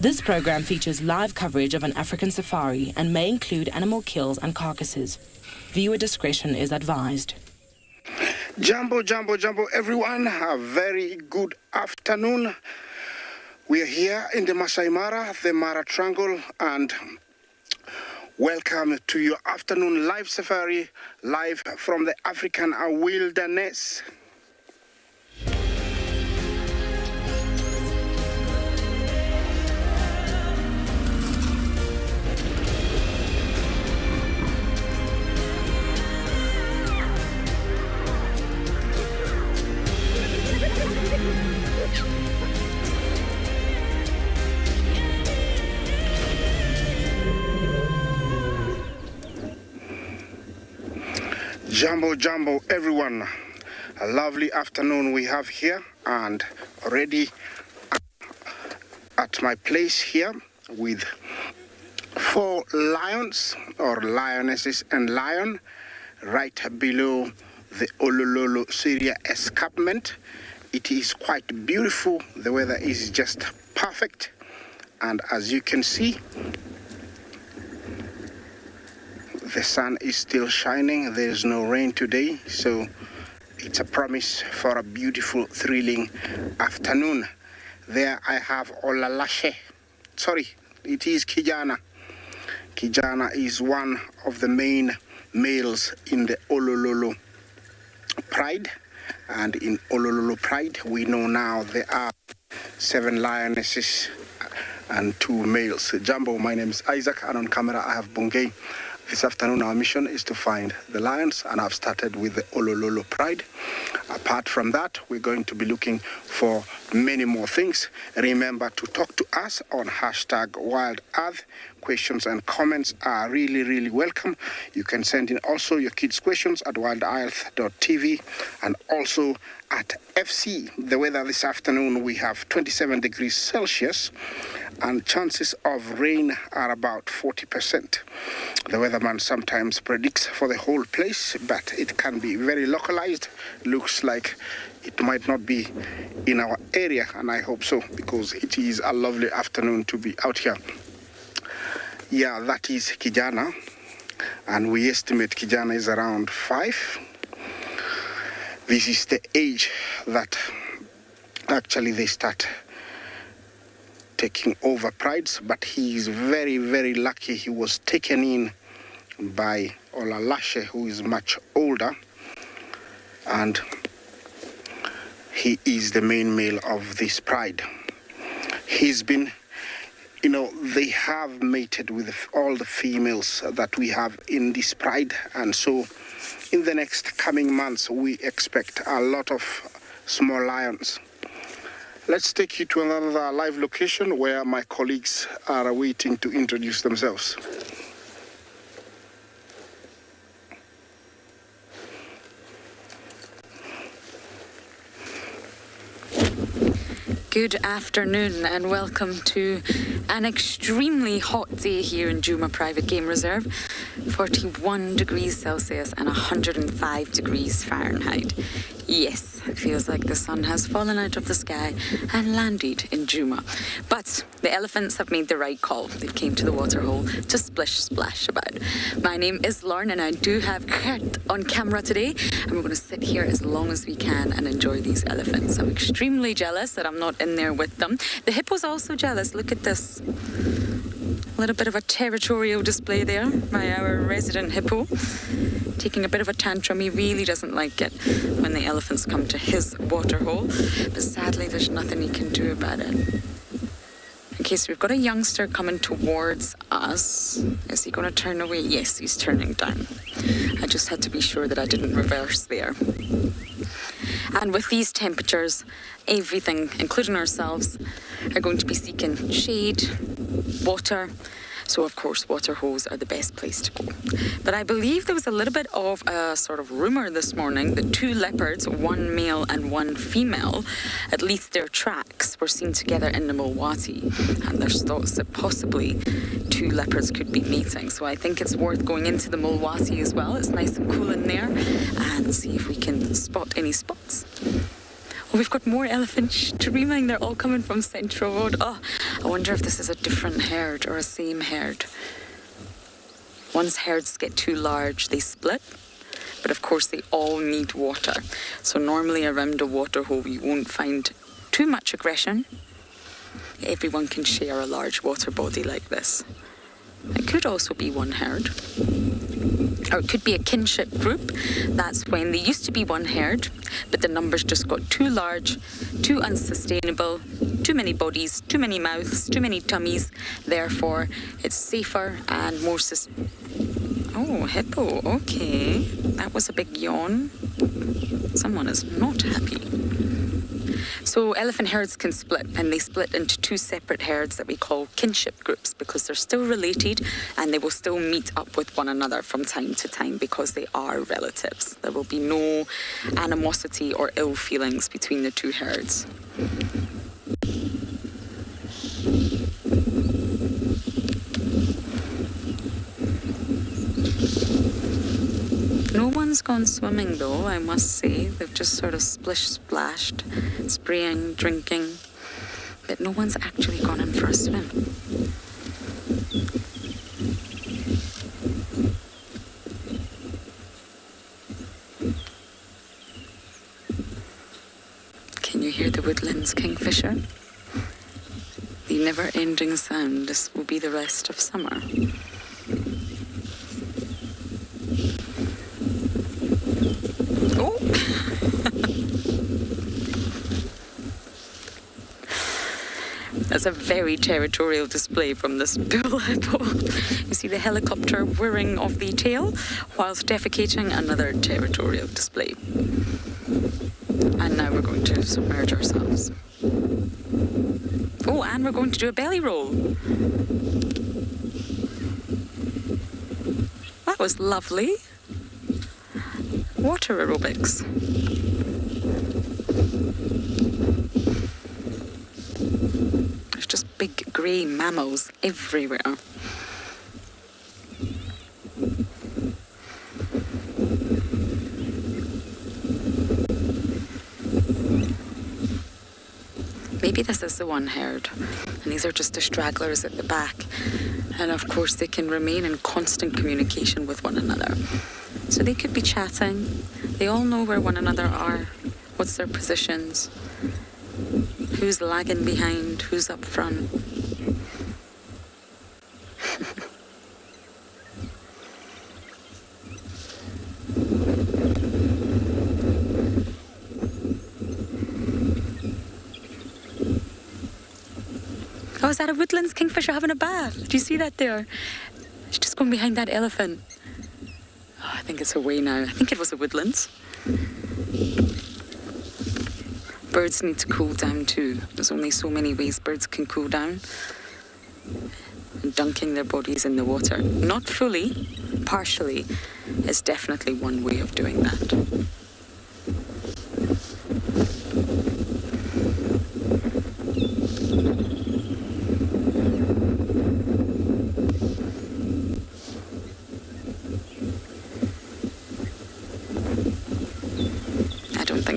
This program features live coverage of an African safari and may include animal kills and carcasses. Viewer discretion is advised. Jambo, jambo, jambo, everyone. A very good afternoon. We are here in the Masai Mara, the Mara Triangle, and welcome to your afternoon live safari, live from the African wilderness. Jambo, jambo, everyone. A lovely afternoon we have here, and already at my place here with 4 lions or lionesses and lion right below the Olololo Syria escarpment. It is quite beautiful. The weather is just perfect, and as you can see, the sun is still shining. There's no rain today, so it's a promise for a beautiful, thrilling afternoon. There I have Olalashe. Sorry, it is Kijana. Kijana is one of the main males in the Olololo Pride. And in Olololo Pride, we know now there are 7 lionesses and 2 males. Jambo, my name is Isaac, and on camera I have Bungay. This afternoon, our mission is to find the lions, and I've started with the Olololo Pride. Apart from that, we're going to be looking for many more things. Remember to talk to us on #WildEarth. Questions and comments are really, really welcome. You can send in also your kids' questions at wildearth.tv and also at FC. The weather this afternoon, we have 27 degrees Celsius and chances of rain are about 40%. The weatherman sometimes predicts for the whole place, but it can be very localized. Looks like it might not be in our area, and I hope so, because it is a lovely afternoon to be out here. Yeah, that is Kijana, and we estimate Kijana is around 5. This is the age that actually they start taking over prides, but he is very, very lucky. He was taken in by Olalashe, who is much older, and he is the main male of this pride. He's been, they have mated with all the females that we have in this pride, and so in the next coming months we expect a lot of small lions. Let's take you to another live location where my colleagues are waiting to introduce themselves. Good afternoon and welcome to an extremely hot day here in Juma Private Game Reserve. 41 degrees Celsius and 105 degrees Fahrenheit. Yes, it feels like the sun has fallen out of the sky and landed in Juma. But the elephants have made the right call. They came to the waterhole to splish splash about. My name is Lauren and I do have Kurt on camera today, and we're going to sit here as long as we can and enjoy these elephants. I'm extremely jealous that I'm not in there with them. The hippo's also jealous. Look at this. A little bit of a territorial display there by our resident hippo. Taking a bit of a tantrum. He really doesn't like it when the elephants come to his waterhole. But sadly, there's nothing he can do about it. Okay, so we've got a youngster coming towards us. Is he going to turn away? Yes, he's turning down. I just had to be sure that I didn't reverse there. And with these temperatures, everything, including ourselves, are going to be seeking shade, water. So, of course, water holes are the best place to go. But I believe there was a little bit of a sort of rumour this morning that 2 leopards, 1 male and 1 female, at least their tracks, were seen together in the Mulwati. And there's thoughts that possibly 2 leopards could be mating. So I think it's worth going into the Mulwati as well. It's nice and cool in there. And see if we can spot any spots. Oh, we've got more elephants streaming. They're all coming from Central Road. Oh, I wonder if this is a different herd or a same herd. Once herds get too large, they split. But of course, they all need water. So normally around a waterhole, you won't find too much aggression. Everyone can share a large water body like this. It could also be one herd. Or it could be a kinship group. That's when there used to be one herd, but the numbers just got too large, too unsustainable, too many bodies, too many mouths, too many tummies. Therefore, it's safer and more Oh, hippo, okay. That was a big yawn. Someone is not happy. So elephant herds can split, and they split into 2 separate herds that we call kinship groups because they're still related and they will still meet up with one another from time to time because they are relatives. There will be no animosity or ill feelings between the 2 herds. No one's gone swimming though, I must say. They've just sort of splish-splashed, spraying, drinking. But no one's actually gone in for a swim. Can you hear the Woodlands Kingfisher? The never-ending sound. This will be the rest of summer. Oh! That's a very territorial display from this bull hippo. You see the helicopter whirring off the tail whilst defecating. Another territorial display. And now we're going to submerge ourselves. Oh, and we're going to do a belly roll. That was lovely. Water aerobics. grey mammals everywhere. Maybe this is the one herd, and these are just the stragglers at the back. And of course, they can remain in constant communication with one another. So they could be chatting. They all know where one another are, what's their positions, who's lagging behind, who's up front. Oh, is that a Woodlands Kingfisher having a bath? Do you see that there? She's just going behind that elephant. Oh, I think it's away now. I think it was a Woodlands. Birds need to cool down too. There's only so many ways birds can cool down. And dunking their bodies in the water. Not fully, partially, is definitely one way of doing that.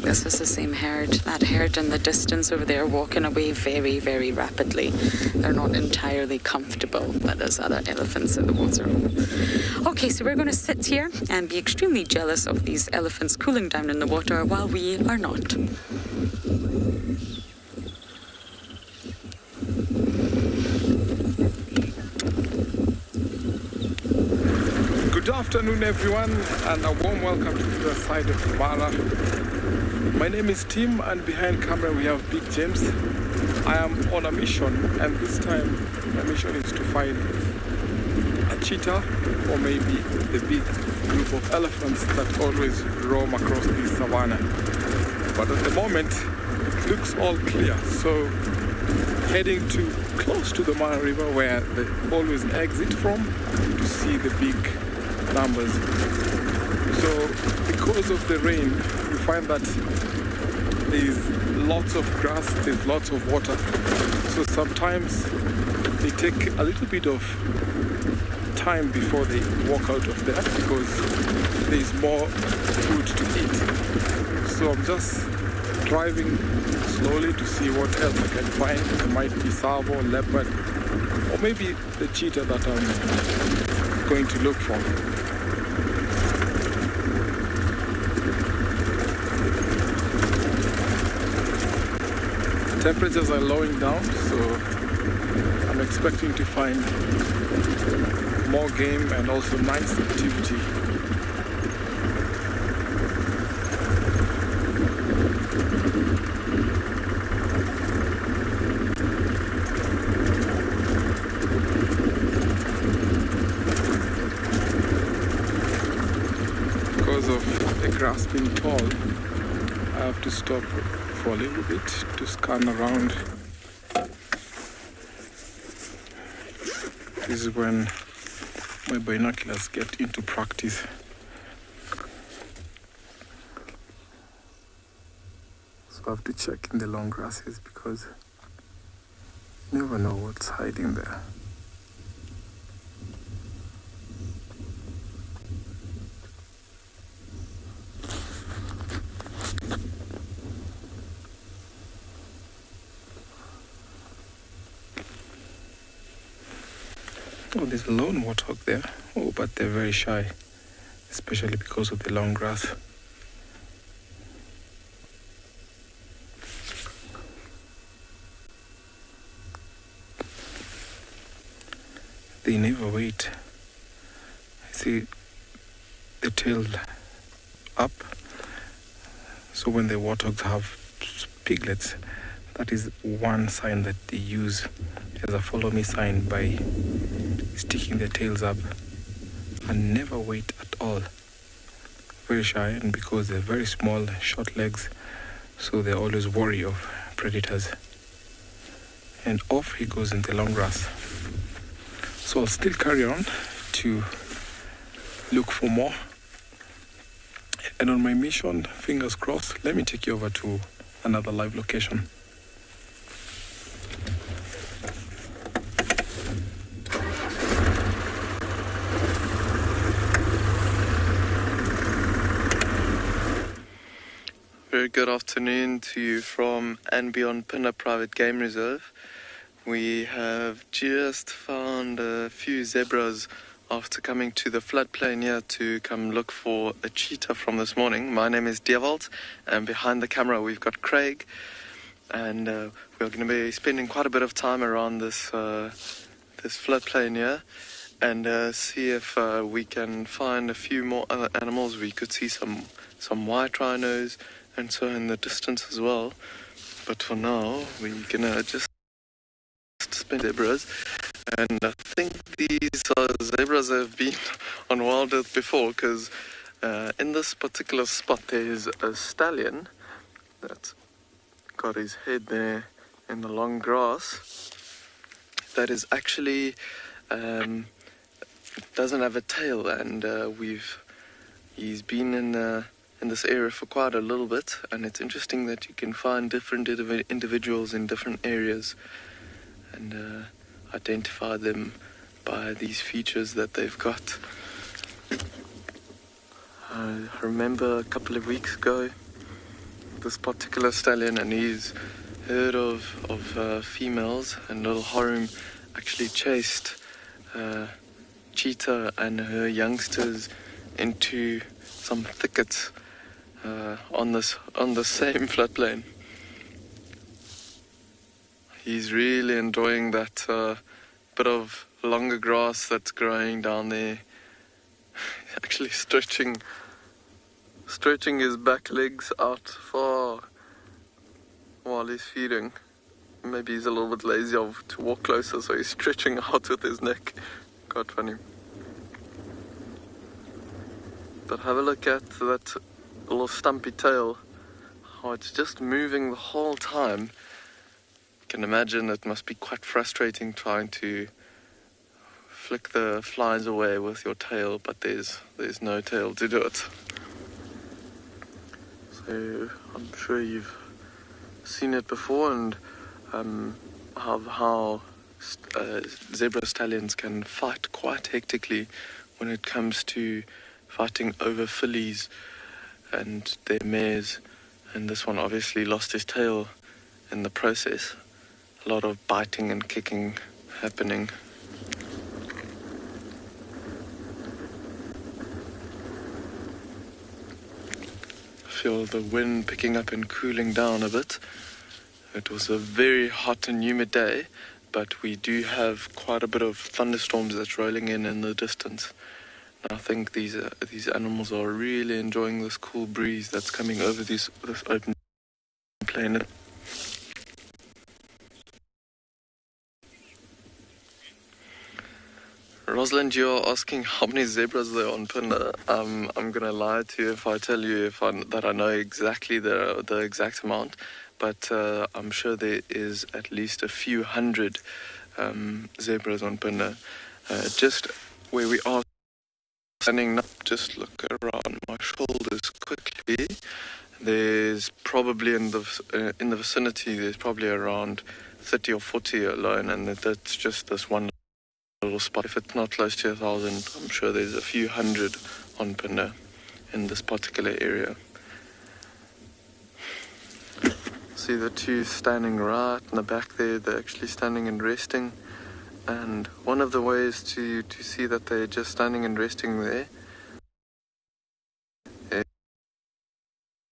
This is the same herd. That herd in the distance over there walking away very, very rapidly. They're not entirely comfortable that there's other elephants in the water. Okay, so we're going to sit here and be extremely jealous of these elephants cooling down in the water while we are not. Good afternoon, everyone, and a warm welcome to the side of the Mara. My name is Tim, and behind camera we have Big James. I am on a mission, and this time my mission is to find a cheetah or maybe the big group of elephants that always roam across the savannah. But at the moment it looks all clear, so heading to close to the Mara River where they always exit from to see the big numbers. So because of the rain, you find that there's lots of grass, there's lots of water. So sometimes they take a little bit of time before they walk out of there because there's more food to eat. So I'm just driving slowly to see what else I can find. There might be Tsavo, leopard, or maybe the cheetah that I'm going to look for. Temperatures are lowering down, so I'm expecting to find more game and also nice activity. Because of the grass being tall, I have to stop for a little bit to scan around. This is when my binoculars get into practice. So I have to check in the long grasses because you never know what's hiding there. Oh, there's a lone warthog there. Oh, but they're very shy, especially because of the long grass. They never wait. I see the tail up. So when the warthogs have piglets, that is one sign that they use as a follow me sign by sticking their tails up and never wait at all. Very shy, and because they're very small, short legs, so they're always wary of predators. And off he goes in the long grass. So I'll still carry on to look for more. And on my mission, fingers crossed, let me take you over to another live location. very good afternoon to you from and beyond Pinner Private Game Reserve. We have just found a few zebras after coming to the floodplain here to come look for a cheetah from this morning. My name is Dewald, and behind the camera we've got Craig, and we're going to be spending quite a bit of time around this this floodplain here and see if we can find a few more other animals. We could see some white rhinos and so in the distance as well, but for now we're gonna just spend zebras. And I think these are zebras that have been on Wild Earth before, because in this particular spot there's a stallion that's got his head there in the long grass that is actually doesn't have a tail, and he's been in this area for quite a little bit, and it's interesting that you can find different individuals in different areas and identify them by these features that they've got. I remember a couple of weeks ago this particular stallion and his herd of females, and little Harum actually chased Cheetah and her youngsters into some thickets on the same floodplain. He's really enjoying that bit of longer grass that's growing down there. Actually stretching his back legs out far while he's feeding. Maybe he's a little bit lazy to walk closer, so he's stretching out with his neck. Quite funny. But have a look at that little stumpy tail, how it's just moving the whole time. You can imagine it must be quite frustrating trying to flick the flies away with your tail, but there's no tail to do it. So I'm sure you've seen it before, and how zebra stallions can fight quite hectically when it comes to fighting over fillies and their mares. And this one obviously lost his tail in the process. A lot of biting and kicking happening. I feel the wind picking up and cooling down a bit. It was a very hot and humid day, but we do have quite a bit of thunderstorms that's rolling in the distance. I think these animals are really enjoying this cool breeze that's coming over this open plain. Rosalind, you're asking how many zebras there are on Pinner. I'm going to lie to you if I tell you that I know exactly the exact amount, but I'm sure there is at least a few hundred zebras on Pinner. Just where we are standing up, just look around my shoulders quickly. There's probably in the vicinity, there's probably around 30 or 40 alone, and that's just this one little spot. If it's not close to 1,000, I'm sure there's a few hundred on Pinner in this particular area. See the two standing right in the back there, they're actually standing and resting. And one of the ways to see that they're just standing and resting there,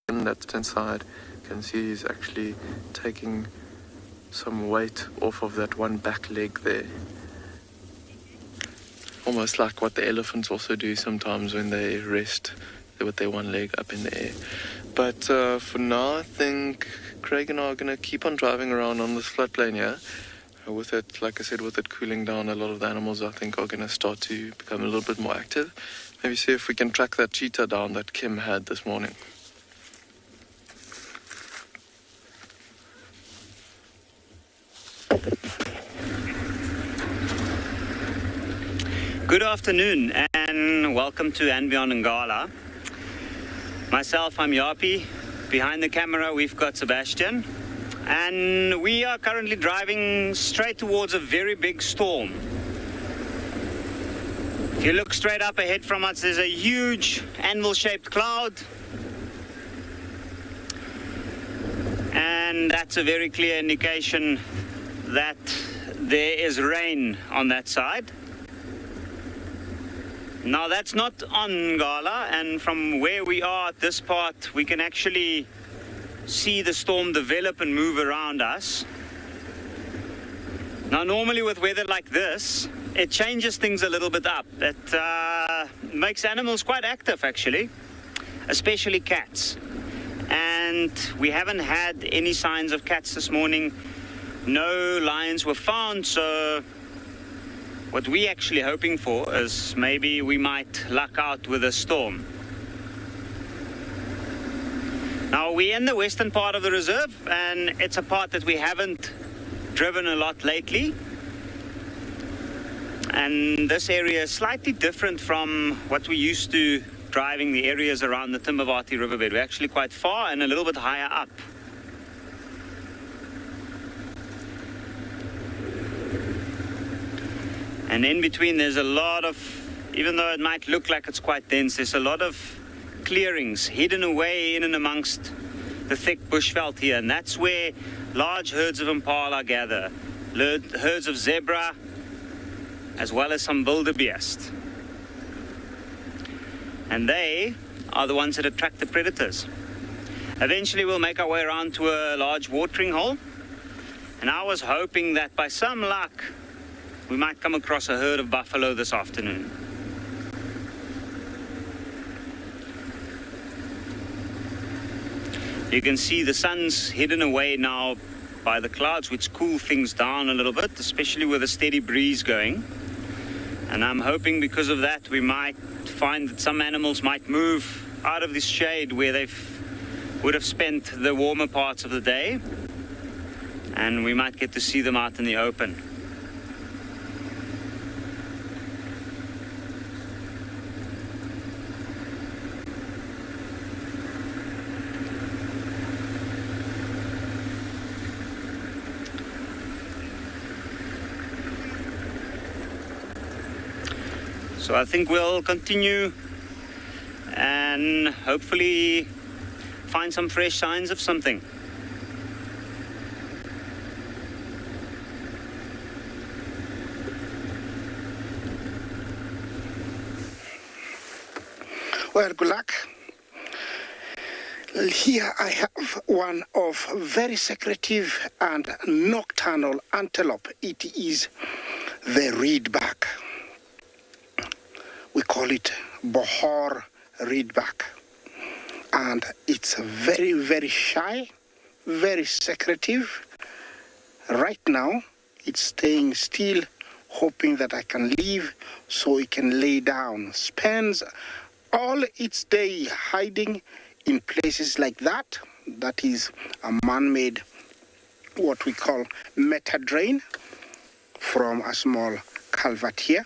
and that's inside, you can see he's actually taking some weight off of that one back leg there. Almost like what the elephants also do sometimes when they rest with their one leg up in the air. But for now, I think Craig and I are going to keep on driving around on this floodplain here. With it, like I said, with it cooling down, a lot of the animals I think are going to start to become a little bit more active. Maybe see if we can track that cheetah down that Kim had this morning. Good afternoon and welcome to And Beyond Ngala. Myself, I'm Yapi. Behind the camera we've got Sebastian. And we are currently driving straight towards a very big storm. If you look straight up ahead from us, there's a huge anvil-shaped cloud. and that's a very clear indication that there is rain on that side. Now that's not on Ngala, and from where we are at this part, we can actually see the storm develop and move around us. Now normally with weather like this, it changes things a little bit up. It makes animals quite active actually, especially cats. And we haven't had any signs of cats this morning. No lions were found, so what we're actually hoping for is maybe we might luck out with a storm. Now we're in the western part of the reserve, and it's a part that we haven't driven a lot lately. And this area is slightly different from what we used to driving the areas around the Timbavati riverbed. We're actually quite far and a little bit higher up. And in between there's a lot of, even though it might look like it's quite dense, there's a lot of clearings hidden away in and amongst the thick bushveld here, and that's where large herds of impala gather, herds of zebra, as well as some wildebeest. And they are the ones that attract the predators. Eventually we'll make our way around to a large watering hole, and I was hoping that by some luck we might come across a herd of buffalo this afternoon. You can see the sun's hidden away now by the clouds, which cool things down a little bit, especially with a steady breeze going. And I'm hoping because of that we might find that some animals might move out of this shade where they would have spent the warmer parts of the day, and we might get to see them out in the open. So I think we'll continue and hopefully find some fresh signs of something. Well, good luck. Here I have one of very secretive and nocturnal antelope. It is the reedback. We call it Bohor reedback. And it's very, very shy, very secretive. Right now, it's staying still, hoping that I can leave so it can lay down. Spends all its day hiding in places like that. That is a man-made, what we call meta drain from a small culvert here.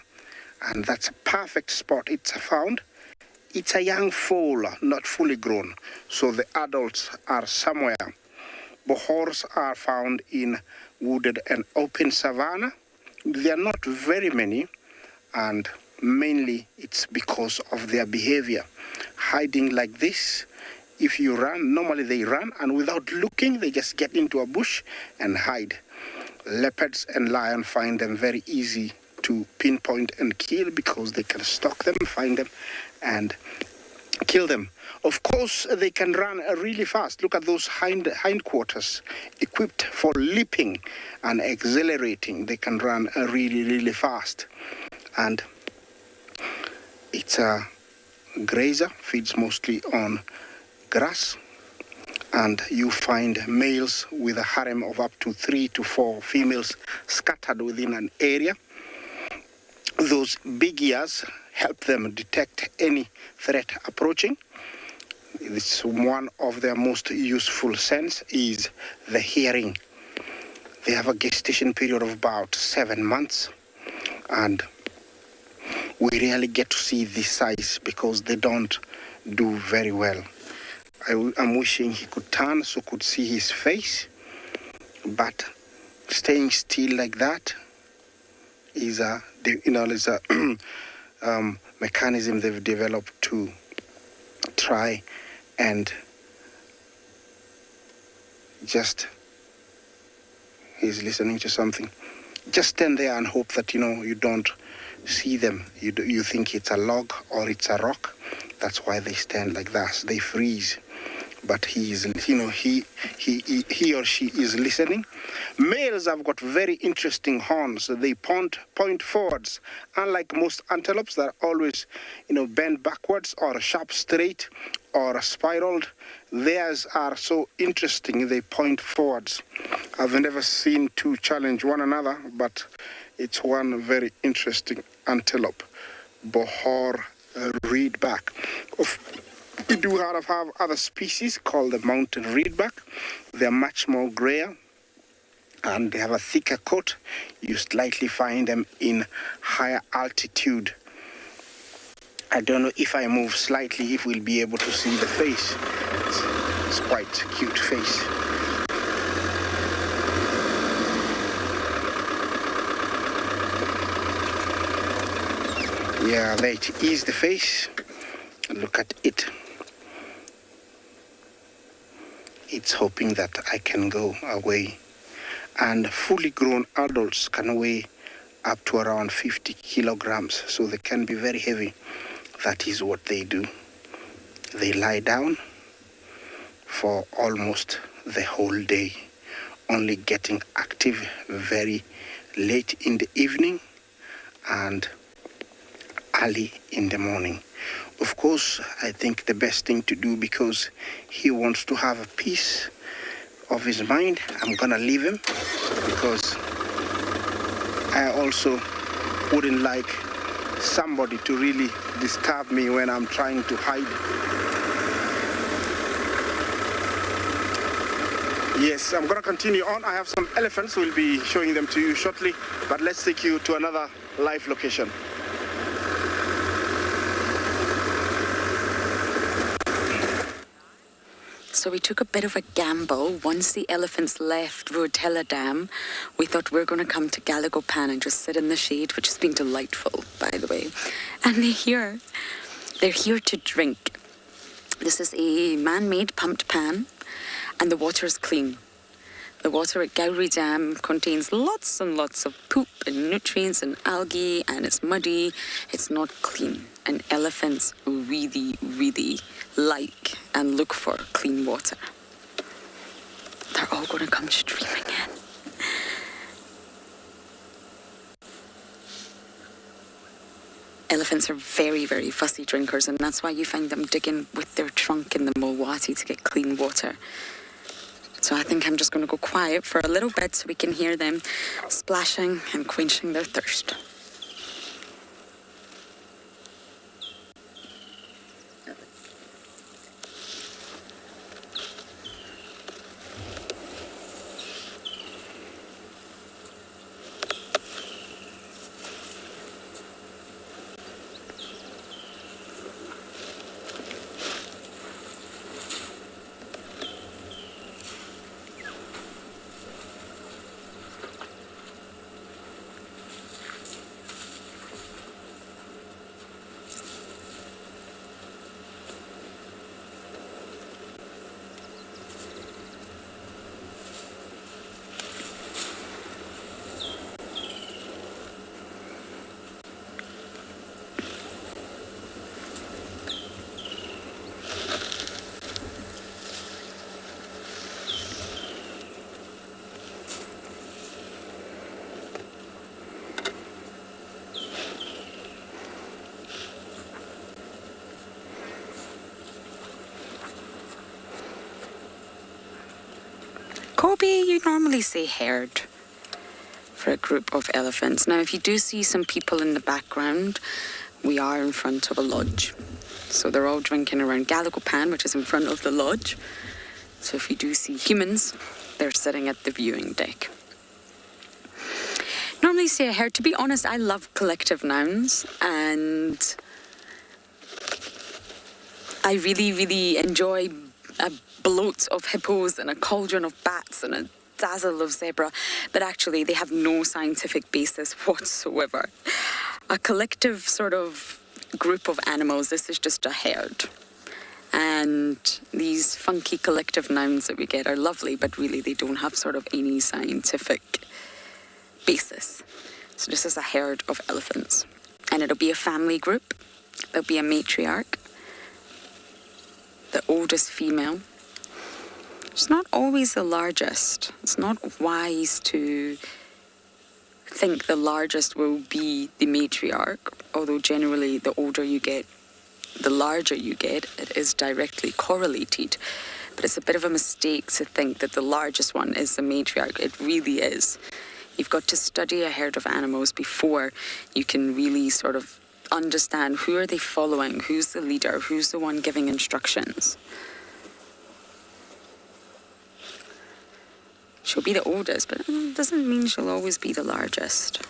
And that's a perfect spot it's found. It's a young foal, not fully grown, so the adults are somewhere. Bohors are found in wooded and open savanna. They are not very many, and mainly it's because of their behavior. Hiding like this, if you run, normally they run, and without looking, they just get into a bush and hide. Leopards and lions find them very easy to pinpoint and kill because they can stalk them, find them, and kill them. Of course, they can run really fast. Look at those hindquarters, equipped for leaping and accelerating. They can run really, really fast. And it's a grazer, feeds mostly on grass. And you find males with a harem of up to 3 to 4 females scattered within an area. Those big ears help them detect any threat approaching. It's one of their most useful sense is the hearing. They have a gestation period of about 7 months, and we rarely get to see this size because they don't do very well. I'm wishing he could turn so could see his face, but staying still like that is a mechanism they've developed to try and He's listening to something. Just stand there and hope that, you don't see them. You think it's a log or it's a rock. That's why they stand like that. They freeze. But he or she is listening. Males have got very interesting horns. They point forwards. Unlike most antelopes that are always, bent backwards or sharp straight or spiraled, theirs are so interesting. They point forwards. I've never seen two challenge one another, but it's one very interesting antelope, Bohor reedback. We do have other species called the mountain reedback. They're much more grayer and they have a thicker coat. You slightly find them in higher altitude. I don't know if I move slightly if we'll be able to see the face. It's quite a cute face. Yeah, there it is, the face. Look at it. It's hoping that I can go away. And fully grown adults can weigh up to around 50 kilograms, so they can be very heavy. That is what they do. They lie down for almost the whole day, only getting active very late in the evening and early in the morning. Of course, I think the best thing to do, because he wants to have a peace of his mind, I'm gonna leave him, because I also wouldn't like somebody to really disturb me when I'm trying to hide. Yes, I'm gonna continue on. I have some elephants. We'll be showing them to you shortly, but let's take you to another live location. So we took a bit of a gamble. Once the elephants left Rotella Dam, we thought we were going to come to Galagopan and just sit in the shade, which has been delightful, by the way. And they're here to drink. This is a man-made pumped pan, and the water is clean. The water at Gowrie Dam contains lots and lots of poop and nutrients and algae, and it's muddy. It's not clean. And elephants really, really like and look for clean water. They're all going to come streaming in. Elephants are very, very fussy drinkers, and that's why you find them digging with their trunk in the Mulwati to get clean water. So I think I'm just going to go quiet for a little bit so we can hear them splashing and quenching their thirst. Kobe, you normally say herd for a group of elephants. Now, if you do see some people in the background, we are in front of a lodge. So they're all drinking around Galagopan, which is in front of the lodge. So if you do see humans, they're sitting at the viewing deck. Normally say a herd. To be honest, I love collective nouns, and I really, really enjoy a bloat of hippos and a cauldron of bats and a dazzle of zebra, but actually they have no scientific basis whatsoever. A collective sort of group of animals, this is just a herd. And these funky collective nouns that we get are lovely, but really they don't have sort of any scientific basis. So this is a herd of elephants. And it'll be a family group. There'll be a matriarch, the oldest female. It's not always the largest. It's not wise to think the largest will be the matriarch, although generally the older you get, the larger you get. It is directly correlated. But it's a bit of a mistake to think that the largest one is the matriarch. It really is. You've got to study a herd of animals before you can really sort of understand who are they following, who's the leader, who's the one giving instructions. She'll be the oldest, but it doesn't mean she'll always be the largest.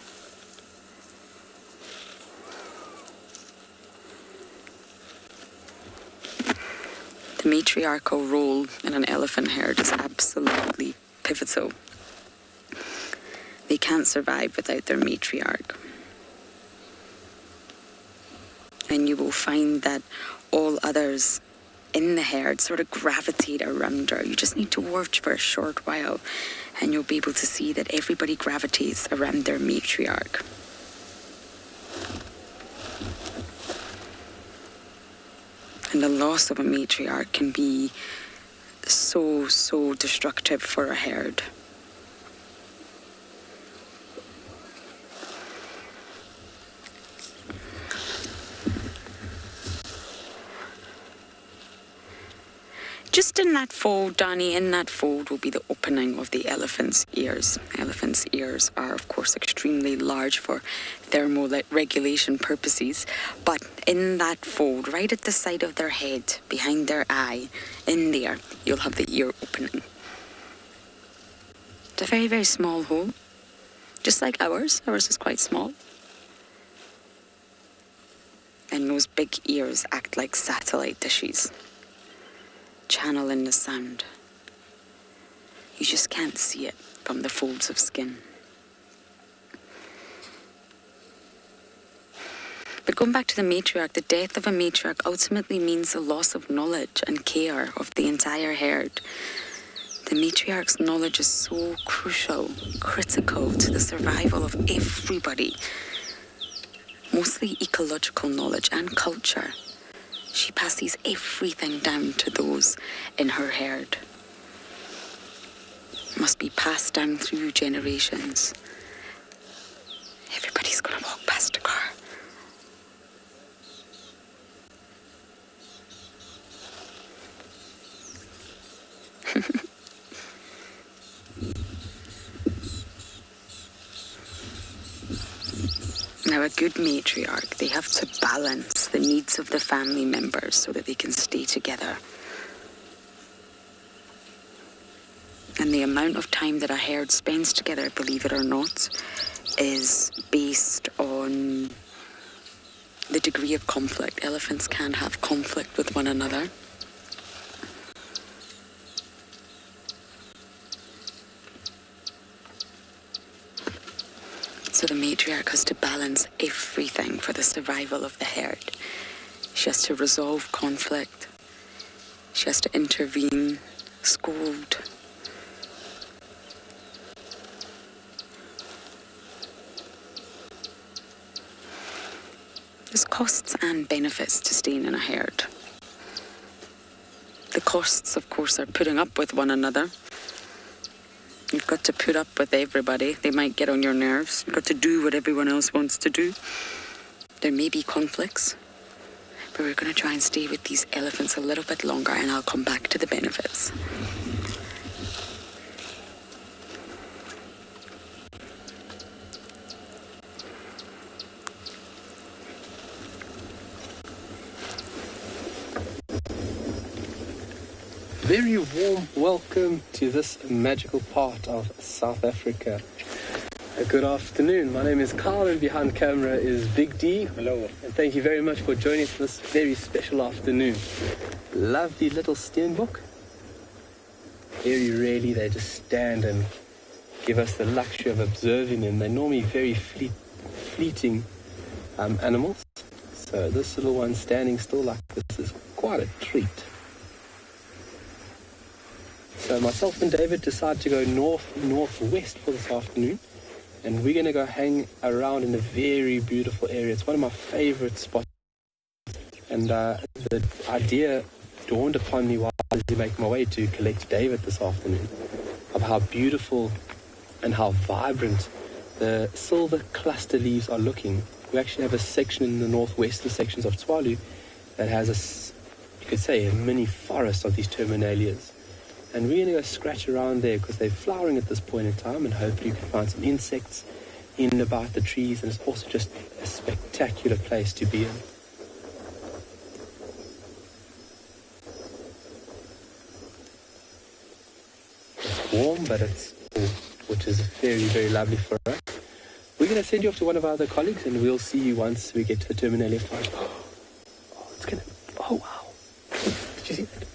The matriarchal role in an elephant herd is absolutely pivotal. They can't survive without their matriarch. And you will find that all others in the herd sort of gravitate around her. You just need to watch for a short while and you'll be able to see that everybody gravitates around their matriarch. And the loss of a matriarch can be so destructive for a herd. Just in that fold, Danny, in that fold will be the opening of the elephant's ears. Elephant's ears are, of course, extremely large for thermoregulation purposes. But in that fold, right at the side of their head, behind their eye, in there, you'll have the ear opening. It's a very, very small hole. Just like ours. Ours is quite small. And those big ears act like satellite dishes. Channeling the sound. You just can't see it from the folds of skin. But going back to the matriarch, the death of a matriarch ultimately means the loss of knowledge and care of the entire herd. The matriarch's knowledge is so crucial, critical to the survival of everybody. Mostly ecological knowledge and culture. She passes everything down to those in her herd. It must be passed down through generations. Everybody's gonna walk past a car. Now, a good matriarch, they have to balance the needs of the family members so that they can stay together. And the amount of time that a herd spends together, believe it or not, is based on the degree of conflict. Elephants can have conflict with one another. So the matriarch has to balance everything for the survival of the herd. She has to resolve conflict. She has to intervene, scold. There's costs and benefits to staying in a herd. The costs, of course, are putting up with one another. You've got to put up with everybody. They might get on your nerves. You've got to do what everyone else wants to do. There may be conflicts, but we're going to try and stay with these elephants a little bit longer, and I'll come back to the benefits. Very warm welcome to this magical part of South Africa. Good afternoon. My name is Carl and behind camera is Big D. Hello. And thank you very much for joining us this very special afternoon. Lovely little steenbok. Very rarely they just stand and give us the luxury of observing them. They're normally very fleeting animals. So this little one standing still like this is quite a treat. So myself and David decided to go northwest for this afternoon, and we're going to go hang around in a very beautiful area. It's one of my favorite spots, and the idea dawned upon me while I was making my way to collect David this afternoon of how beautiful and how vibrant the silver cluster leaves are looking. We actually have a section in the northwestern sections of Tswalu that has you could say, a mini forest of these terminalias. And we're going to go scratch around there because they're flowering at this point in time, and hopefully you can find some insects in and about the trees, and it's also just a spectacular place to be in. It's warm, but it's cool, which is very, very lovely for us. We're going to send you off to one of our other colleagues, and we'll see you once we get to the terminalia forest. Oh, wow. Did you see that?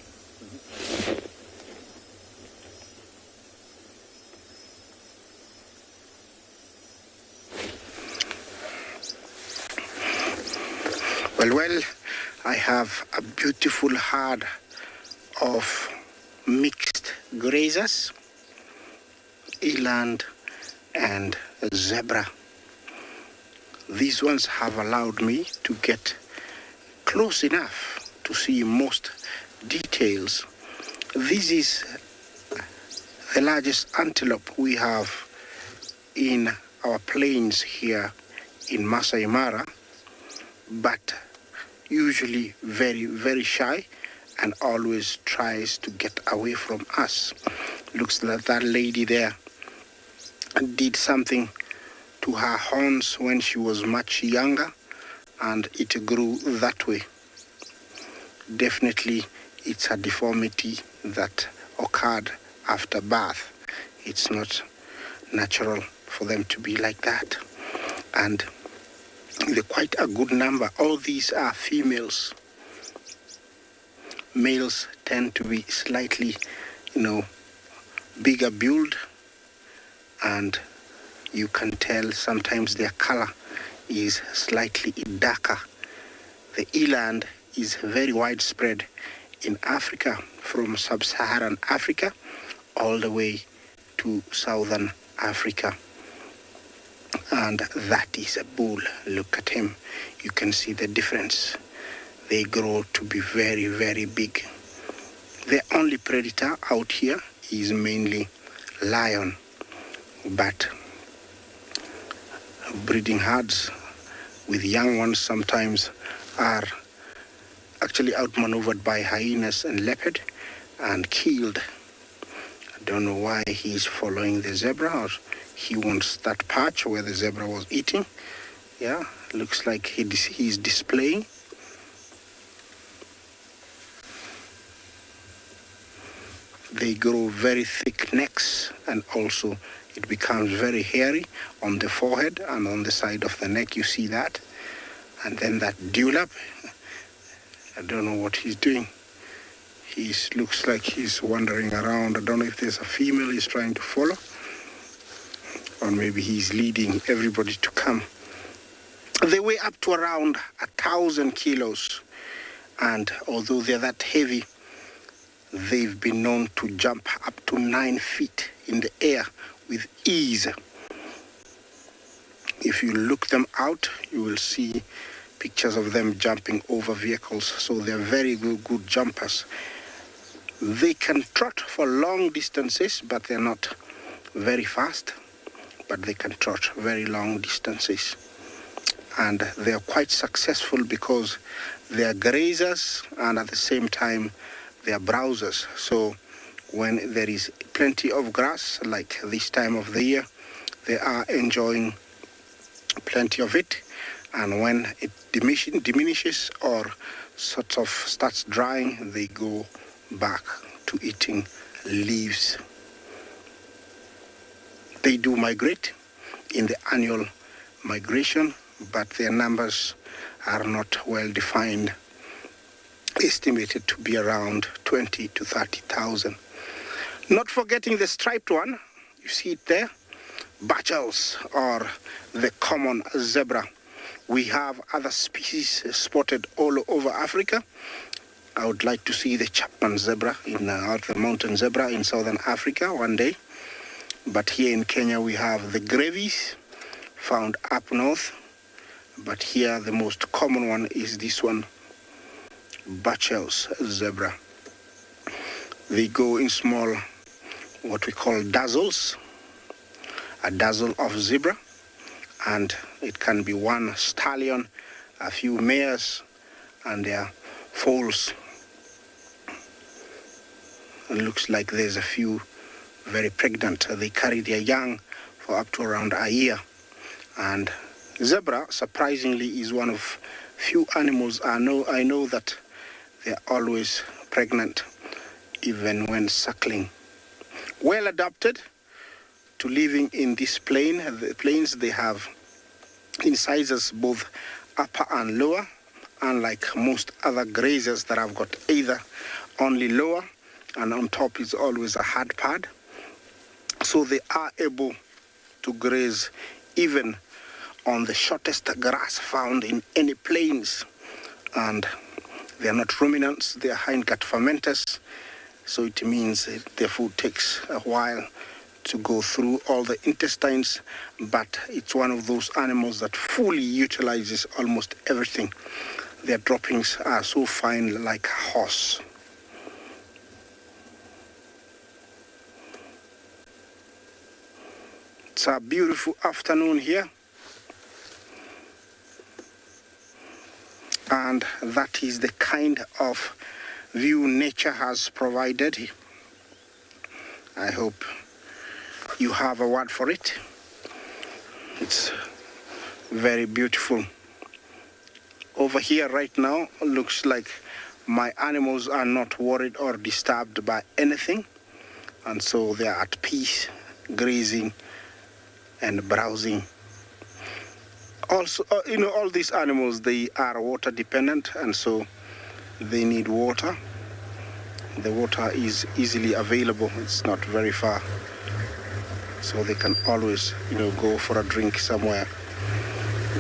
Well, I have a beautiful herd of mixed grazers, eland and zebra. These ones have allowed me to get close enough to see most details. This is the largest antelope we have in our plains here in Masai Mara, but usually very, very shy and always tries to get away from us. Looks like that lady there did something to her horns when she was much younger, and it grew that way. Definitely it's a deformity that occurred after birth. It's not natural for them to be like that. And they're quite a good number. All these are females. Males tend to be slightly, bigger build, and you can tell sometimes their color is slightly darker. The eland is very widespread in Africa, from sub-Saharan Africa all the way to Southern Africa. And that is a bull. Look at him. You can see the difference. They grow to be very, very big. The only predator out here is mainly lion, but breeding herds with young ones sometimes are actually outmaneuvered by hyenas and leopard and killed. I don't know why he's following the zebra, or he wants that patch where the zebra was eating. Yeah, looks like he's displaying. They grow very thick necks, and also it becomes very hairy on the forehead and on the side of the neck. You see that? And then that dewlap, I don't know what he's doing. He looks like he's wandering around. I don't know if there's a female he's trying to follow, or maybe he's leading everybody to come. They weigh up to around 1,000 kilos, and although they're that heavy, they've been known to jump up to 9 feet in the air with ease. If you look them out, you will see pictures of them jumping over vehicles, so they're very good jumpers. They can trot for long distances, but they're not very fast, but they can trot very long distances. And they're quite successful because they're grazers, and at the same time they are browsers. So when there is plenty of grass, like this time of the year, they are enjoying plenty of it. And when it diminishes or sort of starts drying, they go back to eating leaves. They do migrate in the annual migration, but their numbers are not well defined, estimated to be around 20 to 30,000. Not forgetting the striped one, you see it there, bachels, or the common zebra. We have other species spotted all over Africa. I would like to see the Chapman zebra, or the mountain zebra in southern Africa one day. But here in Kenya we have the gravies, found up north. But here the most common one is this one, Burchell's zebra. They go in small, what we call dazzles, a dazzle of zebra, and it can be one stallion, a few mares, and their foals. It looks like there's a few very pregnant. They carry their young for up to around a year. And zebra, surprisingly, is one of few animals I know that they're always pregnant, even when suckling. Well adapted to living in this plain. The plains, they have incisors both upper and lower, unlike most other grazers that have got either only lower, and on top is always a hard pad. So they are able to graze even on the shortest grass found in any plains. And they are not ruminants, they are hindgut fermenters. So it means their food takes a while to go through all the intestines, but it's one of those animals that fully utilizes almost everything. Their droppings are so fine, like a horse. It's a beautiful afternoon here, and that is the kind of view nature has provided. I hope you have a word for it. It's very beautiful. Over here right now, looks like my animals are not worried or disturbed by anything, and so they are at peace, grazing and browsing. Also, all these animals, they are water dependent, and so they need water. The water is easily available, it's not very far, so they can always go for a drink somewhere.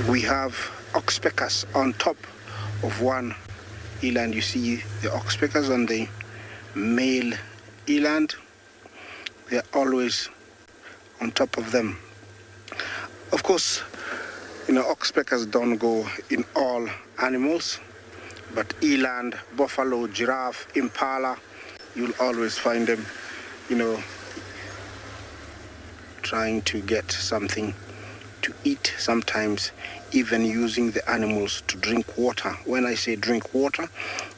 We have oxpeckers on top of one eland. You see the oxpeckers on the male eland, they're always on top of them. Of course, oxpeckers don't go in all animals, but eland, buffalo, giraffe, impala, you'll always find them, trying to get something to eat, sometimes even using the animals to drink water. When I say drink water,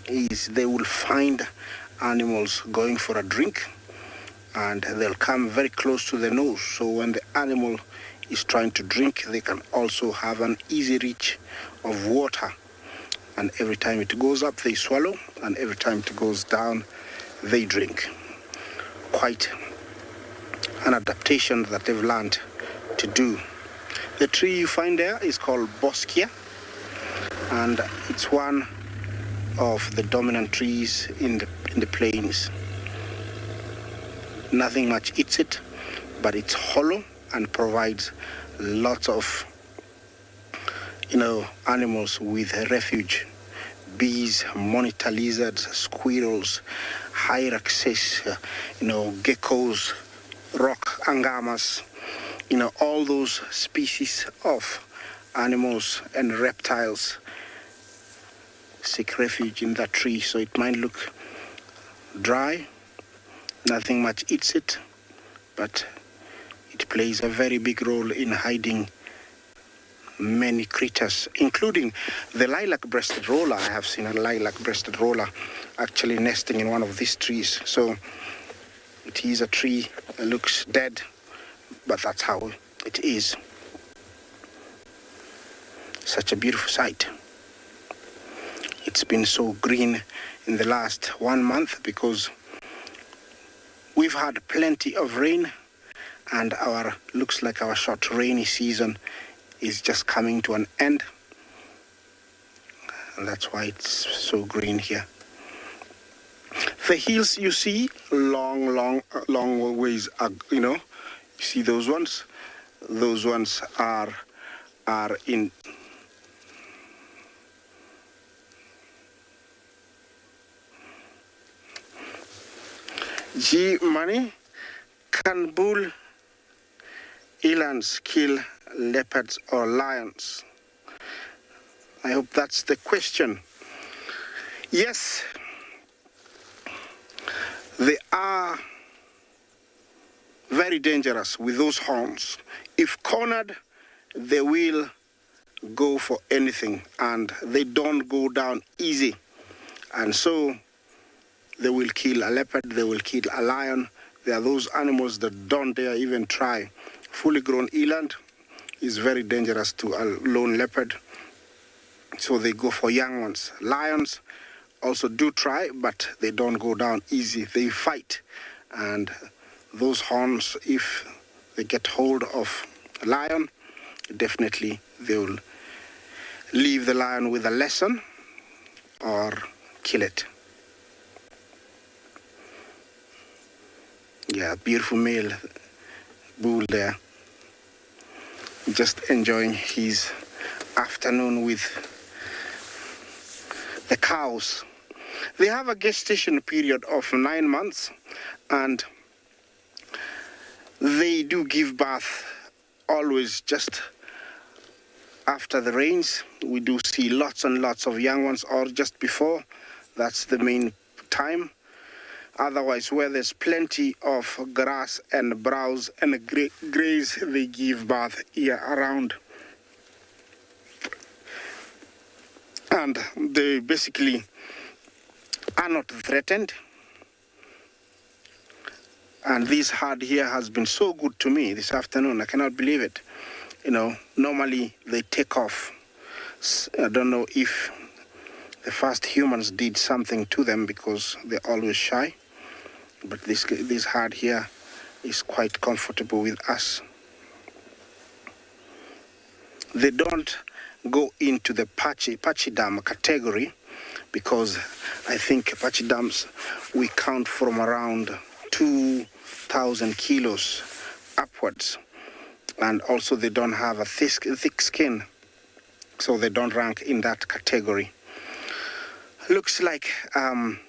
is they will find animals going for a drink, and they'll come very close to the nose. So when the animal is trying to drink, they can also have an easy reach of water. And every time it goes up, they swallow, and every time it goes down, they drink. Quite an adaptation that they've learned to do. The tree you find there is called Boskia, and it's one of the dominant trees in the plains. Nothing much eats it, but it's hollow and provides lots of animals with refuge. Bees, monitor lizards, squirrels, hyraxes, geckos, rock angamas, all those species of animals and reptiles seek refuge in that tree. So it might look dry, nothing much eats it, but it plays a very big role in hiding many critters, including the lilac-breasted roller. I have seen a lilac-breasted roller actually nesting in one of these trees. So it is a tree that looks dead, but that's how it is. Such a beautiful sight. It's been so green in the last 1 month because we've had plenty of rain, and looks like our short rainy season is just coming to an end, and that's why it's so green here. The hills you see, long ways, you see those ones? Those ones are in G Money, can bull elands kill leopards or lions? I hope that's the question. Yes, they are very dangerous with those horns. If cornered, they will go for anything, and they don't go down easy. And so they will kill a leopard, they will kill a lion. There are those animals that don't dare even try. Fully grown eland is very dangerous to a lone leopard, so they go for young ones. Lions also do try, but they don't go down easy. They fight, and those horns, if they get hold of a lion, definitely they will leave the lion with a lesson or kill it. Yeah, beautiful male bull there, just enjoying his afternoon with the cows. They have a gestation period of 9 months, and they do give birth always just after the rains. We do see lots and lots of young ones, or just before. That's the main time. Otherwise, where there's plenty of grass and browse and graze, they give birth year around. And they basically are not threatened. And this herd here has been so good to me this afternoon. I cannot believe it. You know, normally they take off. I don't know if the first humans did something to them, because they're always shy. But this herd here is quite comfortable with us. They don't go into the pachyderm category, because I think pachyderms we count from around 2,000 kilos upwards. And also they don't have a thick skin, so they don't rank in that category. Looks like I'm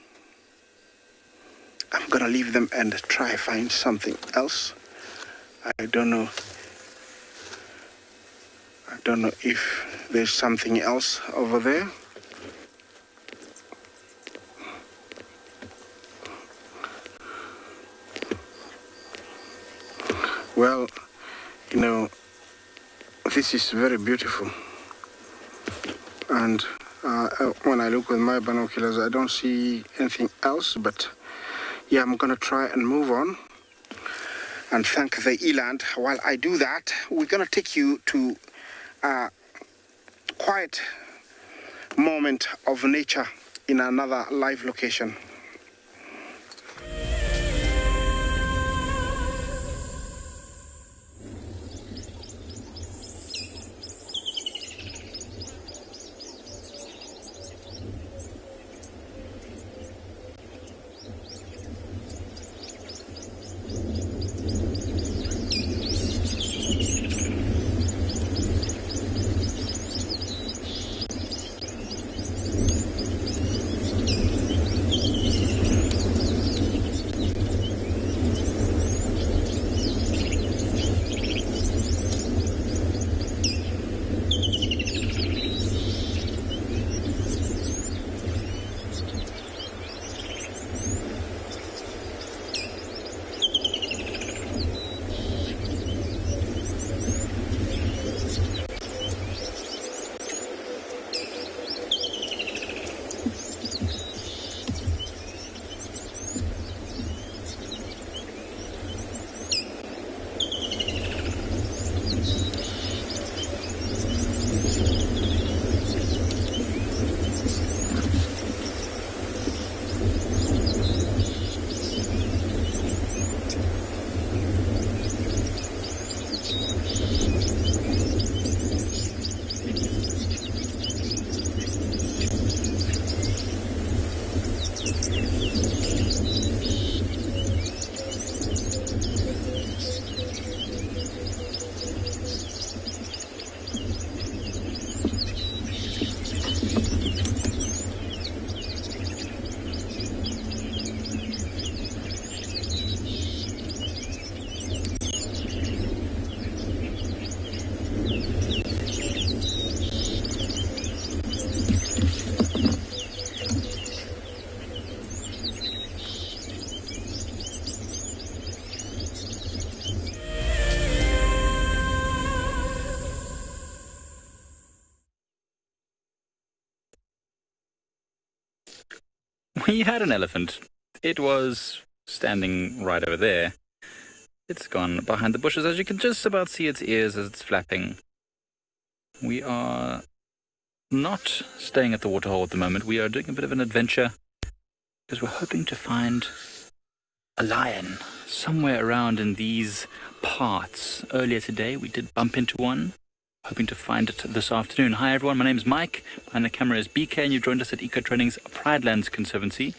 gonna leave them and try find something else. I don't know if there's something else over there. Well, you know, this is very beautiful, and when I look with my binoculars, I don't see anything else. But yeah, I'm gonna try and move on and thank the eland. While I do that, we're gonna take you to a quiet moment of nature in another live location. We had an elephant. It was standing right over there. It's gone behind the bushes, as you can just about see its ears as it's flapping. We are not staying at the waterhole at the moment. We are doing a bit of an adventure because we're hoping to find a lion somewhere around in these parts. Earlier today, we did bump into one, hoping to find it this afternoon. Hi, everyone. My name is Mike. Behind the camera is BK, and you've joined us at Eco Training's Pridelands Conservancy,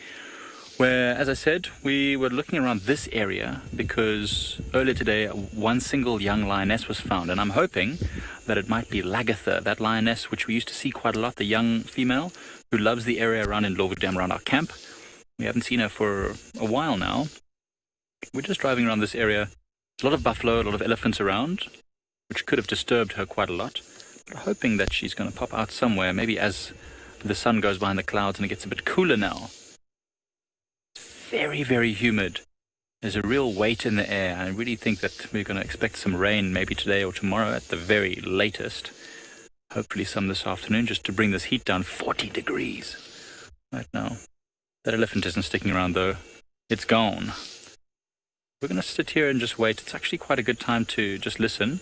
where, as I said, we were looking around this area because earlier today, one single young lioness was found, and I'm hoping that it might be Lagatha, that lioness which we used to see quite a lot, the young female who loves the area around in Lowood Dam, around our camp. We haven't seen her for a while now. We're just driving around this area. There's a lot of buffalo, a lot of elephants around, which could have disturbed her quite a lot. But hoping that she's going to pop out somewhere, maybe as the sun goes behind the clouds and it gets a bit cooler now. Very, very humid. There's a real weight in the air. I really think that we're going to expect some rain maybe today or tomorrow at the very latest. Hopefully some this afternoon, just to bring this heat down. 40 degrees right now. That elephant isn't sticking around though. It's gone. We're going to sit here and just wait. It's actually quite a good time to just listen.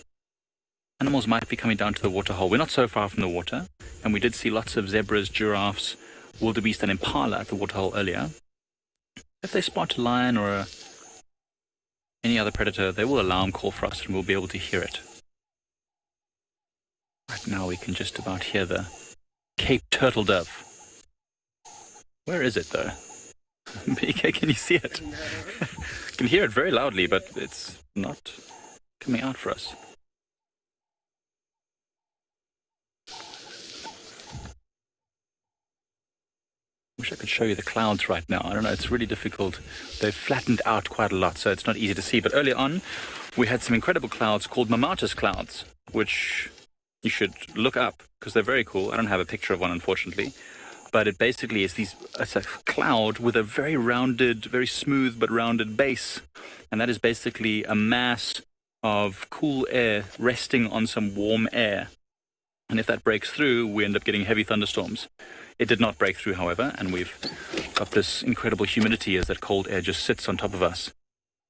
Animals might be coming down to the waterhole. We're not so far from the water, and we did see lots of zebras, giraffes, wildebeest and impala at the waterhole earlier. If they spot a lion or any other predator, they will alarm call for us and we'll be able to hear it. Right now we can just about hear the Cape turtle dove. Where is it though? BK, can you see it? I can hear it very loudly, but it's not coming out for us. Wish I could show you the clouds right now. I don't know, it's really difficult. They've flattened out quite a lot, so it's not easy to see. But earlier on, we had some incredible clouds called Mamatos Clouds, which you should look up because they're very cool. I don't have a picture of one, unfortunately. But it basically is it's a cloud with a very rounded, very smooth but rounded base. And that is basically a mass of cool air resting on some warm air. And if that breaks through, we end up getting heavy thunderstorms. It did not break through, however, and we've got this incredible humidity as that cold air just sits on top of us.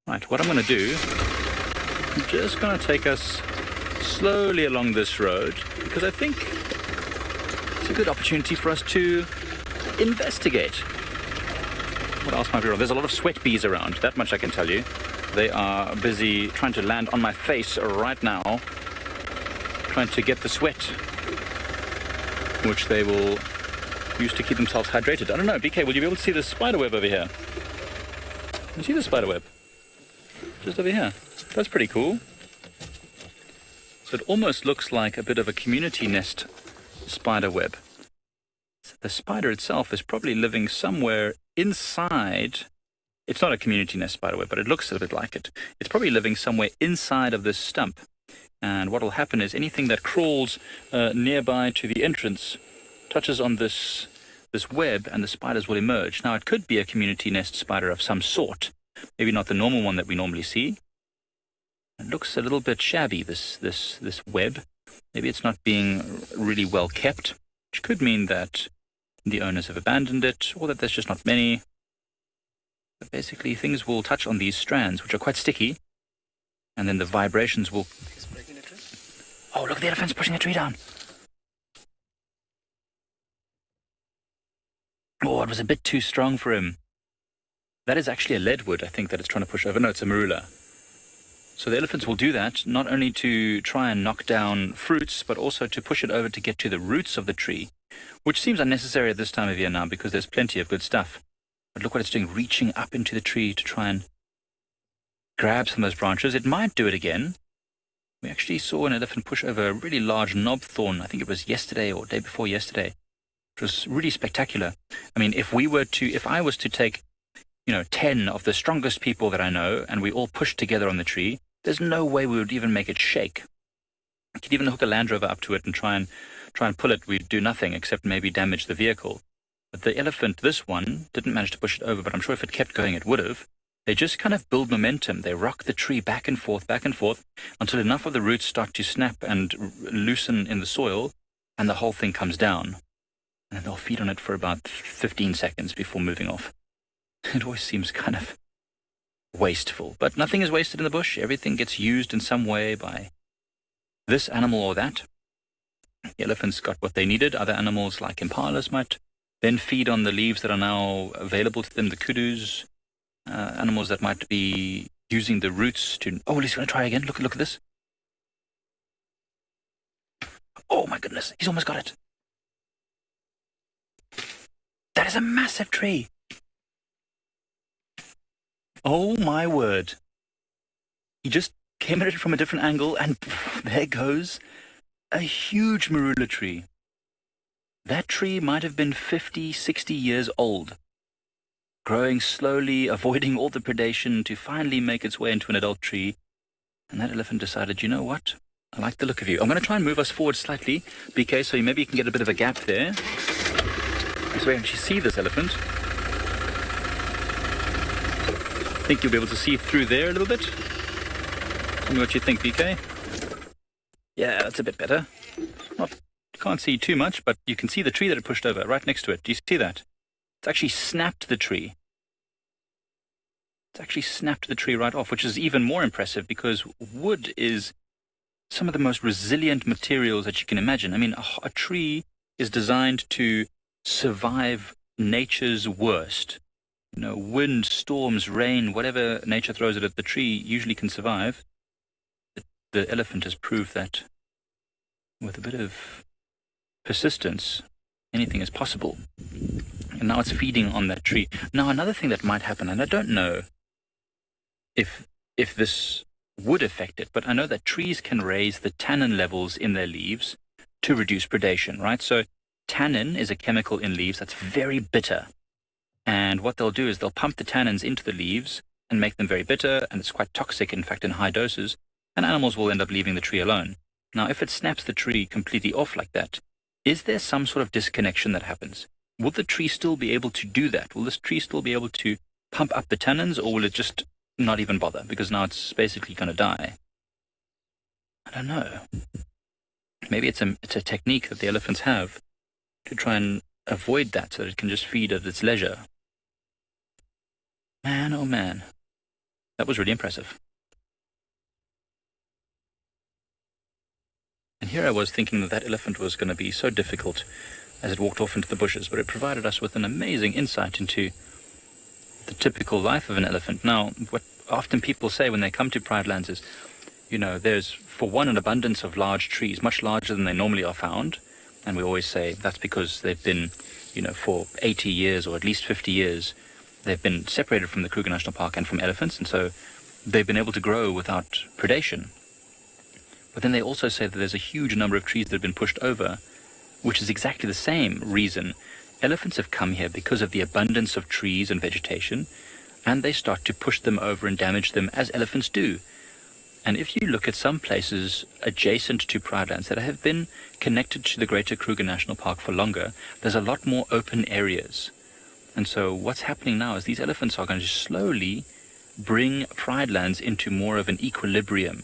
Right, what I'm going to do, I'm just going to take us slowly along this road because I think it's a good opportunity for us to investigate. What else might be wrong? There's a lot of sweat bees around, that much I can tell you. They are busy trying to land on my face right now, trying to get the sweat, which they will use to keep themselves hydrated. I don't know, BK, will you be able to see the spider web over here? Can you see the spider web? Just over here. That's pretty cool. So it almost looks like a bit of a community nest spider web. The spider itself is probably living somewhere inside. It's not a community nest spider web, but it looks a bit like it. It's probably living somewhere inside of this stump. And what will happen is anything that crawls nearby to the entrance touches on this web and the spiders will emerge. Now, it could be a community nest spider of some sort. Maybe not the normal one that we normally see. It looks a little bit shabby, this web. Maybe it's not being really well kept, which could mean that the owners have abandoned it or that there's just not many. But basically, things will touch on these strands, which are quite sticky, and then the vibrations will... Oh, look, the elephant's pushing a tree down. Oh, it was a bit too strong for him. That is actually a leadwood, I think, that it's trying to push over. No, it's a marula. So the elephants will do that, not only to try and knock down fruits, but also to push it over to get to the roots of the tree, which seems unnecessary at this time of year now because there's plenty of good stuff. But look what it's doing, reaching up into the tree to try and grab some of those branches. It might do it again. We actually saw an elephant push over a really large knobthorn. I think it was yesterday or day before yesterday. It was really spectacular. I mean, if I was to take, 10 of the strongest people that I know, and we all pushed together on the tree, there's no way we would even make it shake. I could even hook a Land Rover up to it and try and pull it. We'd do nothing except maybe damage the vehicle. But the elephant, this one, didn't manage to push it over, but I'm sure if it kept going, it would have. They just kind of build momentum. They rock the tree back and forth, until enough of the roots start to snap and loosen in the soil, and the whole thing comes down. and they'll feed on it for about 15 seconds before moving off. It always seems kind of wasteful, but nothing is wasted in the bush. Everything gets used in some way by this animal or that. The elephants got what they needed. Other animals like impalas might then feed on the leaves that are now available to them, the kudus, animals that might be using the roots to... Oh, he's going to try again. Look at this. Oh my goodness, he's almost got it. That is a massive tree. Oh my word. He just came at it from a different angle and there goes a huge marula tree. That tree might have been 50, 60 years old, growing slowly, avoiding all the predation to finally make its way into an adult tree. And that elephant decided, you know what? I like the look of you. I'm going to try and move us forward slightly, BK, so maybe you can get a bit of a gap there. So we actually see this elephant. I think you'll be able to see through there a little bit. Tell me what you think, BK. Yeah, that's a bit better. Can't see too much, but you can see the tree that it pushed over right next to it. Do you see that? It's actually snapped the tree. It's actually snapped the tree right off, which is even more impressive because wood is some of the most resilient materials that you can imagine. I mean, a tree is designed to survive nature's worst. You know, wind, storms, rain, whatever nature throws at it, the tree usually can survive. The elephant has proved that with a bit of persistence, anything is possible. And now it's feeding on that tree. Now, another thing that might happen, and I don't know if this would affect it, but I know that trees can raise the tannin levels in their leaves to reduce predation, right? So tannin is a chemical in leaves that's very bitter. And what they'll do is they'll pump the tannins into the leaves and make them very bitter, and it's quite toxic, in fact, in high doses, and animals will end up leaving the tree alone. Now, if it snaps the tree completely off like that, is there some sort of disconnection that happens? Will the tree still be able to do that? Will this tree still be able to pump up the tannins, or will it just not even bother because now it's basically going to die? I don't know. Maybe it's a technique that the elephants have to try and avoid that so that it can just feed at its leisure. Man, oh man. That was really impressive. And here I was thinking that elephant was going to be so difficult as it walked off into the bushes, but it provided us with an amazing insight into the typical life of an elephant. Now, what often people say when they come to Pride Lands is, you know, there's, for one, an abundance of large trees, much larger than they normally are found. And we always say that's because they've been, you know, for 80 years or at least 50 years, they've been separated from the Kruger National Park and from elephants, and so they've been able to grow without predation. But then they also say that there's a huge number of trees that have been pushed over, which is exactly the same reason. Elephants have come here because of the abundance of trees and vegetation, and they start to push them over and damage them as elephants do. And if you look at some places adjacent to Pride Lands that have been connected to the Greater Kruger National Park for longer, there's a lot more open areas. And so what's happening now is these elephants are going to slowly bring Pride Lands into more of an equilibrium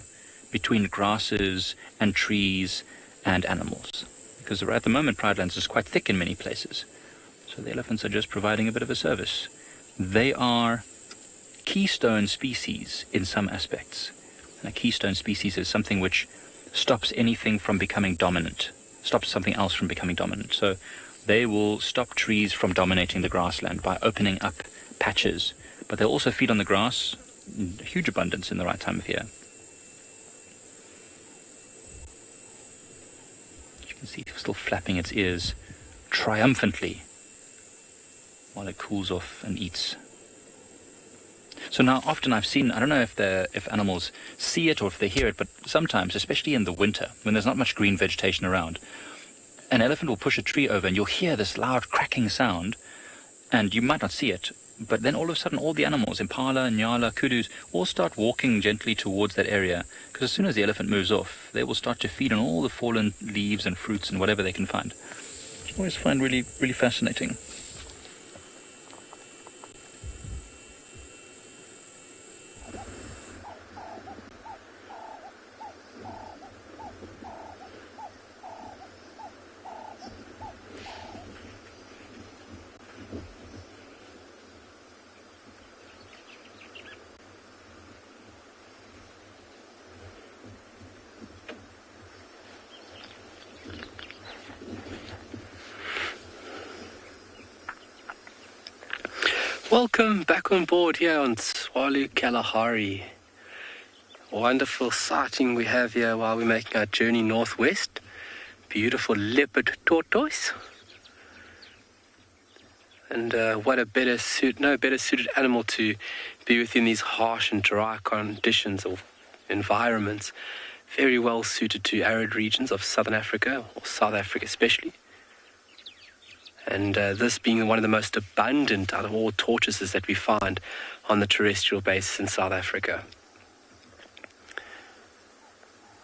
between grasses and trees and animals. Because right at the moment, Pride Lands is quite thick in many places. So the elephants are just providing a bit of a service. They are keystone species in some aspects. And a keystone species is something which stops anything from becoming dominant, stops something else from becoming dominant. So they will stop trees from dominating the grassland by opening up patches. But they'll also feed on the grass in huge abundance in the right time of year. You can see it's still flapping its ears triumphantly while it cools off and eats. So now often I've seen, I don't know if animals see it or if they hear it, but sometimes, especially in the winter, when there's not much green vegetation around, an elephant will push a tree over and you'll hear this loud cracking sound, and you might not see it, but then all of a sudden all the animals, impala, nyala, kudus, all start walking gently towards that area, because as soon as the elephant moves off, they will start to feed on all the fallen leaves and fruits and whatever they can find. Which I always find really, really fascinating. Welcome back on board here on Tswalu Kalahari. Wonderful sighting we have here while we're making our journey northwest. Beautiful leopard tortoise. And what a better suited animal to be within these harsh and dry conditions or environments. Very well suited to arid regions of southern Africa, or South Africa especially. And this being one of the most abundant out of all tortoises that we find on the terrestrial basis in South Africa.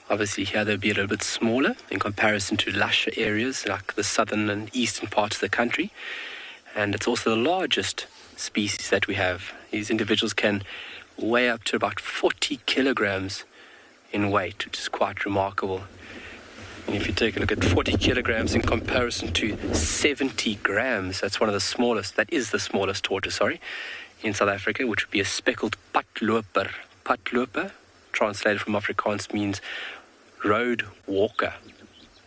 Obviously here they'll be a little bit smaller in comparison to lusher areas like the southern and eastern parts of the country. And it's also the largest species that we have. These individuals can weigh up to about 40 kilograms in weight, which is quite remarkable. And if you take a look at 40 kilograms in comparison to 70 grams, that is the smallest tortoise, in South Africa, which would be a speckled padloper. Padloper, translated from Afrikaans, means road walker.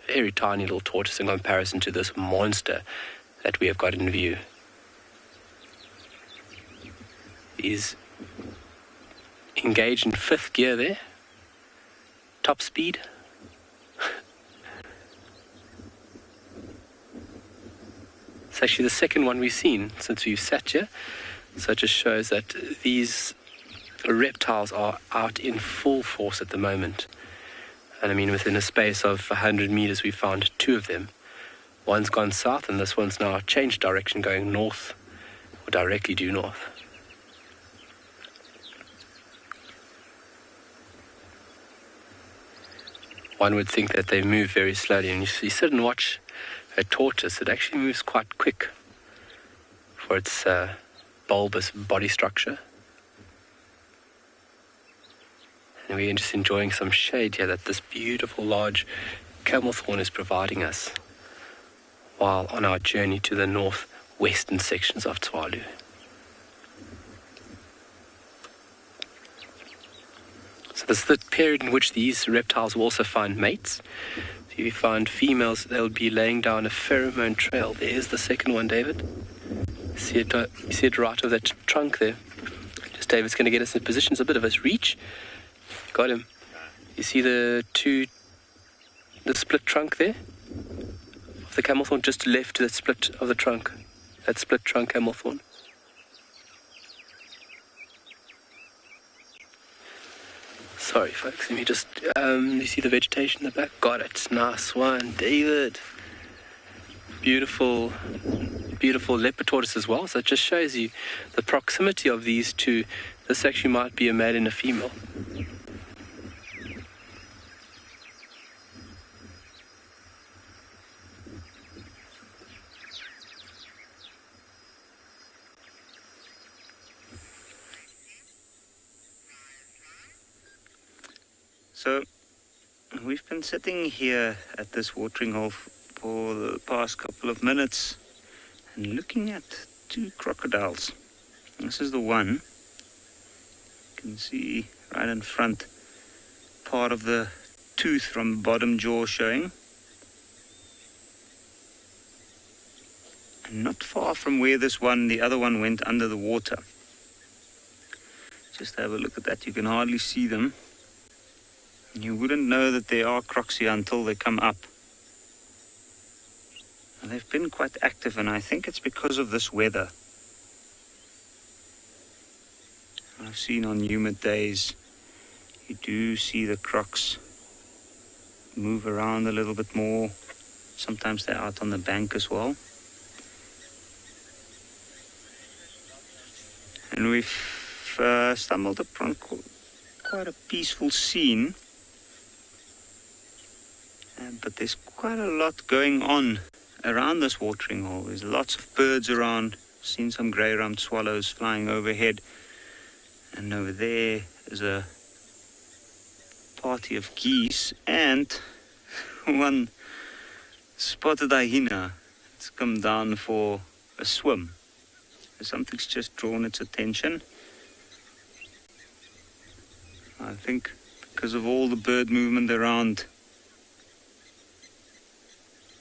Very tiny little tortoise in comparison to this monster that we have got in view. He's engaged in 5th gear there. Top speed. It's actually the second one we've seen since we've sat here. So it just shows that these reptiles are out in full force at the moment. And I mean, within a space of 100 meters, we found 2 of them. One's gone south, and this one's now changed direction, going north, or directly due north. One would think that they move very slowly, and you sit and watch a tortoise, it actually moves quite quick for its bulbous body structure. And we're just enjoying some shade here that this beautiful large camel thorn is providing us while on our journey to the northwestern sections of Tswalu. So this is the period in which these reptiles will also find mates. So if you find females, they'll be laying down a pheromone trail. There's the second one, David. You see it right over that trunk there. Just David's going to get us in position. It's a bit of a reach. Got him. You see the split trunk there? Of the camel thorn, just left to that split of the trunk. That split trunk camel thorn. Sorry, folks. Let me just... you see the vegetation in the back? Got it. Nice one, David. Beautiful leopard tortoise as well. So it just shows you the proximity of these two. This actually might be a male and a female. So, we've been sitting here at this watering hole for the past couple of minutes and looking at 2 crocodiles. This is the one. You can see right in front part of the tooth from the bottom jaw showing. And not far from where the other one went under the water. Just have a look at that. You can hardly see them. You wouldn't know that they are crocs here until they come up. And they've been quite active, and I think it's because of this weather. I've seen on humid days, you do see the crocs move around a little bit more. Sometimes they're out on the bank as well. And we've stumbled upon quite a peaceful scene. But there's quite a lot going on around this watering hole. There's lots of birds around. Seen some grey-rumped swallows flying overhead. And over there is a party of geese and one spotted hyena. It's come down for a swim. Something's just drawn its attention. I think because of all the bird movement around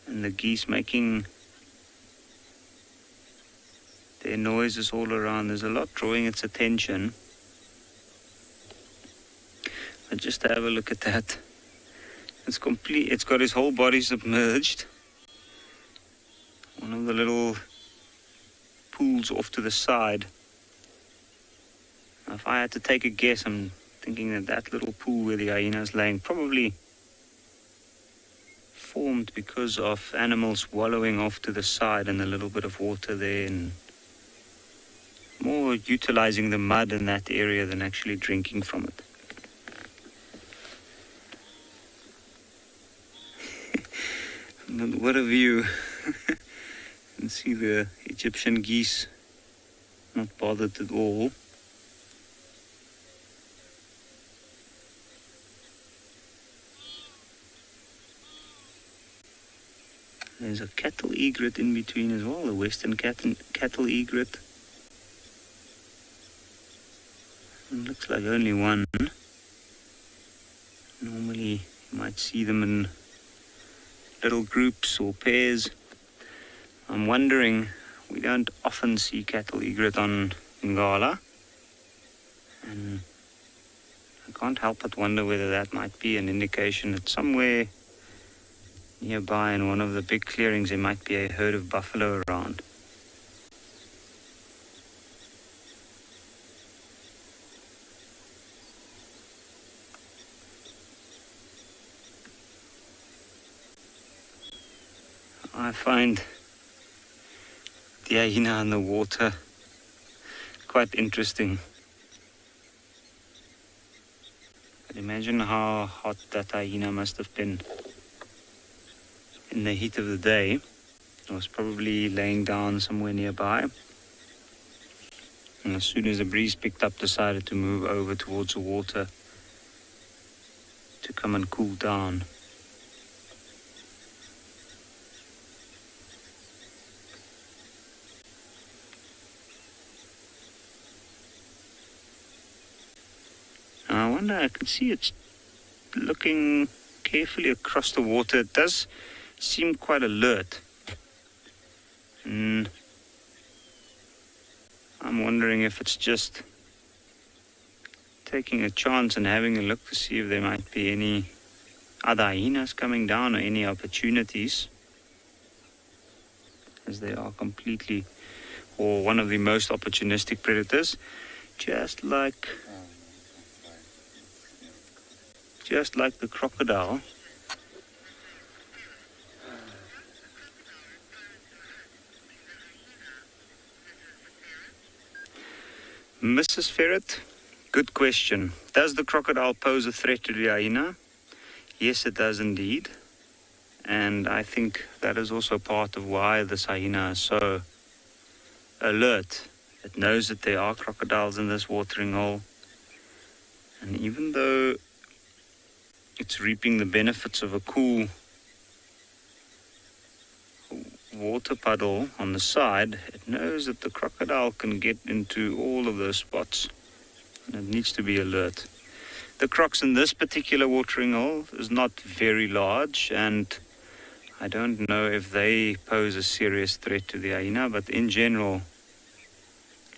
and the geese making There are noises all around. There's a lot drawing its attention. But just have a look at that. It's complete. It's got his whole body submerged. One of the little pools off to the side. Now, if I had to take a guess, I'm thinking that that little pool where the hyena is laying probably formed because of animals wallowing off to the side and a little bit of water there, and more utilizing the mud in that area than actually drinking from it. But what a view. You can see the Egyptian geese not bothered at all. There's a cattle egret in between as well, the western cattle egret. It looks like only one. Normally you might see them in little groups or pairs. I'm wondering, we don't often see cattle egret on Ngala, and I can't help but wonder whether that might be an indication that somewhere nearby in one of the big clearings there might be a herd of buffalo around. I find the hyena in the water quite interesting. But imagine how hot that hyena must have been in the heat of the day. It was probably laying down somewhere nearby. And as soon as the breeze picked up, decided to move over towards the water to come and cool down. I wonder, I can see it's looking carefully across the water. It does seem quite alert. And I'm wondering if it's just taking a chance and having a look to see if there might be any other hyenas coming down or any opportunities, as they are completely, or one of the most opportunistic predators, just like the crocodile. Mrs. Ferret, good question. Does the crocodile pose a threat to the hyena? Yes, it does indeed. And I think that is also part of why this hyena is so alert. It knows that there are crocodiles in this watering hole. And even though it's reaping the benefits of a cool water puddle on the side, it knows that the crocodile can get into all of those spots, and it needs to be alert. The crocs in this particular watering hole is not very large, and I don't know if they pose a serious threat to the hyena, but in general,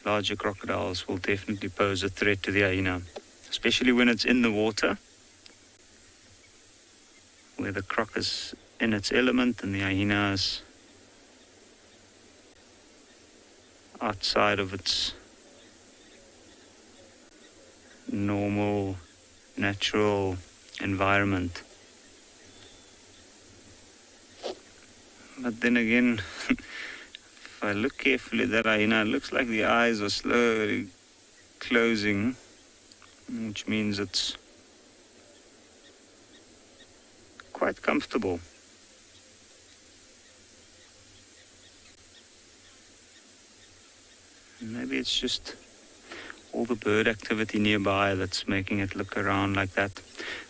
larger crocodiles will definitely pose a threat to the hyena, especially when it's in the water, where the croc is in its element and the hyena is outside of its normal, natural environment. But then again, if I look carefully at that hyena, it looks like the eyes are slowly closing, which means it's quite comfortable. Maybe it's just all the bird activity nearby that's making it look around like that.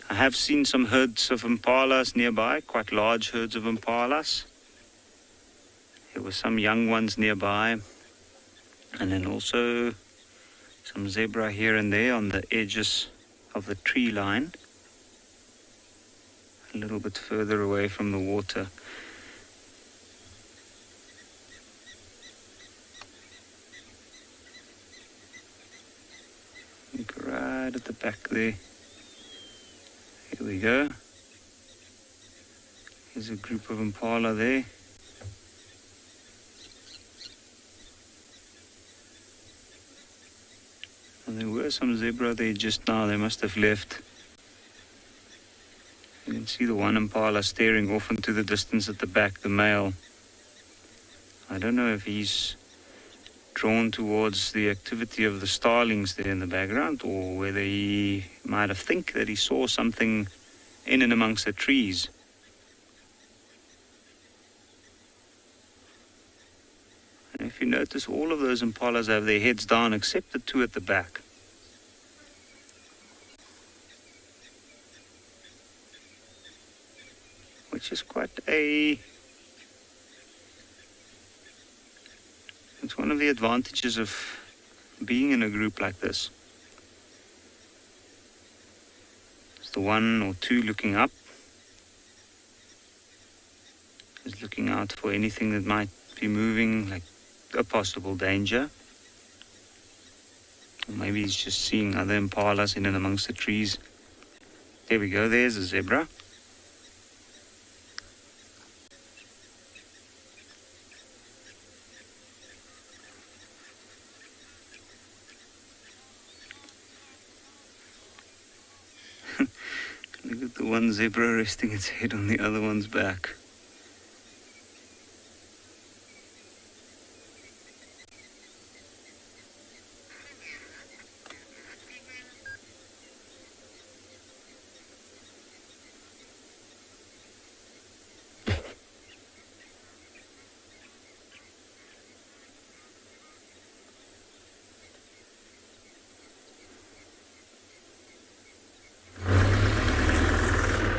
I have seen some herds of impalas nearby, quite large herds of impalas. There were some young ones nearby, and then also some zebra here and there on the edges of the tree line, a little bit further away from the water. back there. Here we go. There's a group of impala there. And there were some zebra there just now. They must have left. You can see the one impala staring off into the distance at the back, the male. I don't know if he's drawn towards the activity of the starlings there in the background, or whether he might have think that he saw something in and amongst the trees. And if you notice, all of those impalas have their heads down except the two at the back. Which is quite it's one of the advantages of being in a group like this. It's the one or two looking up, is looking out for anything that might be moving, like a possible danger. Or maybe he's just seeing other impalas in and amongst the trees. There we go, there's a zebra. Look at the one zebra resting its head on the other one's back.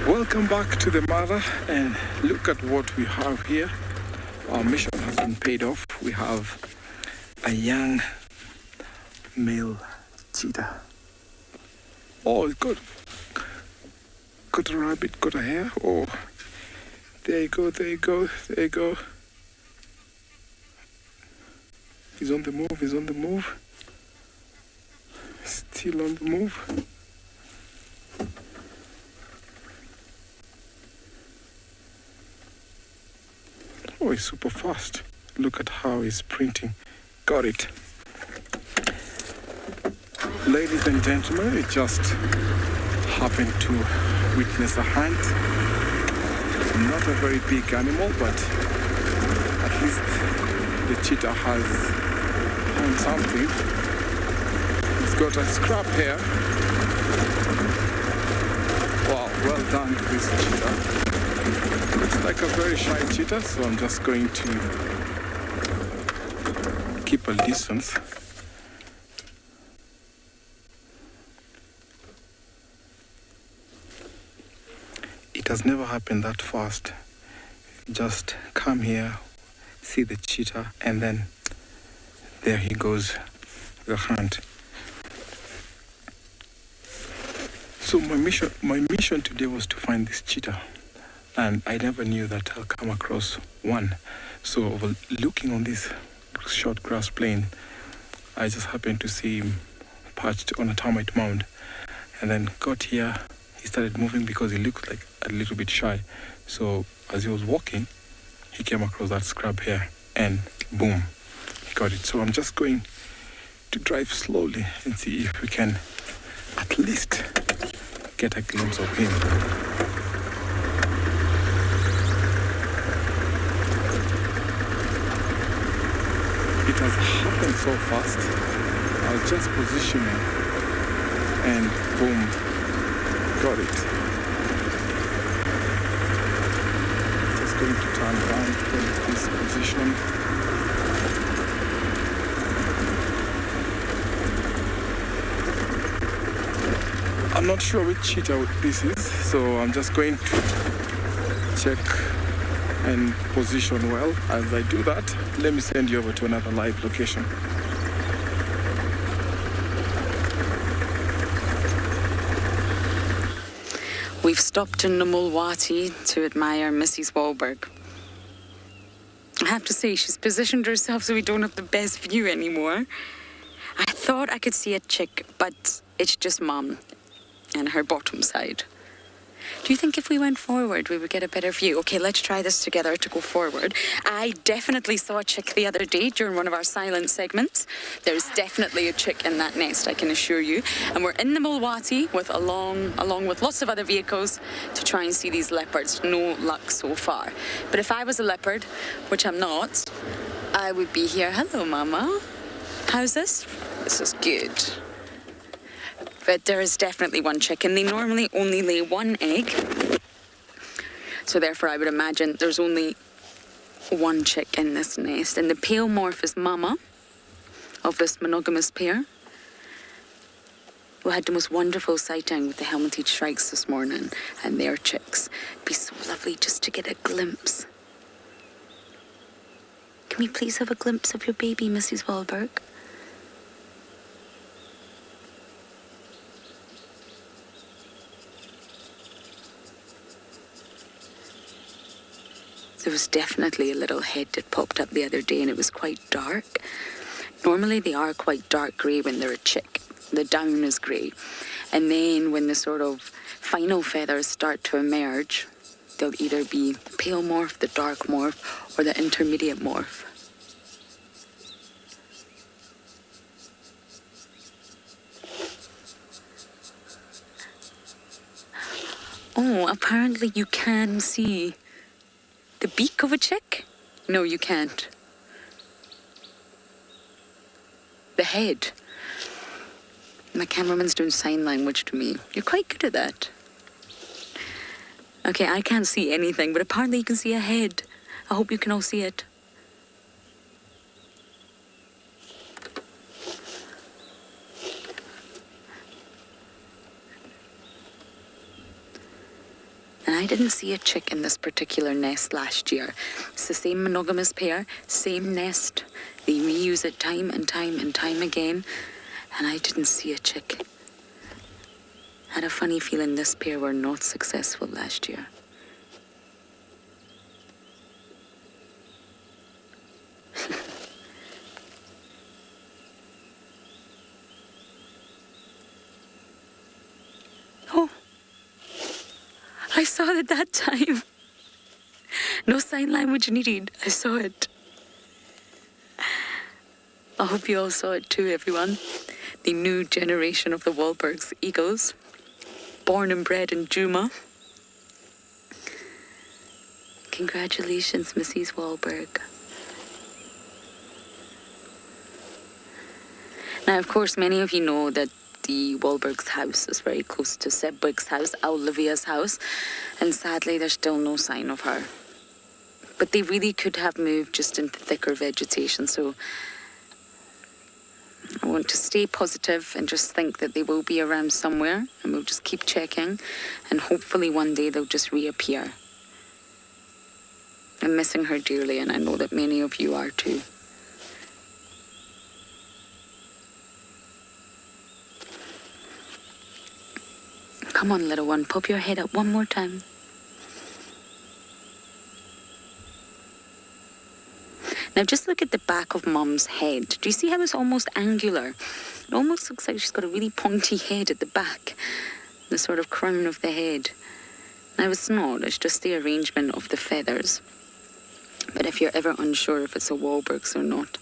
Welcome back to the mother, and look at what we have here. Our mission has been paid off. We have a young male cheetah. Oh, it's good. Got a rabbit, got a hare. Oh, there you go, there you go, there you go. He's on the move, he's on the move. Still on the move. Oh, he's super fast. Look at how he's sprinting. Got it. Ladies and gentlemen, we just happened to witness a hunt. Not a very big animal, but at least the cheetah has found something. He's got a scrap here. Wow, well done, this cheetah. Looks like a very shy cheetah, so I'm just going to keep a distance. It has never happened that fast. Just come here, see the cheetah, and then there he goes, the hunt. So my mission today was to find this cheetah. And I never knew that I'll come across one. So while looking on this short grass plain, I just happened to see him perched on a termite mound. And then got here, he started moving because he looked like a little bit shy. So as he was walking, he came across that scrub here and boom, he got it. So I'm just going to drive slowly and see if we can at least get a glimpse of him. It has happened so fast. I was just positioning and boom, got it. Just going to turn around to this position. I'm not sure which cheetah this is, so I'm just going to check and position well. As I do that, let me send you over to another live location. We've stopped in Namulwati to admire Mrs. Wahlberg. I have to say, she's positioned herself so we don't have the best view anymore. I thought I could see a chick, but It's just Mum and her bottom side. Do you think if we went forward, we would get a better view? Okay, let's try this together to go forward. I definitely saw a chick the other day during one of our silent segments. There's definitely a chick in that nest, I can assure you. And we're in the Mulwati with along with lots of other vehicles to try and see these leopards. No luck so far. But if I was a leopard, which I'm not, I would be here. Hello, Mama. How's this? This is good. But there is definitely one chick, and they normally only lay one egg. So therefore, I would imagine there's only one chick in this nest. And the pale morph is Mama of this monogamous pair, who had the most wonderful sighting with the helmeted shrikes this morning and their chicks. It'd be so lovely just to get a glimpse. Can we please have a glimpse of your baby, Mrs. Wahlberg? There was definitely a little head that popped up the other day, and it was quite dark. Normally they are quite dark grey when they're a chick. The down is grey. And then when the sort of final feathers start to emerge, they'll either be the pale morph, the dark morph, or the intermediate morph. Oh, apparently you can see the beak of a chick? No, you can't. The head. My cameraman's doing sign language to me. You're quite good at that. Okay, I can't see anything, but apparently you can see a head. I hope you can all see it. And I didn't see a chick in this particular nest last year. It's the same monogamous pair, same nest. They reuse it time and time and time again. And I didn't see a chick. I had a funny feeling this pair were not successful last year. Oh, I saw it that time. No sign language needed. I saw it. I hope you all saw it too, everyone. The new generation of the Wahlbergs eagles, born and bred in Juma. Congratulations, Mrs. Wahlberg. Now, of course, many of you know that the Wahlbergs' house is very close to Sebwig's house, Olivia's house, and sadly, there's still no sign of her. But they really could have moved just into thicker vegetation, so I want to stay positive and just think that they will be around somewhere, and we'll just keep checking, and hopefully one day they'll just reappear. I'm missing her dearly, and I know that many of you are too. Come on, little one, pop your head up one more time. Now just look at the back of Mum's head. Do you see how it's almost angular? It almost looks like she's got a really pointy head at the back, the sort of crown of the head. Now it's not, it's just the arrangement of the feathers. But if you're ever unsure if it's a Wahlbergs or not,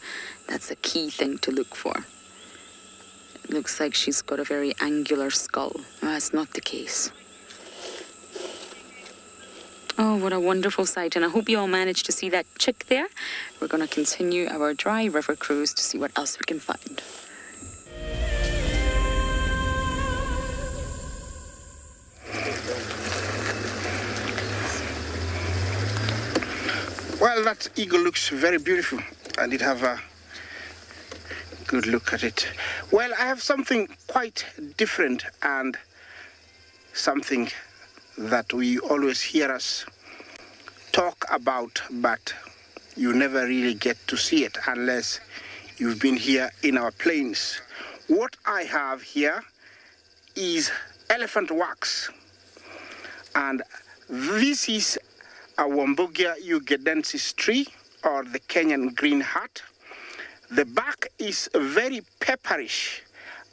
that's a key thing to look for. It looks like she's got a very angular skull. Well, that's not the case. Oh, what a wonderful sight, and I hope you all managed to see that chick there. We're going to continue our dry river cruise to see what else we can find. Well, that eagle looks very beautiful. I did have a good look at it. Well, I have something quite different and something that we always hear us talk about, but you never really get to see it unless you've been here in our plains. What I have here is elephant wax, and this is a Wambugia ugandensis tree, or the Kenyan green heart. The bark is very pepperish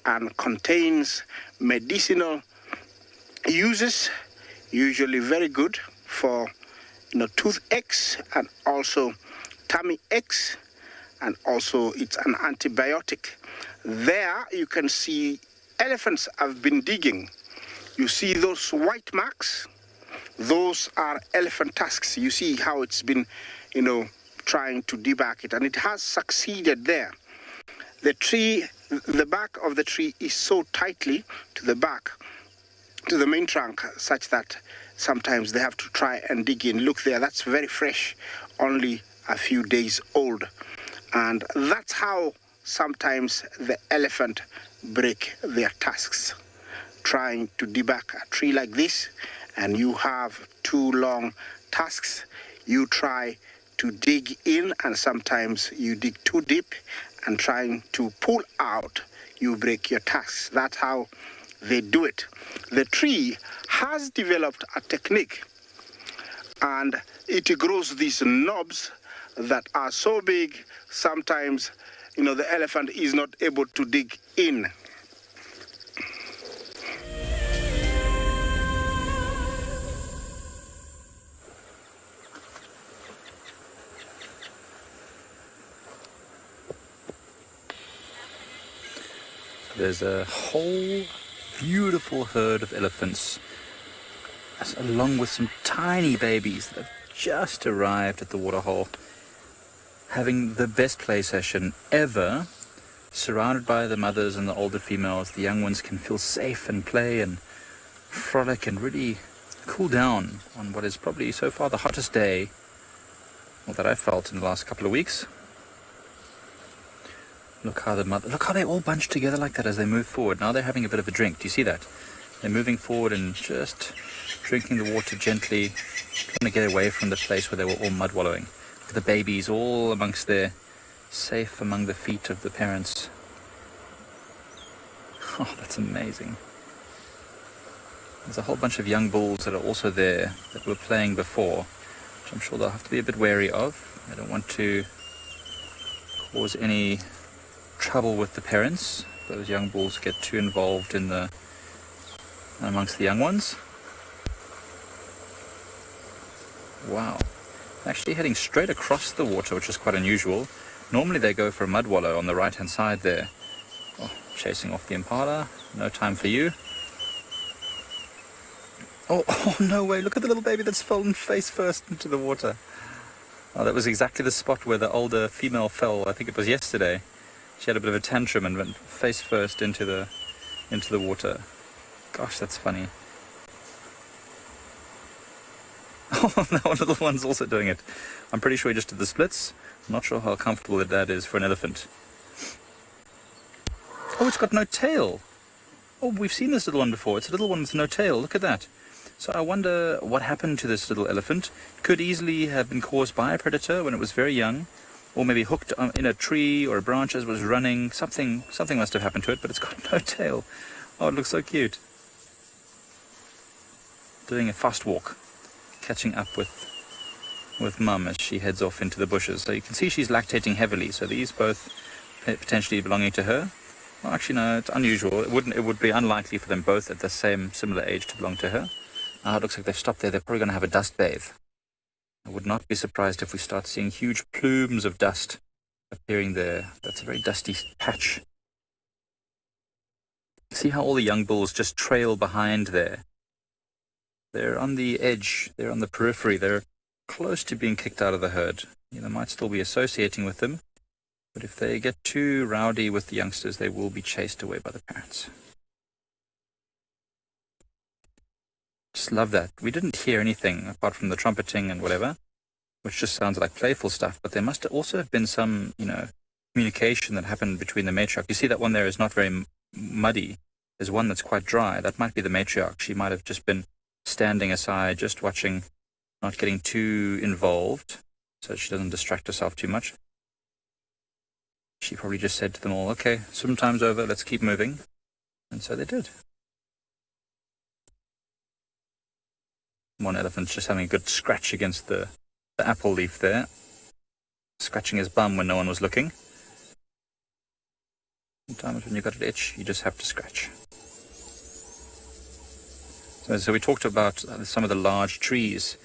and contains medicinal uses, usually very good for toothaches and also tummy aches, and also it's an antibiotic. There you can see elephants have been digging. You see those white marks? Those are elephant tusks. You see how it's been, trying to debug it, and it has succeeded there. The tree, the back of the tree is so tightly to the back, to the main trunk, such that sometimes they have to try and dig in. Look there, that's very fresh, only a few days old. And that's how sometimes the elephant break their tusks, trying to debug a tree like this, and you have two long tusks. You try to dig in, and sometimes you dig too deep, and trying to pull out, you break your tusks. That's how they do it. The tree has developed a technique, and it grows these knobs that are so big, sometimes, the elephant is not able to dig in. There's a whole beautiful herd of elephants, along with some tiny babies that have just arrived at the waterhole, having the best play session ever. Surrounded by the mothers and the older females, the young ones can feel safe and play and frolic and really cool down on what is probably so far the hottest day that I've felt in the last couple of weeks. Look how they all bunched together like that as they move forward. Now they're having a bit of a drink. Do you see that? They're moving forward and just drinking the water gently, trying to get away from the place where they were all mud wallowing. Look at the babies all amongst there, safe among the feet of the parents. Oh, that's amazing. There's a whole bunch of young bulls that are also there that were playing before, which I'm sure they'll have to be a bit wary of. They don't want to cause any trouble with the parents. Those young bulls get too involved amongst the young ones. Wow. Actually heading straight across the water, which is quite unusual. Normally they go for a mud wallow on the right hand side there. Oh, chasing off the impala. No time for you. Oh no way, look at the little baby that's fallen face first into the water. Oh, that was exactly the spot where the older female fell. I think it was yesterday. She had a bit of a tantrum and went face first into the water. Gosh, that's funny. Oh, that one little one's also doing it. I'm pretty sure he just did the splits. I'm not sure how comfortable that is for an elephant. Oh, it's got no tail. Oh, we've seen this little one before. It's a little one with no tail. Look at that. So I wonder what happened to this little elephant. Could easily have been caused by a predator when it was very young, or maybe hooked in a tree or a branch as it was running. Something must have happened to it, but it's got no tail. Oh, it looks so cute. Doing a fast walk, catching up with Mum as she heads off into the bushes. So you can see she's lactating heavily. So these both potentially belonging to her. Well, actually, no, it's unusual. It would be unlikely for them both at the similar age to belong to her. It looks like they've stopped there. They're probably going to have a dust bathe. I would not be surprised if we start seeing huge plumes of dust appearing there. That's a very dusty patch. See how all the young bulls just trail behind there. They're on the edge. They're on the periphery. They're close to being kicked out of the herd. They might still be associating with them, but if they get too rowdy with the youngsters, they will be chased away by the parents. Just love that. We didn't hear anything apart from the trumpeting and whatever, which just sounds like playful stuff, but there must also have been some, communication that happened between the matriarch. You see that one there is not very muddy. There's one that's quite dry. That might be the matriarch. She might have just been standing aside, just watching, not getting too involved, so she doesn't distract herself too much. She probably just said to them all, okay, swim time's over, let's keep moving. And so they did. One elephant's just having a good scratch against the apple leaf there, scratching his bum when no one was looking. Sometimes when you've got an itch, you just have to scratch. So we talked about some of the large trees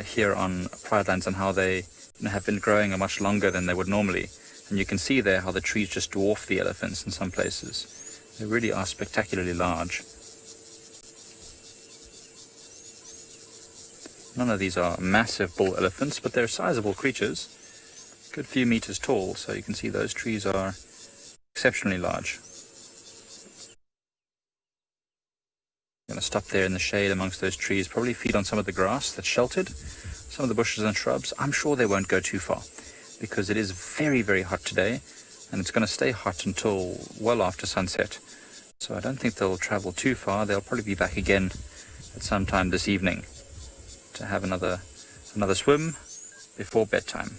here on pride lands and how they have been growing much longer than they would normally. And you can see there how the trees just dwarf the elephants in some places. They really are spectacularly large. None of these are massive bull elephants, but they're sizable creatures. A good few meters tall, so you can see those trees are exceptionally large. I'm going to stop there in the shade amongst those trees, probably feed on some of the grass that's sheltered, some of the bushes and shrubs. I'm sure they won't go too far because it is very, very hot today, and it's going to stay hot until well after sunset. So I don't think they'll travel too far. They'll probably be back again at some time this evening to have another swim before bedtime.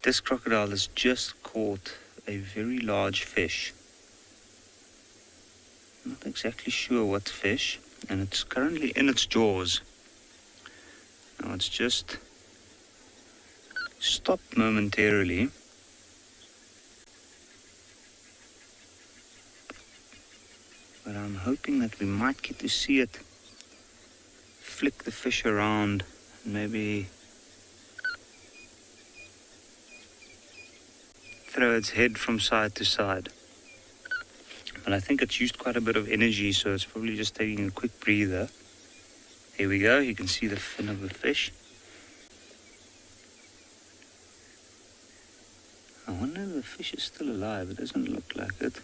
This crocodile has just caught a very large fish. I'm not exactly sure what fish, and it's currently in its jaws. Now it's just stopped momentarily. But I'm hoping that we might get to see it flick the fish around and maybe throw its head from side to side. But I think it's used quite a bit of energy, so it's probably just taking a quick breather. Here we go, you can see the fin of the fish. I wonder if the fish is still alive. It doesn't look like it.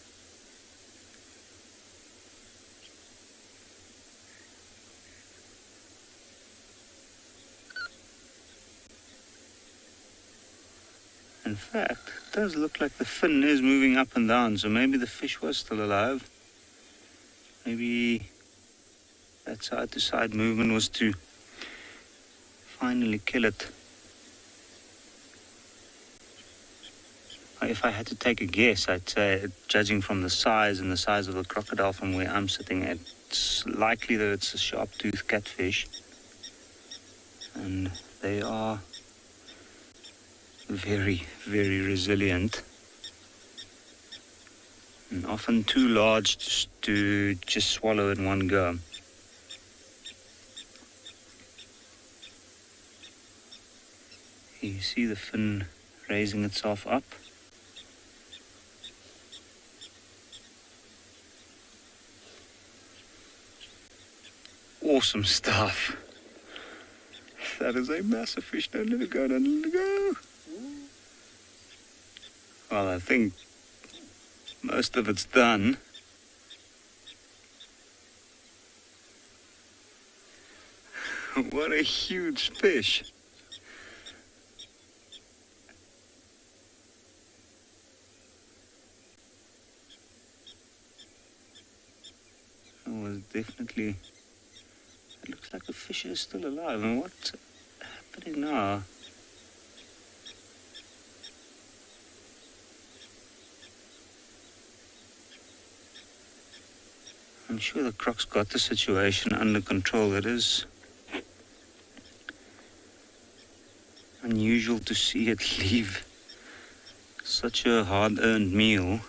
In fact, it does look like the fin is moving up and down, so maybe the fish was still alive. Maybe that side-to-side movement was to finally kill it. If I had to take a guess, I'd say, judging from the size and the size of the crocodile from where I'm sitting, it's likely that it's a sharp-toothed catfish. And they are very, very resilient. And often too large to just swallow in one go. You see the fin raising itself up. Awesome stuff. That is a massive fish. Don't let it go, don't let it go. Well, I think most of it's done. What a huge fish. It was definitely... It looks like the fish is still alive. And what's happening now? I'm sure the croc's got the situation under control. It is unusual to see it leave such a hard-earned meal.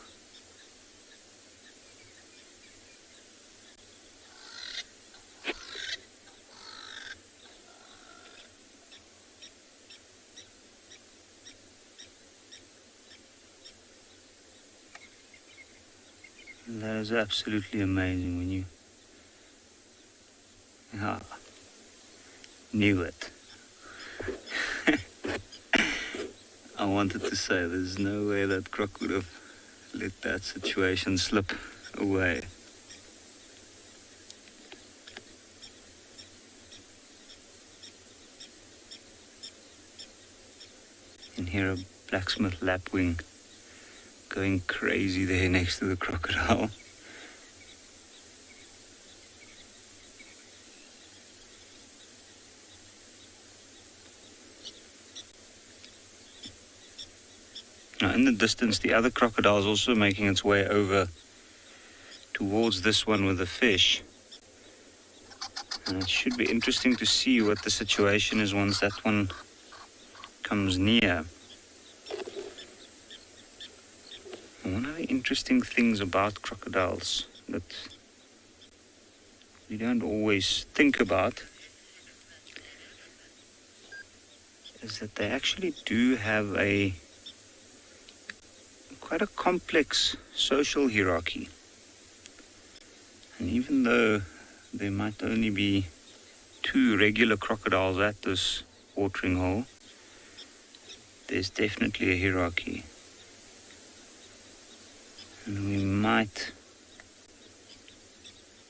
That is absolutely amazing when you... knew it. I wanted to say there's no way that croc would have let that situation slip away. And here a blacksmith lapwing going crazy there next to the crocodile. Now in the distance, the other crocodile is also making its way over towards this one with the fish. And it should be interesting to see what the situation is once that one comes near. One of the interesting things about crocodiles that we don't always think about is that they actually do have quite a complex social hierarchy. And even though there might only be 2 regular crocodiles at this watering hole, there's definitely a hierarchy. And we might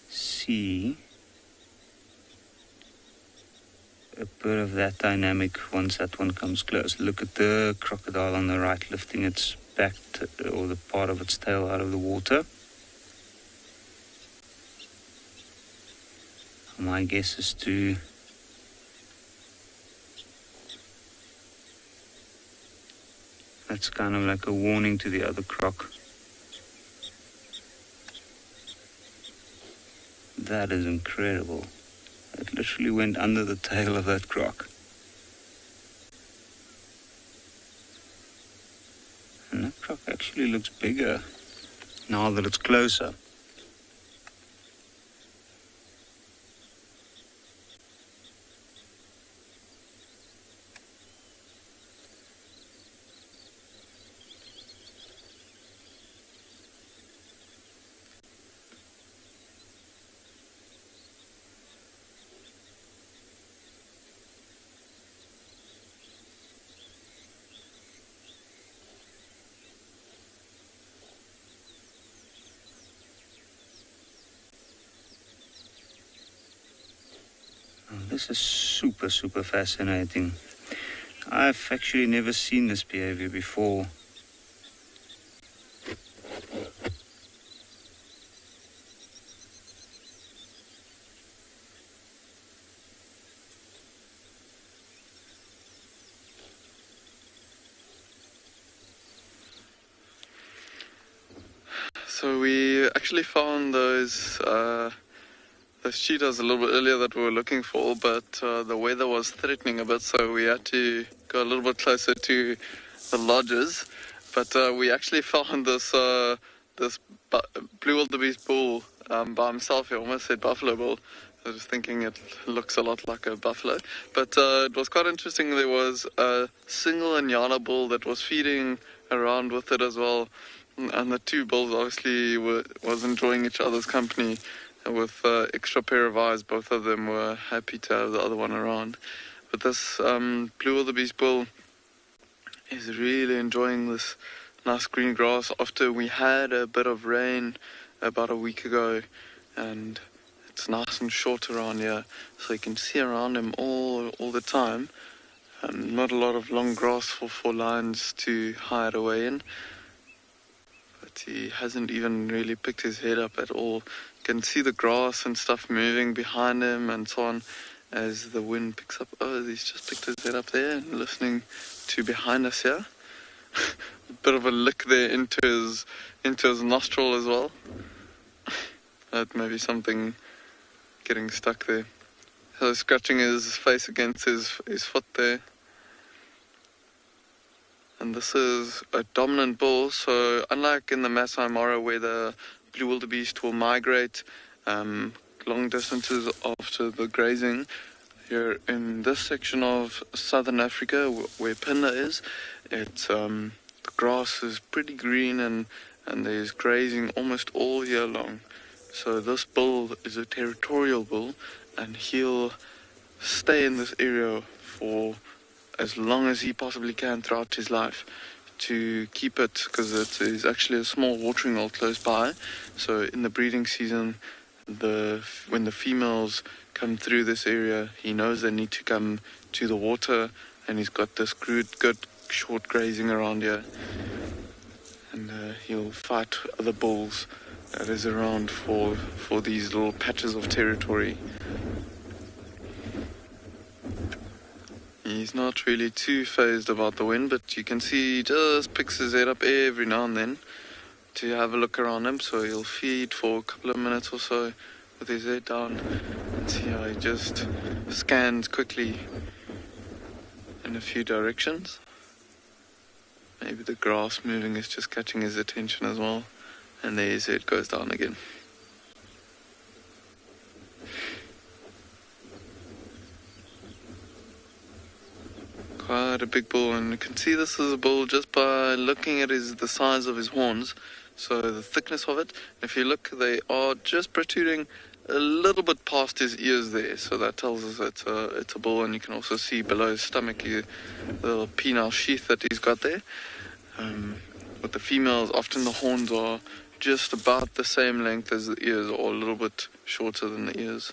see a bit of that dynamic once that one comes close. Look at the crocodile on the right lifting its back or the part of its tail out of the water. My guess is to That's kind of like a warning to the other croc. That is incredible. It literally went under the tail of that croc. And that croc actually looks bigger now that it's closer. This is super, super fascinating. I've actually never seen this behavior before. So we actually found those cheetahs a little bit earlier that we were looking for, but the weather was threatening a bit, so we had to go a little bit closer to the lodges. But we actually found this blue wildebeest bull by himself. I almost said buffalo bull. I was thinking it looks a lot like a buffalo. But it was quite interesting. There was a single Inyana bull that was feeding around with it as well. And the two bulls obviously was enjoying each other's company. With extra pair of eyes, both of them were happy to have the other one around. But this blue wildebeest bull is really enjoying this nice green grass after we had a bit of rain about a week ago, and it's nice and short around here, so you can see around him all the time, and not a lot of long grass for lions to hide away in. But he hasn't even really picked his head up at all. You can see the grass and stuff moving behind him and so on as the wind picks up. Oh, he's just picked his head up there and listening to behind us here. A bit of a lick there into his nostril as well. That may be something getting stuck there. So scratching his face against his foot there. And this is a dominant bull, so unlike in the Masai Mara where the blue wildebeest will migrate long distances after the grazing, here in this section of southern Africa where Pinda is, the grass is pretty green and there's grazing almost all year long. So this bull is a territorial bull, and he'll stay in this area for as long as he possibly can throughout his life to keep it, because it is actually a small watering hole close by. So in the breeding season, when the females come through this area, he knows they need to come to the water, and he's got this good short grazing around here, and he'll fight other bulls that is around for these little patches of territory. He's not really too phased about the wind, but you can see he just picks his head up every now and then to have a look around him. So he'll feed for a couple of minutes or so with his head down and see how he just scans quickly in a few directions. Maybe the grass moving is just catching his attention as well, and there his head goes down again. Quite a big bull, and you can see this is a bull just by looking at the size of his horns, so the thickness of it. If you look, they are just protruding a little bit past his ears there, so that tells us it's a bull. And you can also see below his stomach the little penile sheath that he's got there. With the females, often the horns are just about the same length as the ears, or a little bit shorter than the ears.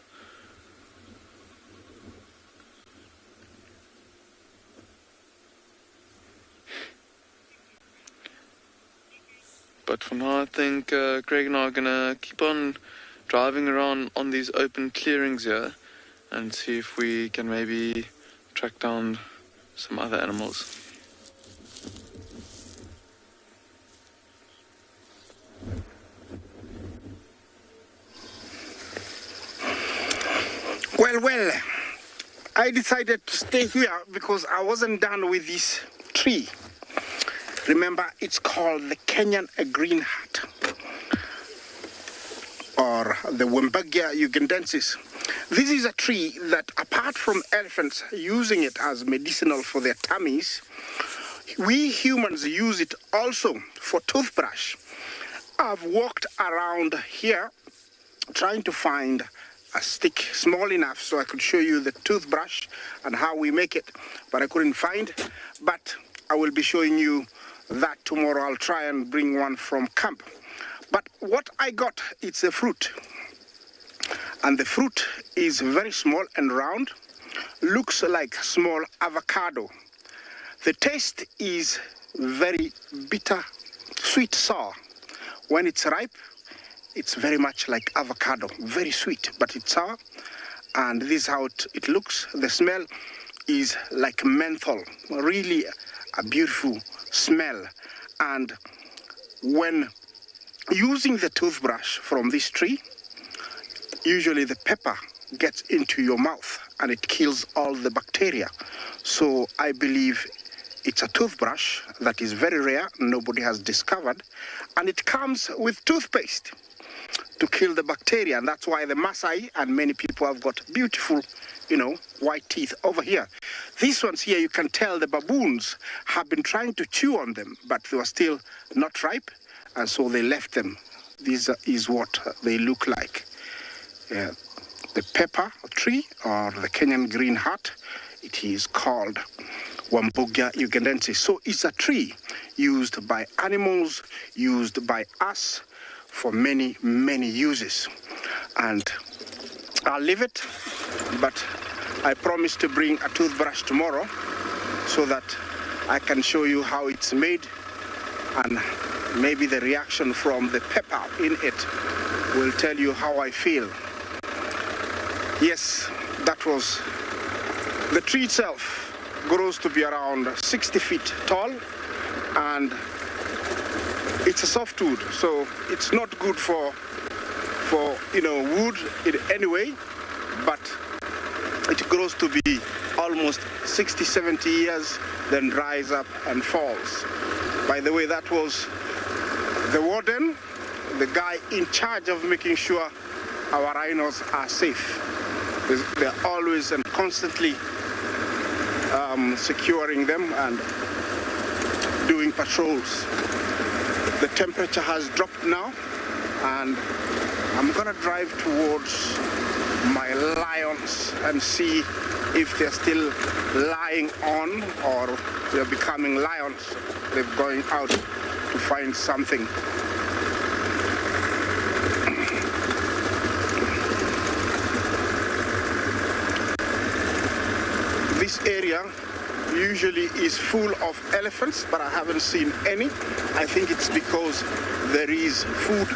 But for now, I think Craig and I are going to keep on driving around on these open clearings here and see if we can maybe track down some other animals. Well, I decided to stay here because I wasn't done with this tree. Remember, it's called the Kenyan green hat, or the Wembagia ugandensis. This is a tree that, apart from elephants using it as medicinal for their tummies, we humans use it also for toothbrush. I've walked around here trying to find a stick small enough so I could show you the toothbrush and how we make it, but I couldn't find. But I will be showing you that tomorrow. I'll try and bring one from camp. But what I got, it's a fruit. And the fruit is very small and round, looks like small avocado. The taste is very bitter, sweet, sour. When it's ripe, it's very much like avocado, very sweet, but it's sour. And this is how it looks. The smell is like menthol, really a beautiful smell. And when using the toothbrush from this tree, usually the pepper gets into your mouth and it kills all the bacteria. So I believe it's a toothbrush that is very rare, nobody has discovered, and it comes with toothpaste to kill the bacteria, and that's why the Maasai and many people have got beautiful, white teeth over here. These ones here, you can tell the baboons have been trying to chew on them, but they were still not ripe, and so they left them. This is what they look like. The pepper tree, or the Kenyan green hat, it is called Wembagia ugandensis. So it's a tree used by animals, used by us, for many, many uses. And I'll leave it, but I promise to bring a toothbrush tomorrow so that I can show you how it's made, and maybe the reaction from the pepper in it will tell you how I feel. Yes, that was the tree itself. Grows to be around 60 feet tall, and it's a softwood, so it's not good for wood in any way, but it grows to be almost 60, 70 years, then dries up and falls. By the way, that was the warden, the guy in charge of making sure our rhinos are safe. They're always and constantly securing them and doing patrols. The temperature has dropped now, and I'm gonna drive towards my lions and see if they're still lying on or they're becoming lions. They're going out to find something. This area usually is full of elephants, but I haven't seen any. I think it's because there is food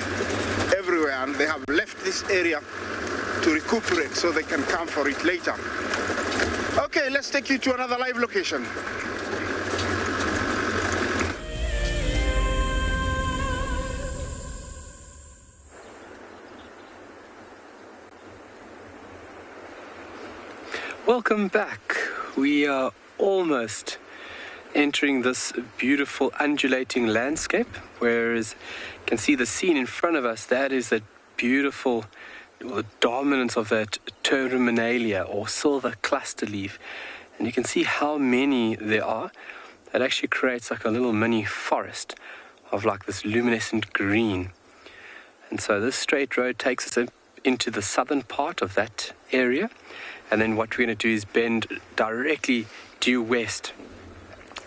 everywhere and they have left this area to recuperate so they can come for it later. Okay, let's take you to another live location. Welcome back. We are almost entering this beautiful undulating landscape, whereas you can see the scene in front of us. That is that beautiful dominance of that terminalia or silver cluster leaf, and you can see how many there are. That actually creates like a little mini forest of like this luminescent green. And so this straight road takes us into the southern part of that area, and then what we're going to do is bend directly due west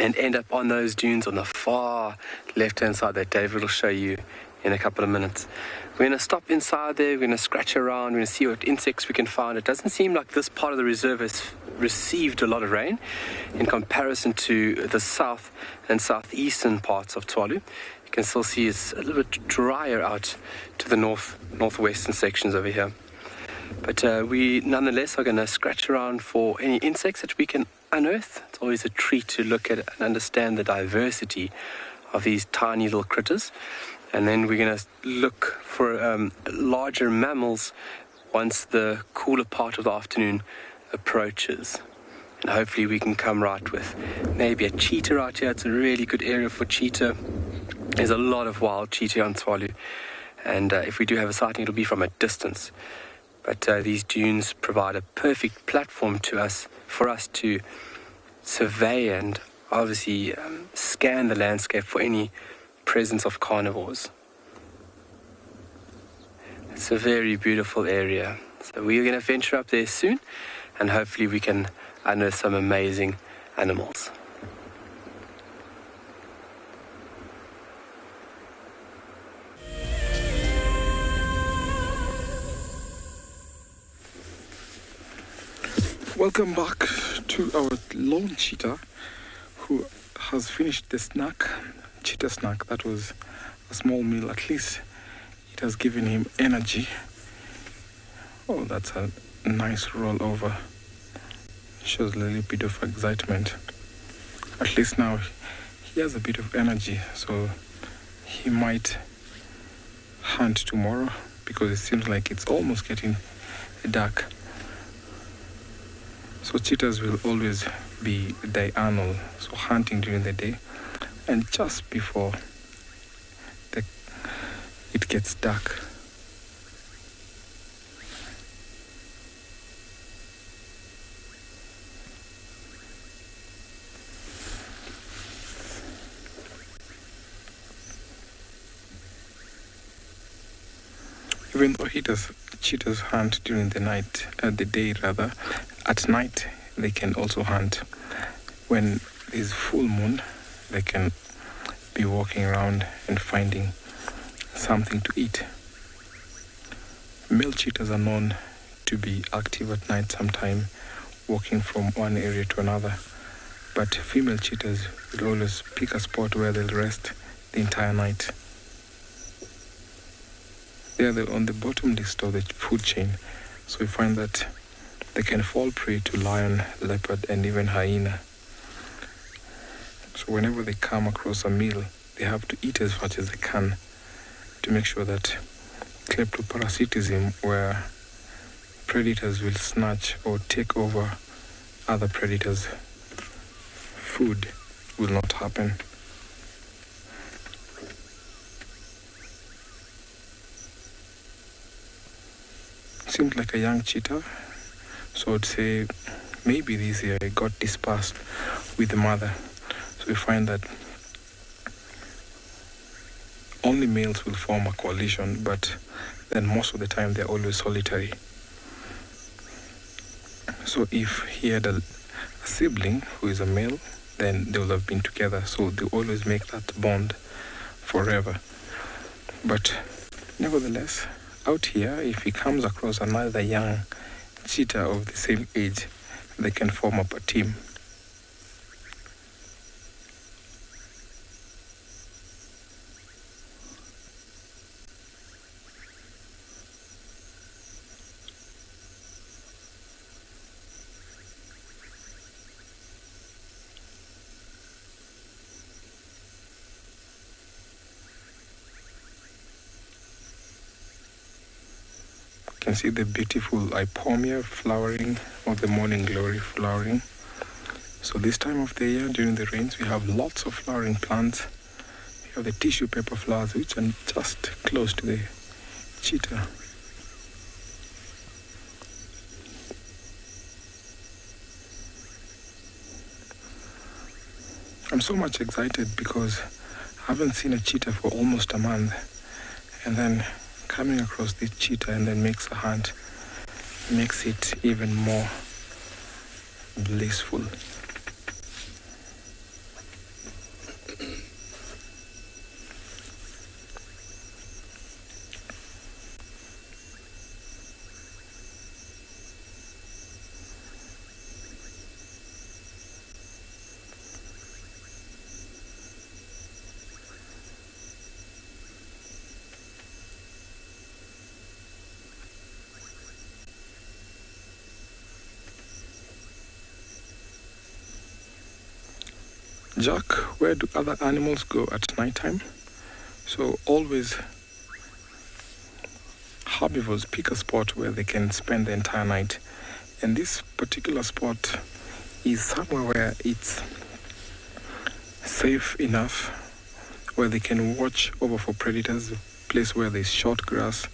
and end up on those dunes on the far left-hand side that David will show you in a couple of minutes. We're going to stop inside there, we're going to scratch around, we're going to see what insects we can find. It doesn't seem like this part of the reserve has received a lot of rain in comparison to the south and southeastern parts of Tswalu. You can still see it's a little bit drier out to the northwestern sections over here. But we nonetheless are going to scratch around for any insects that we can unearth. It's always a treat to look at and understand the diversity of these tiny little critters. And then we're going to look for larger mammals once the cooler part of the afternoon approaches. And hopefully we can come right with maybe a cheetah right here. It's a really good area for cheetah. There's a lot of wild cheetah on Tswalu. And if we do have a sighting, it'll be from a distance. But these dunes provide a perfect platform for us to survey and obviously scan the landscape for any presence of carnivores. It's a very beautiful area. So we're going to venture up there soon, and hopefully we can unearth some amazing animals. Welcome back to our lone cheetah, who has finished the cheetah snack. That was a small meal. At least it has given him energy. Oh, that's a nice rollover. Shows a little bit of excitement. At least now he has a bit of energy, so he might hunt tomorrow, because it seems like it's almost getting dark. So cheetahs will always be diurnal, so hunting during the day, and just before it gets dark. Even though cheetahs hunt during the night, the day rather, at night they can also hunt. When there's full moon, they can be walking around and finding something to eat. Male cheetahs are known to be active at night sometime, walking from one area to another, but female cheetahs will always pick a spot where they'll rest the entire night. They are on the bottom list of the food chain, so we find that they can fall prey to lion, leopard, and even hyena. So whenever they come across a meal, they have to eat as much as they can to make sure that kleptoparasitism, where predators will snatch or take over other predators' food, will not happen. Seems like a young cheetah, so I'd say maybe this year it got dispersed with the mother. So we find that only males will form a coalition, but then most of the time they're always solitary. So if he had a sibling who is a male, then they will have been together, so they always make that bond forever. But nevertheless, out here, if he comes across another young cheetah of the same age, they can form up a team. You can see the beautiful ipomia flowering, or the morning glory flowering. So this time of the year, during the rains, we have lots of flowering plants. We have the tissue paper flowers, which are just close to the cheetah. I'm so much excited because I haven't seen a cheetah for almost a month, and then coming across this cheetah and then makes a hunt makes it even more blissful. Jack, where do other animals go at nighttime? So always herbivores pick a spot where they can spend the entire night. And this particular spot is somewhere where it's safe enough, where they can watch over for predators, a place where there's short grass,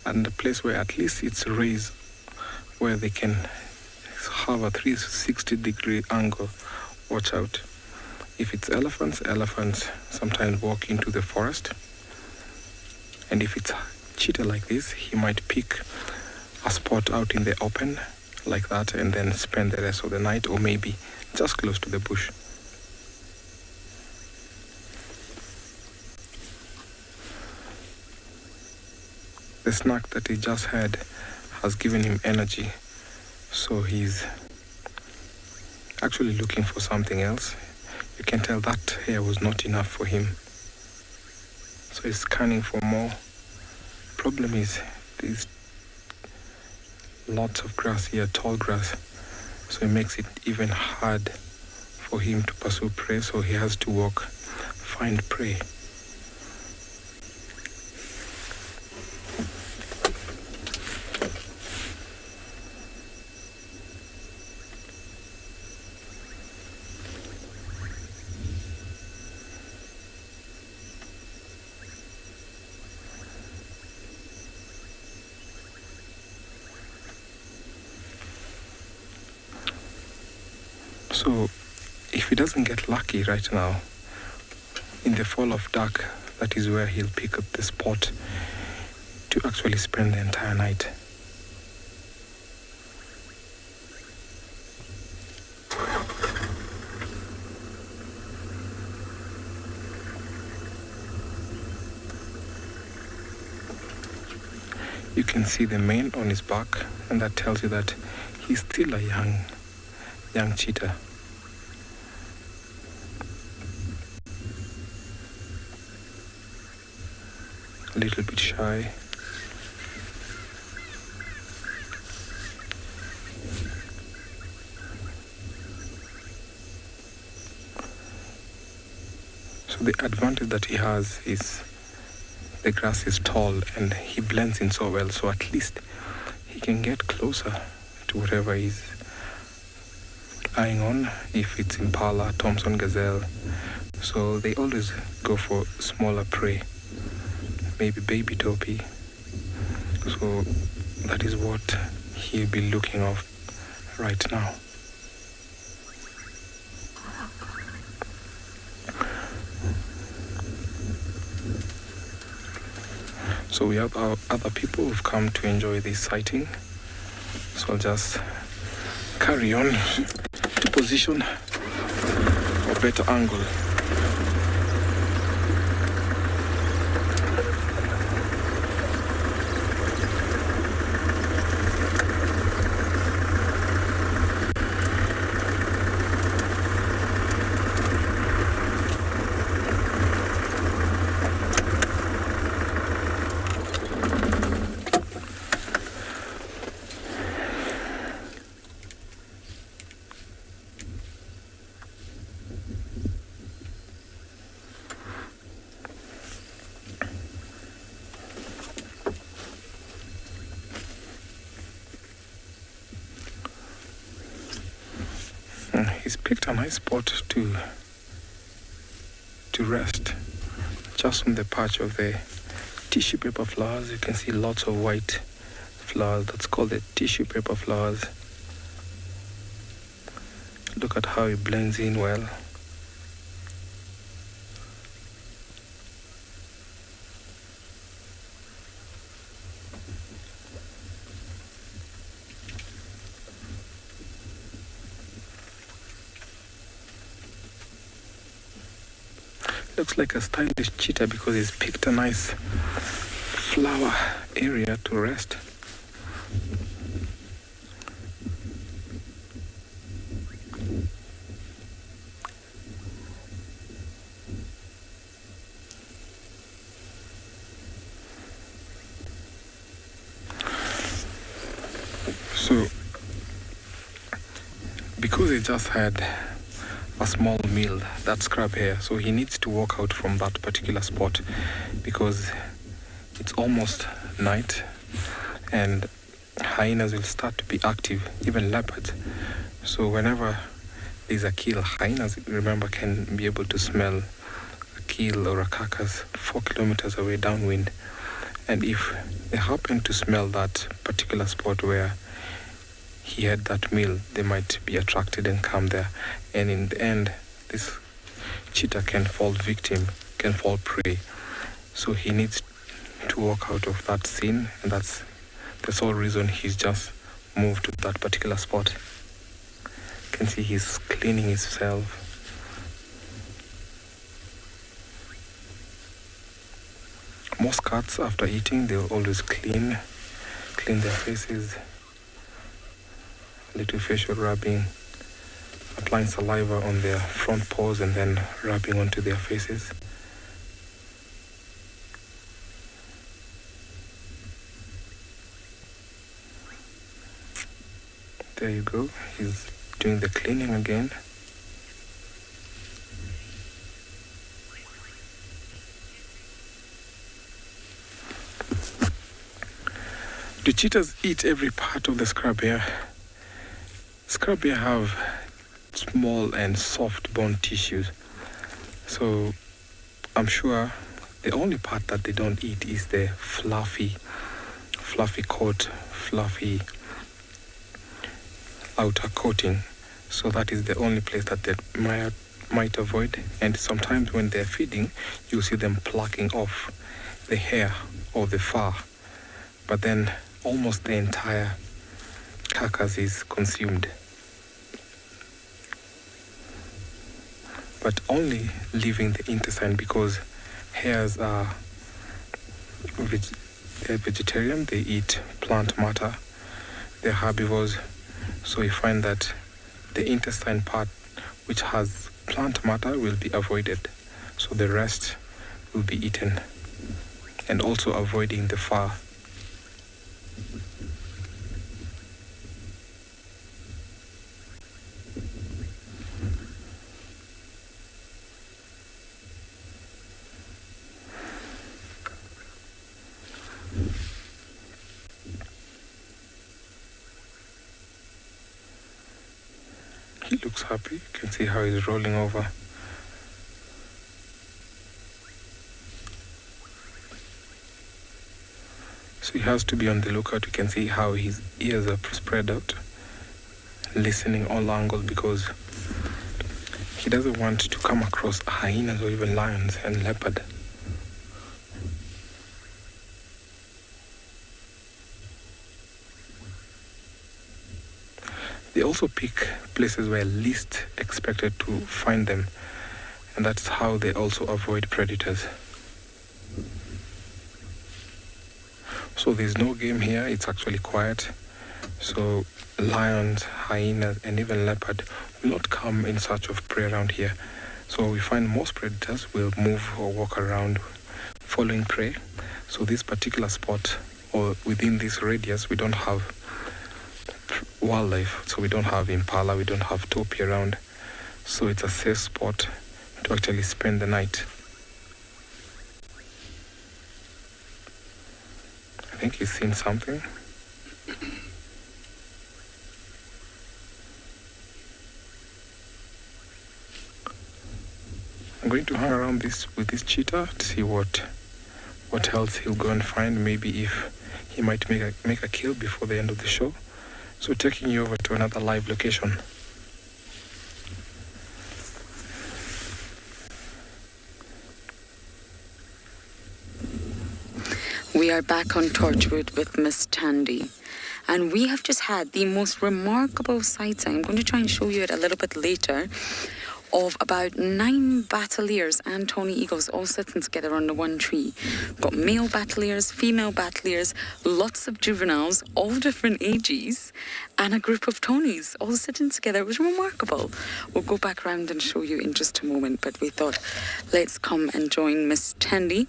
and a place where at least it's raised, where they can have a 360-degree angle. Watch out. If it's elephants sometimes walk into the forest. And if it's cheetah like this, he might pick a spot out in the open like that and then spend the rest of the night, or maybe just close to the bush. The snack that he just had has given him energy, so he's actually looking for something else. You can tell that hair was not enough for him, so he's scanning for more. Problem is there's lots of grass here, tall grass, so it makes it even hard for him to pursue prey, so he has to walk, find prey. So if he doesn't get lucky right now, in the fall of dark, that is where he'll pick up the spot to actually spend the entire night. You can see the mane on his back, and that tells you that he's still a young cheetah. A little bit shy. So the advantage that he has is the grass is tall and he blends in so well, so at least he can get closer to whatever he's eyeing on, if it's impala, Thompson gazelle. So they always go for smaller prey, maybe baby topi. So that is what he'll be looking of right now. So we have our other people who've come to enjoy this sighting. So I'll just carry on to position a better angle. He's picked a nice spot to rest, just on the patch of the tissue paper flowers. You can see lots of white flowers. That's called the tissue paper flowers. Look at how it blends in well. Looks like a stylish cheetah because he's picked a nice flower area to rest. So, because he just had a small meal, that scrub hare. So he needs to walk out from that particular spot because it's almost night and hyenas will start to be active, even leopards. So whenever there's a kill, hyenas, remember, can be able to smell a kill or a carcass 4 kilometers away downwind. And if they happen to smell that particular spot where he had that meal, they might be attracted and come there. And in the end, this cheetah can fall victim, can fall prey. So he needs to walk out of that scene, and that's the sole reason he's just moved to that particular spot. You can see he's cleaning himself. Most cats, after eating, they'll always clean their faces, a little facial rubbing, applying saliva on their front paws and then rubbing onto their faces. There you go, he's doing the cleaning again. The cheetahs eat every part of the scrub hare. Scrub hare have small and soft bone tissues. So I'm sure the only part that they don't eat is the fluffy coat, fluffy outer coating. So that is the only place that they might avoid. And sometimes when they're feeding, you see them plucking off the hair or the fur. But then almost the entire carcass is consumed. But only leaving the intestine, because hares are they're vegetarian, they eat plant matter, they're herbivores. So you find that the intestine part, which has plant matter, will be avoided. So the rest will be eaten, and also avoiding the fur. He looks happy. You can see how he's rolling over. So he has to be on the lookout. You can see how his ears are spread out, listening all angles, because he doesn't want to come across hyenas or even lions and leopard. They also pick places where least expected to find them, and that's how they also avoid predators. So there's no game here, it's actually quiet. So lions, hyenas, and even leopard will not come in search of prey around here. So we find most predators will move or walk around following prey. So this particular spot, or within this radius, we don't have wildlife. So we don't have impala, we don't have topi around. So it's a safe spot to actually spend the night. I think he's seen something. I'm going to hang around with this cheetah to see what else he'll go and find. Maybe if he might make a kill before the end of the show. So taking you over to another live location. We are back on Torchwood with Miss Tandy, and we have just had the most remarkable sighting. I'm going to try and show you it a little bit later, of about 9 battaliers and tawny eagles all sitting together under one tree. We've got male battaliers, female battaliers, lots of juveniles, all different ages, and a group of tawnies all sitting together. It was remarkable. We'll go back round and show you in just a moment, but we thought, let's come and join Miss Tandy,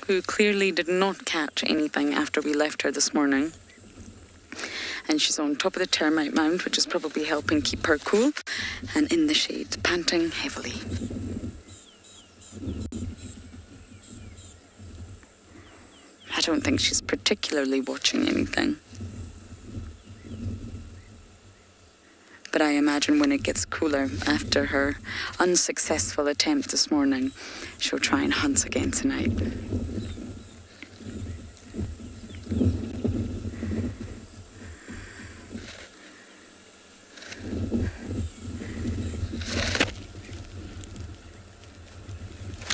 who clearly did not catch anything after we left her this morning. And she's on top of the termite mound, which is probably helping keep her cool, and in the shade, panting heavily. I don't think she's particularly watching anything. But I imagine when it gets cooler after her unsuccessful attempt this morning, she'll try and hunt again tonight.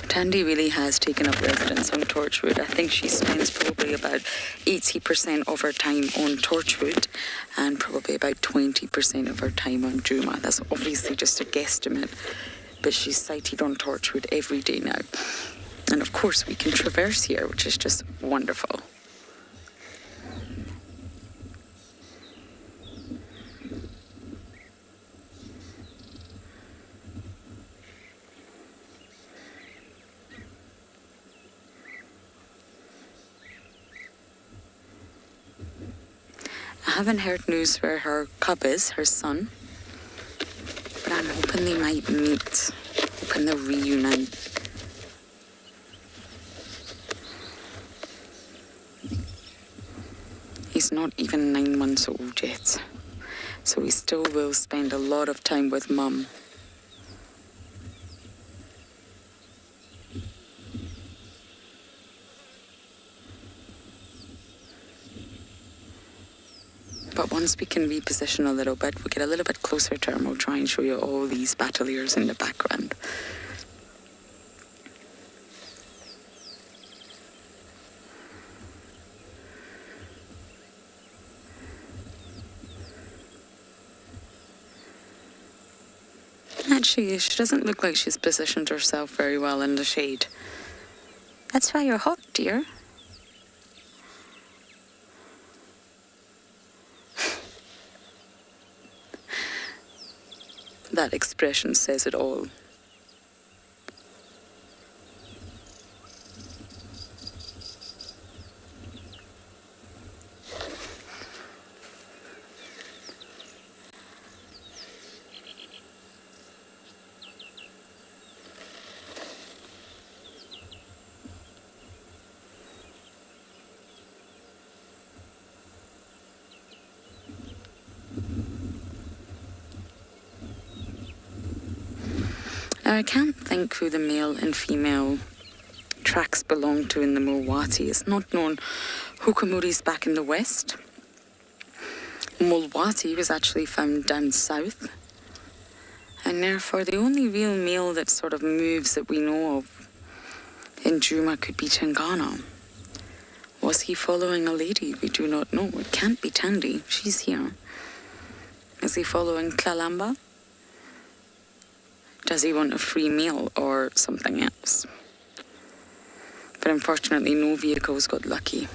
Tandy really has taken up residence on Torchwood. I think she spends probably about 80% of her time on Torchwood and probably about 20% of her time on Juma. That's obviously just a guesstimate, but she's sighted on Torchwood every day now. And of course we can traverse here, which is just wonderful. I haven't heard news where her cub is, her son, but I'm hoping they might meet, hoping they'll reunite. He's not even 9 months old yet, so he still will spend a lot of time with Mum. But once we can reposition a little bit, we'll get a little bit closer to her and we'll try and show you all these battaliers in the background. Actually, she doesn't look like she's positioned herself very well in the shade. That's why you're hot, dear. That expression says it all. Now, I can't think who the male and female tracks belong to in the Mulwati. It's not known. Hukamuri's back in the west. Mulwati was actually found down south. And therefore, the only real male that sort of moves that we know of in Juma could be Tangana. Was he following a lady? We do not know. It can't be Tandy. She's here. Is he following Klalamba? Does he want a free meal or something else? But unfortunately, no vehicles got lucky.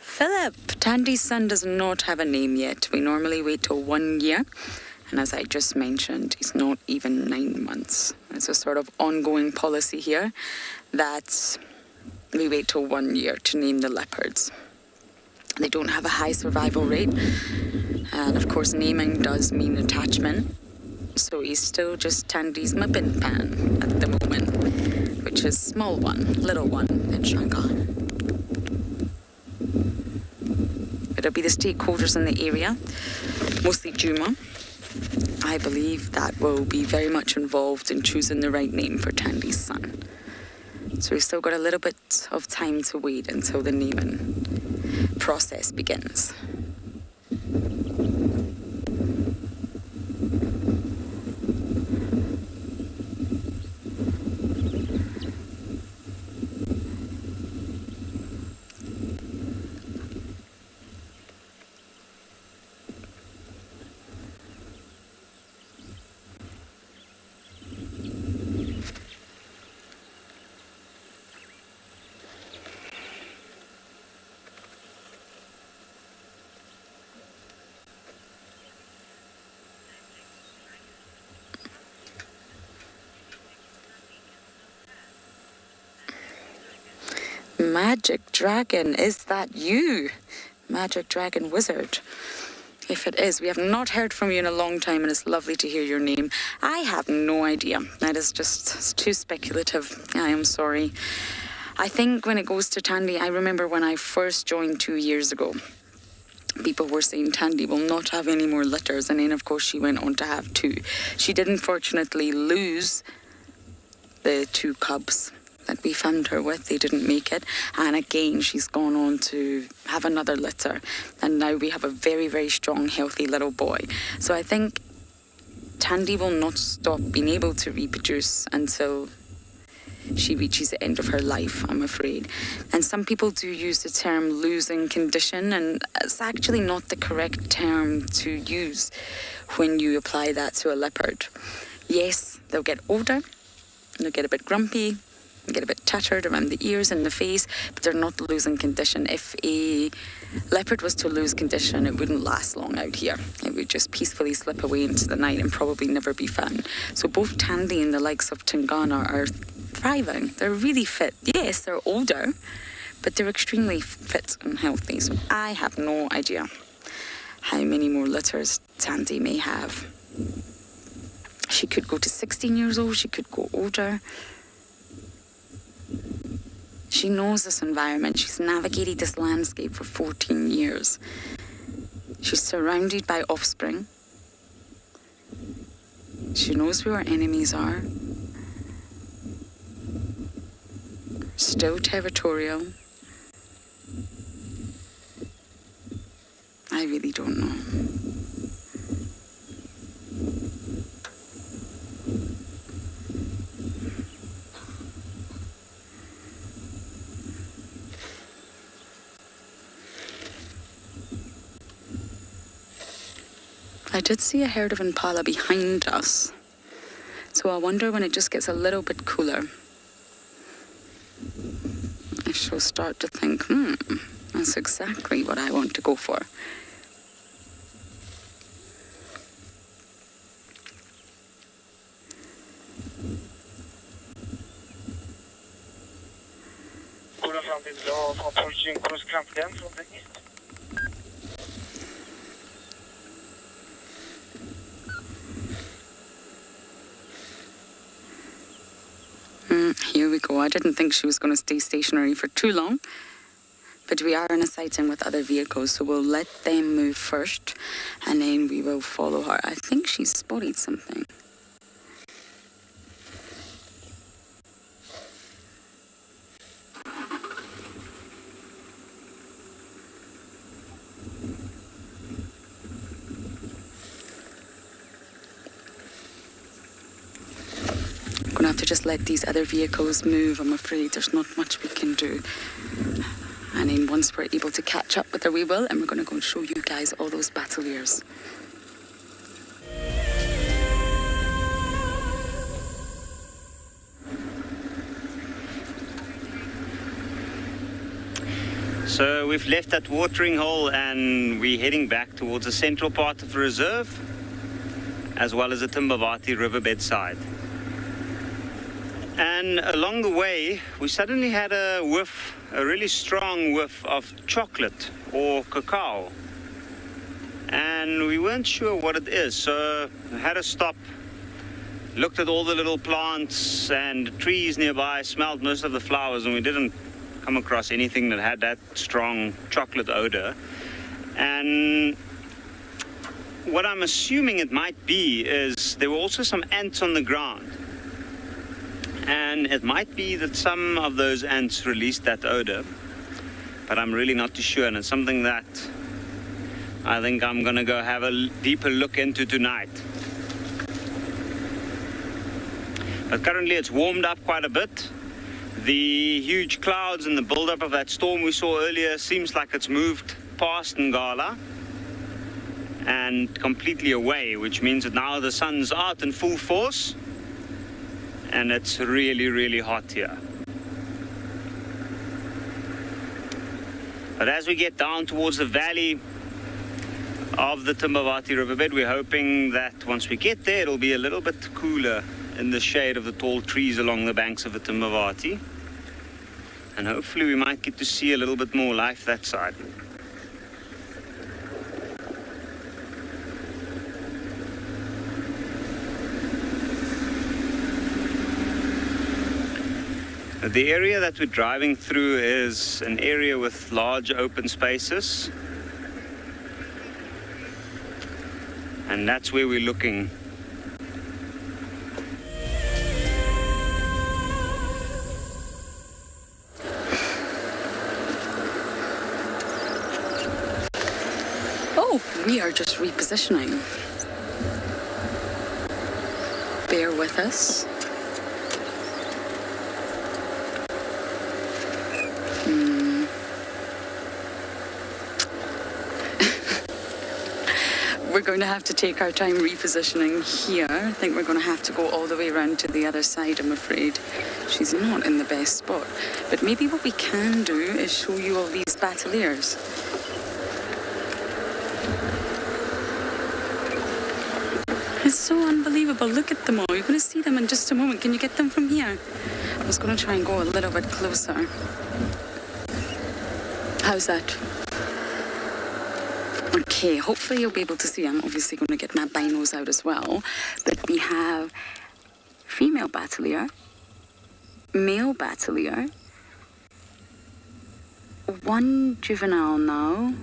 Philip, Tandy's son does not have a name yet. We normally wait till 1 year. And as I just mentioned, he's not even 9 months. It's a sort of ongoing policy here that we wait till 1 year to name the leopards. They don't have a high survival rate. And of course, naming does mean attachment. So he's still just Tandy's Mabin Pan at the moment, which is small one, little one in Shanghai. It'll be the stakeholders in the area, mostly Juma. I believe that will be very much involved in choosing the right name for Tandy's son. So we've still got a little bit of time to wait until the naming process begins. Magic Dragon, is that you? Magic Dragon Wizard. If it is, we have not heard from you in a long time, and it's lovely to hear your name. I have no idea. That is just too speculative. I am sorry. I think when it goes to Tandy, I remember when I first joined 2 years ago, people were saying Tandy will not have any more litters, and then of course she went on to have 2. She did unfortunately lose the 2 cubs that we found her with. They didn't make it, and again she's gone on to have another litter, and now we have a very, very strong, healthy little boy. So I think Tandy will not stop being able to reproduce until she reaches the end of her life, I'm afraid. And some people do use the term losing condition, and it's actually not the correct term to use when you apply that to a leopard. Yes, they'll get older, they'll get a bit grumpy, get a bit tattered around the ears and the face, but they're not losing condition. If a leopard was to lose condition, it wouldn't last long out here. It would just peacefully slip away into the night and probably never be found. So both Tandy and the likes of Tingana are thriving. They're really fit. Yes, they're older, but they're extremely fit and healthy. So I have no idea how many more litters Tandy may have. She could go to 16 years old, she could go older. She knows this environment. She's navigated this landscape for 14 years. She's surrounded by offspring. She knows who her enemies are. Still territorial. I really don't know. I did see a herd of impala behind us, so I wonder when it just gets a little bit cooler if she'll start to think, that's exactly what I want to go for. Kolla fram till idag från approaching cruise confidence from the east. Here we go. I didn't think she was going to stay stationary for too long, but we are in a sighting with other vehicles, so we'll let them move first, and then we will follow her. I think she's spotted something. We're going to have to just let these other vehicles move. I'm afraid there's not much we can do. And then once we're able to catch up with her, we will, and we're going to go and show you guys all those battle ears. So we've left that watering hole and we're heading back towards the central part of the reserve, as well as the Timbavati riverbed side. And along the way, we suddenly had a whiff, a really strong whiff of chocolate or cacao. And we weren't sure what it is, so we had to stop, looked at all the little plants and the trees nearby, smelled most of the flowers, and we didn't come across anything that had that strong chocolate odor. And what I'm assuming it might be is there were also some ants on the ground. And it might be that some of those ants released that odor, but I'm really not too sure, and it's something that I think I'm going to go have a deeper look into tonight. But currently it's warmed up quite a bit. The huge clouds and the build-up of that storm we saw earlier seems like it's moved past Ngala and completely away, which means that now the sun's out in full force. And it's really, really hot here. But as we get down towards the valley of the Timbavati riverbed, we're hoping that once we get there, it'll be a little bit cooler in the shade of the tall trees along the banks of the Timbavati. And hopefully we might get to see a little bit more life that side. The area that we're driving through is an area with large open spaces. And that's where we're looking. Oh, we are just repositioning. Bear with us. We're going to have to take our time repositioning here. I think we're going to have to go all the way around to the other side, I'm afraid. She's not in the best spot. But maybe what we can do is show you all these battaliers. It's so unbelievable. Look at them all. You're going to see them in just a moment. Can you get them from here? I was going to try and go a little bit closer. How's that? Okay, hopefully you'll be able to see. I'm obviously going to get my binos out as well. But we have female battalier, male battalier, one juvenile now,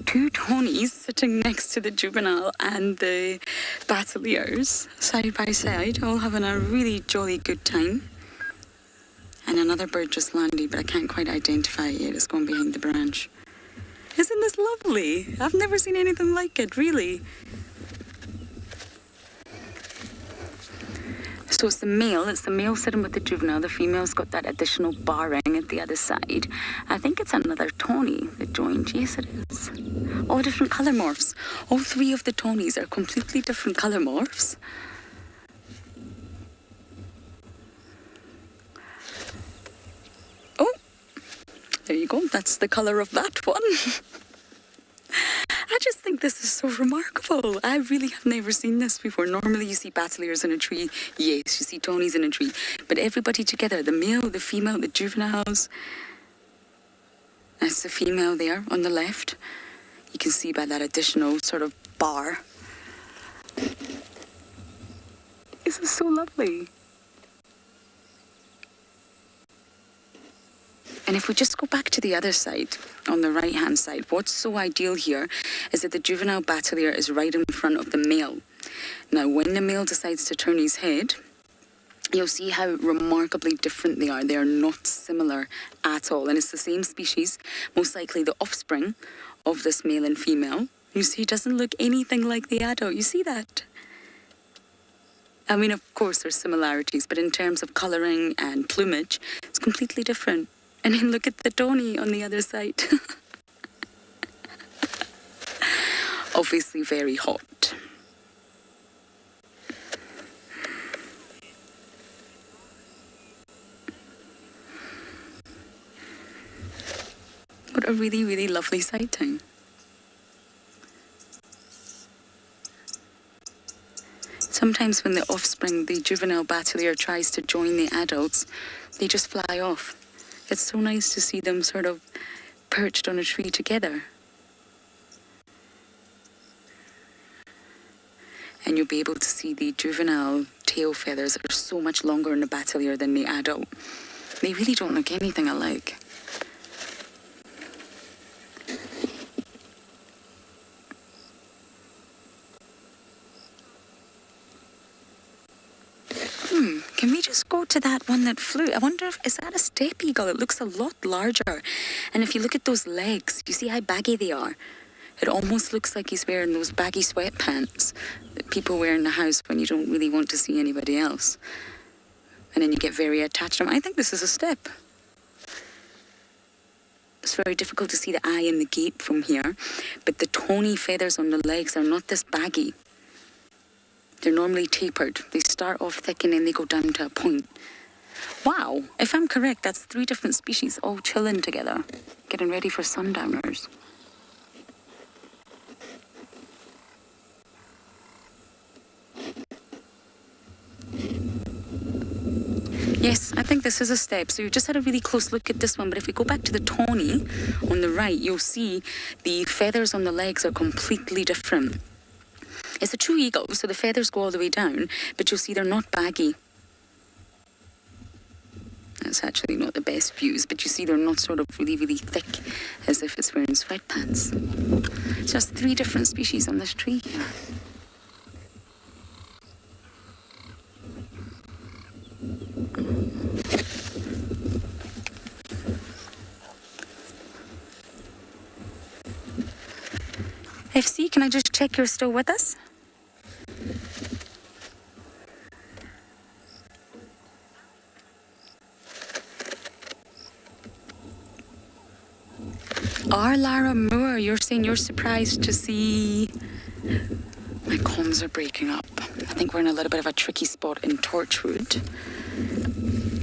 two Tonys sitting next to the juvenile and the battaliers side by side, all having a really jolly good time. And another bird just landed, but I can't quite identify it yet. It's gone behind the branch. Isn't this lovely? I've never seen anything like it, really. So it's the male sitting with the juvenile. The female's got that additional barring at the other side. I think it's another Tony that joined. Yes, it is. All different colour morphs. All three of the Tonys are completely different colour morphs. Oh, there you go. That's the colour of that one. I just think this is so remarkable. I really have never seen this before. Normally you see battaliers in a tree. Yes, you see Tonys in a tree. But everybody together, the male, the female, the juveniles. That's the female there on the left. You can see by that additional sort of bar. This is so lovely. And if we just go back to the other side, on the right-hand side, what's so ideal here is that the juvenile battalier is right in front of the male. Now, when the male decides to turn his head, you'll see how remarkably different they are. They are not similar at all. And it's the same species, most likely the offspring of this male and female. You see, it doesn't look anything like the adult. You see that? I mean, of course, there's similarities, but in terms of colouring and plumage, it's completely different. And then look at the Tony on the other side. Obviously very hot. What a really, really lovely sighting. Sometimes when the offspring, the juvenile battalier, tries to join the adults, they just fly off. It's so nice to see them sort of perched on a tree together. And you'll be able to see the juvenile tail feathers are so much longer in the battalier than the adult. They really don't look anything alike. Can we just go to that one that flew? I wonder if, is that a steppe eagle? It looks a lot larger. And if you look at those legs, you see how baggy they are? It almost looks like he's wearing those baggy sweatpants that people wear in the house when you don't really want to see anybody else. And then you get very attached to them. I think this is a steppe. It's very difficult to see the eye and the gape from here. But the tawny feathers on the legs are not this baggy. They're normally tapered. They start off thick and then they go down to a point. Wow, if I'm correct, that's 3 different species all chilling together, getting ready for sundowners. Yes, I think this is a step. So you just had a really close look at this one, but if we go back to the tawny on the right, you'll see the feathers on the legs are completely different. It's a true eagle, so the feathers go all the way down, but you'll see they're not baggy. That's actually not the best views, but you see they're not sort of really, really thick, as if it's wearing sweatpants. Just 3 different species on this tree here. FC, can I just check you're still with us? Lara Moore, you're saying you're surprised to see... My comms are breaking up. I think we're in a little bit of a tricky spot in Torchwood.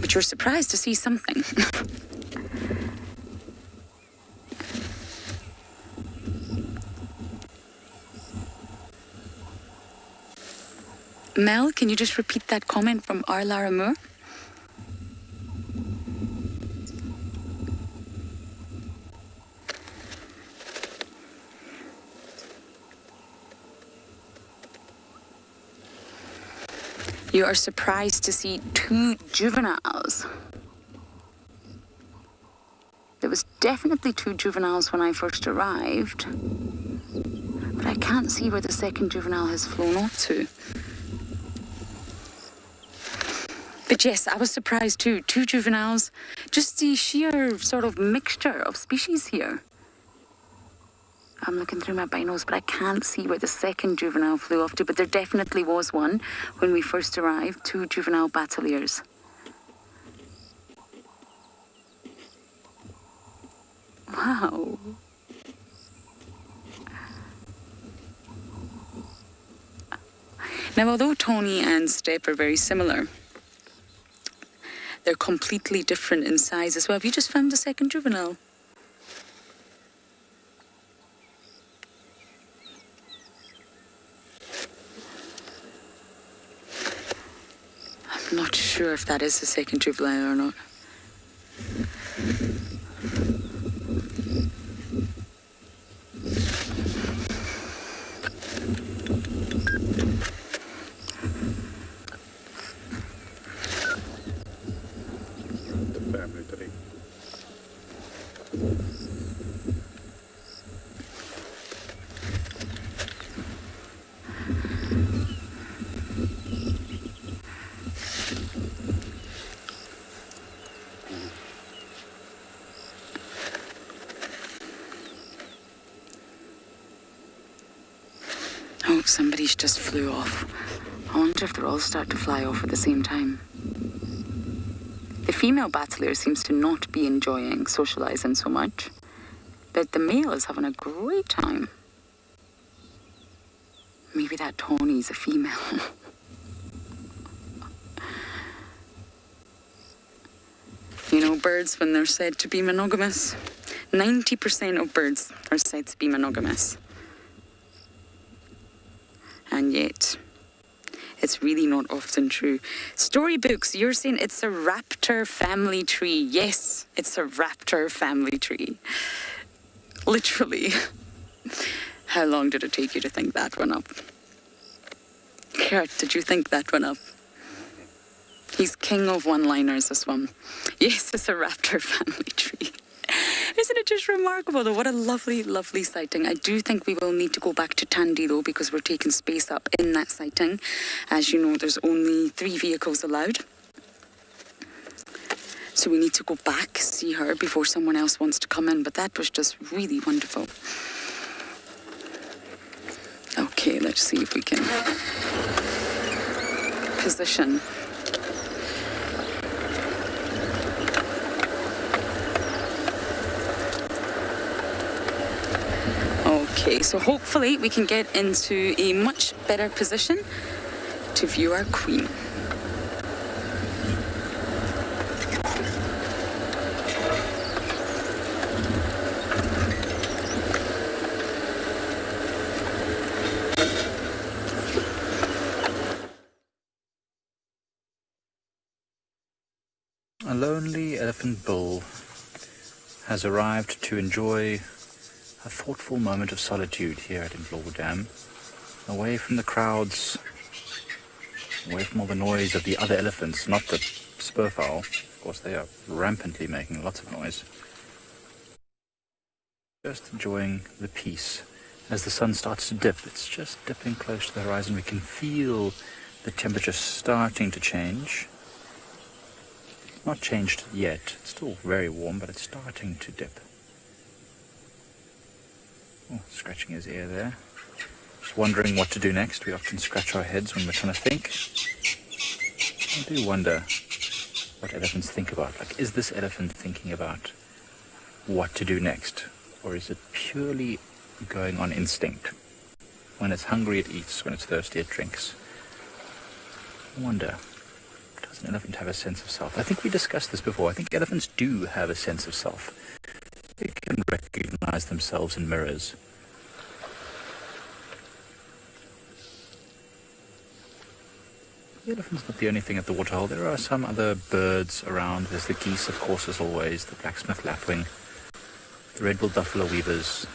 But you're surprised to see something. Mel, can you just repeat that comment from Lara Moore? You are surprised to see 2 juveniles. There was definitely 2 juveniles when I first arrived, but I can't see where the second juvenile has flown off to. But yes, I was surprised too. 2 juveniles, just the sheer sort of mixture of species here. I'm looking through my binos, but I can't see where the second juvenile flew off to, but there definitely was one when we first arrived, 2 juvenile battaliers. Wow. Now, although Tawny and Steppe are very similar, they're completely different in size as well. Have you just found the second juvenile? I'm not sure if that is the second juvenile or not. Somebody's just flew off. I wonder if they'll all start to fly off at the same time. The female battalier seems to not be enjoying socializing so much, but the male is having a great time. Maybe that Tawny's a female. You know, birds, when they're said to be monogamous, 90% of birds are said to be monogamous. And yet, it's really not often true. Storybooks, you're saying it's a raptor family tree. Yes, it's a raptor family tree. Literally. How long did it take you to think that one up? Kurt, did you think that one up? He's king of one-liners, this one. Yes, it's a raptor family tree. Isn't it just remarkable, though? What a lovely, lovely sighting. I do think we will need to go back to Tandy, though, because we're taking space up in that sighting. As you know, there's only 3 vehicles allowed. So we need to go back, see her, before someone else wants to come in. But that was just really wonderful. Okay, let's see if we can position. Okay, so hopefully we can get into a much better position to view our queen. lonely elephant bull has arrived to enjoy a thoughtful moment of solitude here at Ndlovu Dam, away from the crowds, away from all the noise of the other elephants, not the spurfowl. Of course, they are rampantly making lots of noise. Just enjoying the peace. As the sun starts to dip, it's just dipping close to the horizon. We can feel the temperature starting to change. Not changed yet. It's still very warm, but it's starting to dip. Oh, scratching his ear there. Just wondering what to do next. We often scratch our heads when we're trying to think. I do wonder what elephants think about. Like, is this elephant thinking about what to do next? Or is it purely going on instinct? When it's hungry, it eats. When it's thirsty, it drinks. I wonder, does an elephant have a sense of self? I think we discussed this before. I think elephants do have a sense of self. They can recognize themselves in mirrors. The elephant's not the only thing at the waterhole. There are some other birds around. There's the geese, of course, as always, the blacksmith lapwing, the red-billed buffalo weavers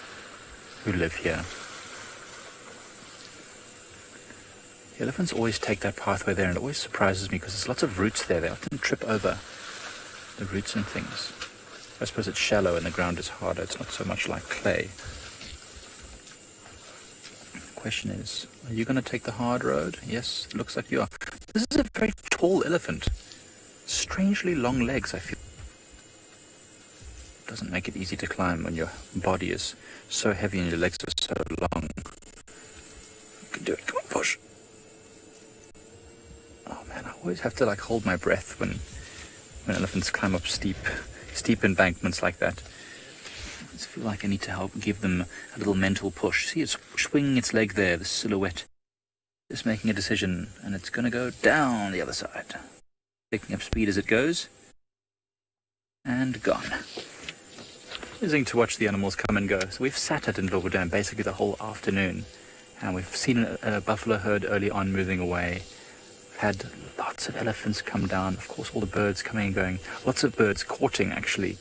who live here. The elephants always take that pathway there, and it always surprises me because there's lots of roots there. They often trip over the roots and things. I suppose it's shallow and the ground is harder. It's not so much like clay. The question is, are you going to take the hard road? Yes, it looks like you are. This is a very tall elephant. Strangely long legs, I feel. Doesn't make it easy to climb when your body is so heavy and your legs are so long. You can do it. Come on, push. Oh man, I always have to like hold my breath when elephants climb up steep embankments like that. I just feel like I need to help give them a little mental push. See, it's swinging its leg there, the silhouette. Just making a decision, and it's going to go down the other side. Picking up speed as it goes. And gone. Amazing to watch the animals come and go. So we've sat at Ndlovu Dam basically the whole afternoon, and we've seen a buffalo herd early on moving away. We've had lots of elephants come down, of course all the birds coming and going. Lots of birds courting actually.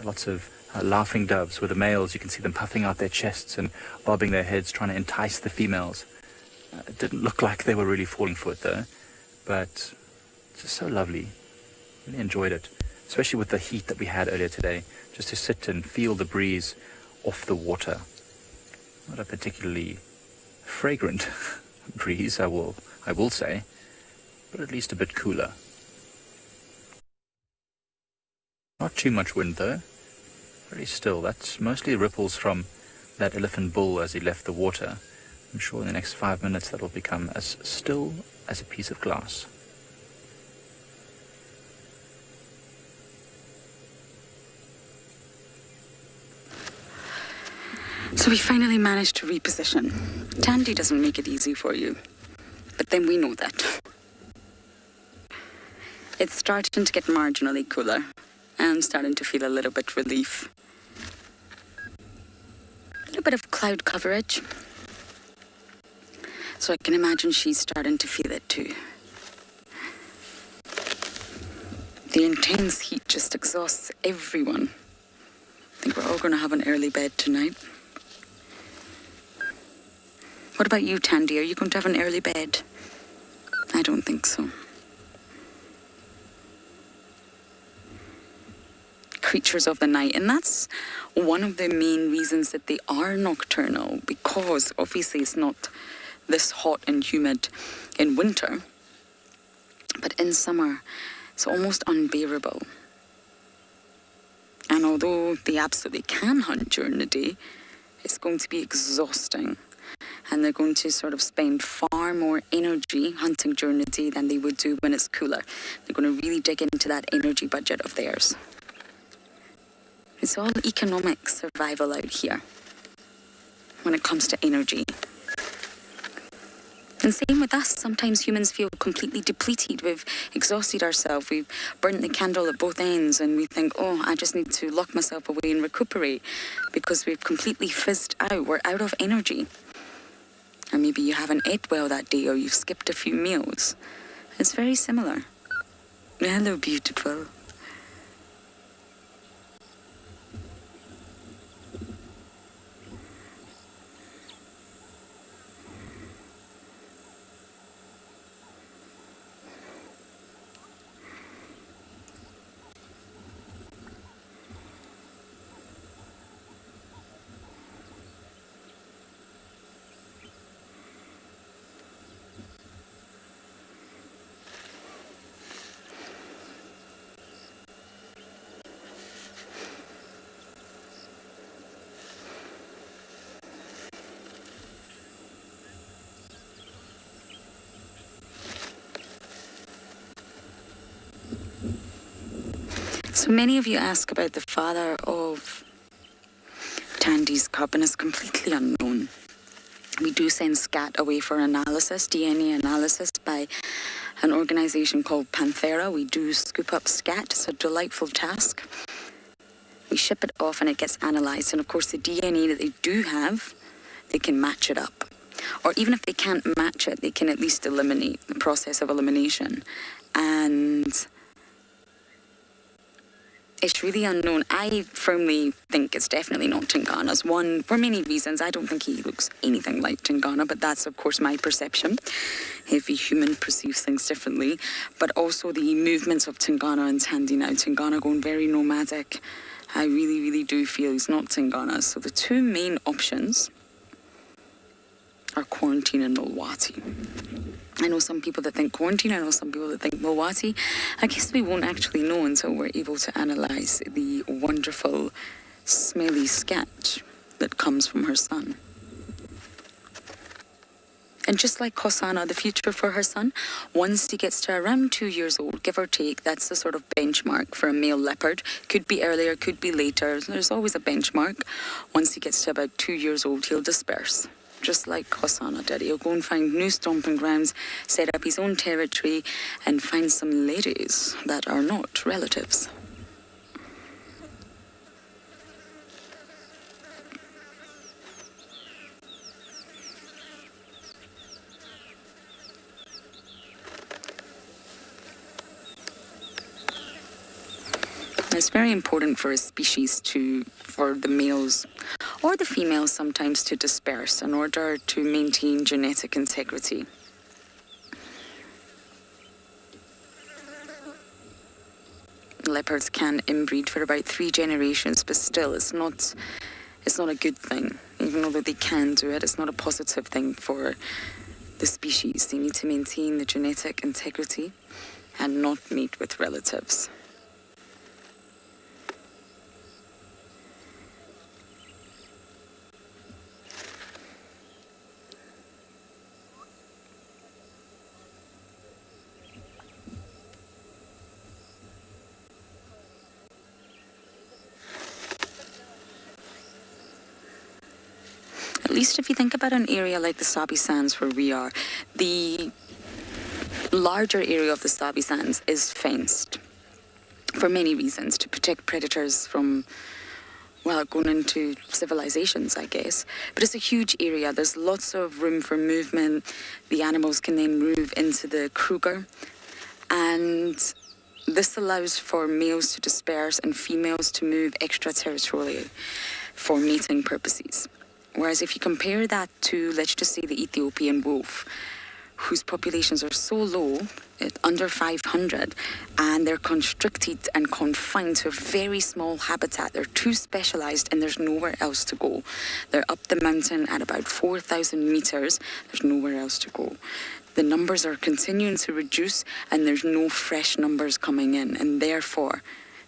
Lots of laughing doves with the males. You can see them puffing out their chests and bobbing their heads trying to entice the females. It didn't look like they were really falling for it though, but it's just so lovely. Really enjoyed it, especially with the heat that we had earlier today. Just to sit and feel the breeze off the water. Not a particularly fragrant breeze, I will say, but at least a bit cooler. Not too much wind though. Very still. That's mostly ripples from that elephant bull as he left the water. I'm sure in the next 5 minutes that will become as still as a piece of glass. So we finally managed to reposition. Tandy doesn't make it easy for you, but then we know that. It's starting to get marginally cooler. I'm starting to feel a little bit relief. A little bit of cloud coverage. So I can imagine she's starting to feel it too. The intense heat just exhausts everyone. I think we're all going to have an early bed tonight. What about you, Tandy? Are you going to have an early bed? I don't think so. Creatures of the night, and that's one of the main reasons that they are nocturnal, because obviously it's not this hot and humid in winter, but in summer it's almost unbearable. And although they absolutely can hunt during the day, it's going to be exhausting. And they're going to sort of spend far more energy hunting during the day than they would do when it's cooler. They're going to really dig into that energy budget of theirs. It's all economic survival out here when it comes to energy. And same with us. Sometimes humans feel completely depleted. We've exhausted ourselves. We've burnt the candle at both ends and we think, oh, I just need to lock myself away and recuperate because we've completely fizzed out. We're out of energy. Or maybe you haven't ate well that day or you've skipped a few meals. It's very similar. Hello, beautiful. So many of you ask about the father of Tandy's cub, and it's completely unknown. We do send scat away for analysis, DNA analysis, by an organisation called Panthera. We do scoop up scat. It's a delightful task. We ship it off and it gets analysed. And of course, the DNA that they do have, they can match it up. Or even if they can't match it, they can at least eliminate, the process of elimination. And it's really unknown. I firmly think it's definitely not Tingana's. One, for many reasons. I don't think he looks anything like Tingana, but that's, of course, my perception. Every human perceives things differently. But also the movements of Tingana and Tandy now. Tingana going very nomadic. I really, really do feel he's not Tingana. So the two main options are Quarantine and Mulwati. I know some people that think Quarantine, I know some people that think Mulwati. I guess we won't actually know until we're able to analyse the wonderful, smelly scat that comes from her son. And just like Kosana, the future for her son, once he gets to around 2 years old, give or take, that's the sort of benchmark for a male leopard. Could be earlier, could be later. There's always a benchmark. Once he gets to about 2 years old, he'll disperse. Just like Kosana did. He'll go and find new stomping grounds, set up his own territory, and find some ladies that are not relatives. It's very important for a species for the males or the females sometimes to disperse in order to maintain genetic integrity. Leopards can inbreed for about 3 generations, but still it's not a good thing. Even though they can do it, it's not a positive thing for the species. They need to maintain the genetic integrity and not mate with relatives. At least if you think about an area like the Sabi Sands where we are, the larger area of the Sabi Sands is fenced for many reasons, to protect predators from, well, going into civilizations, I guess. But it's a huge area. There's lots of room for movement. The animals can then move into the Kruger. And this allows for males to disperse and females to move extraterritorially for mating purposes. Whereas if you compare that to, let's just say, the Ethiopian wolf, whose populations are so low, at under 500, and they're constricted and confined to a very small habitat. They're too specialised and there's nowhere else to go. They're up the mountain at about 4,000 metres. There's nowhere else to go. The numbers are continuing to reduce and there's no fresh numbers coming in, and therefore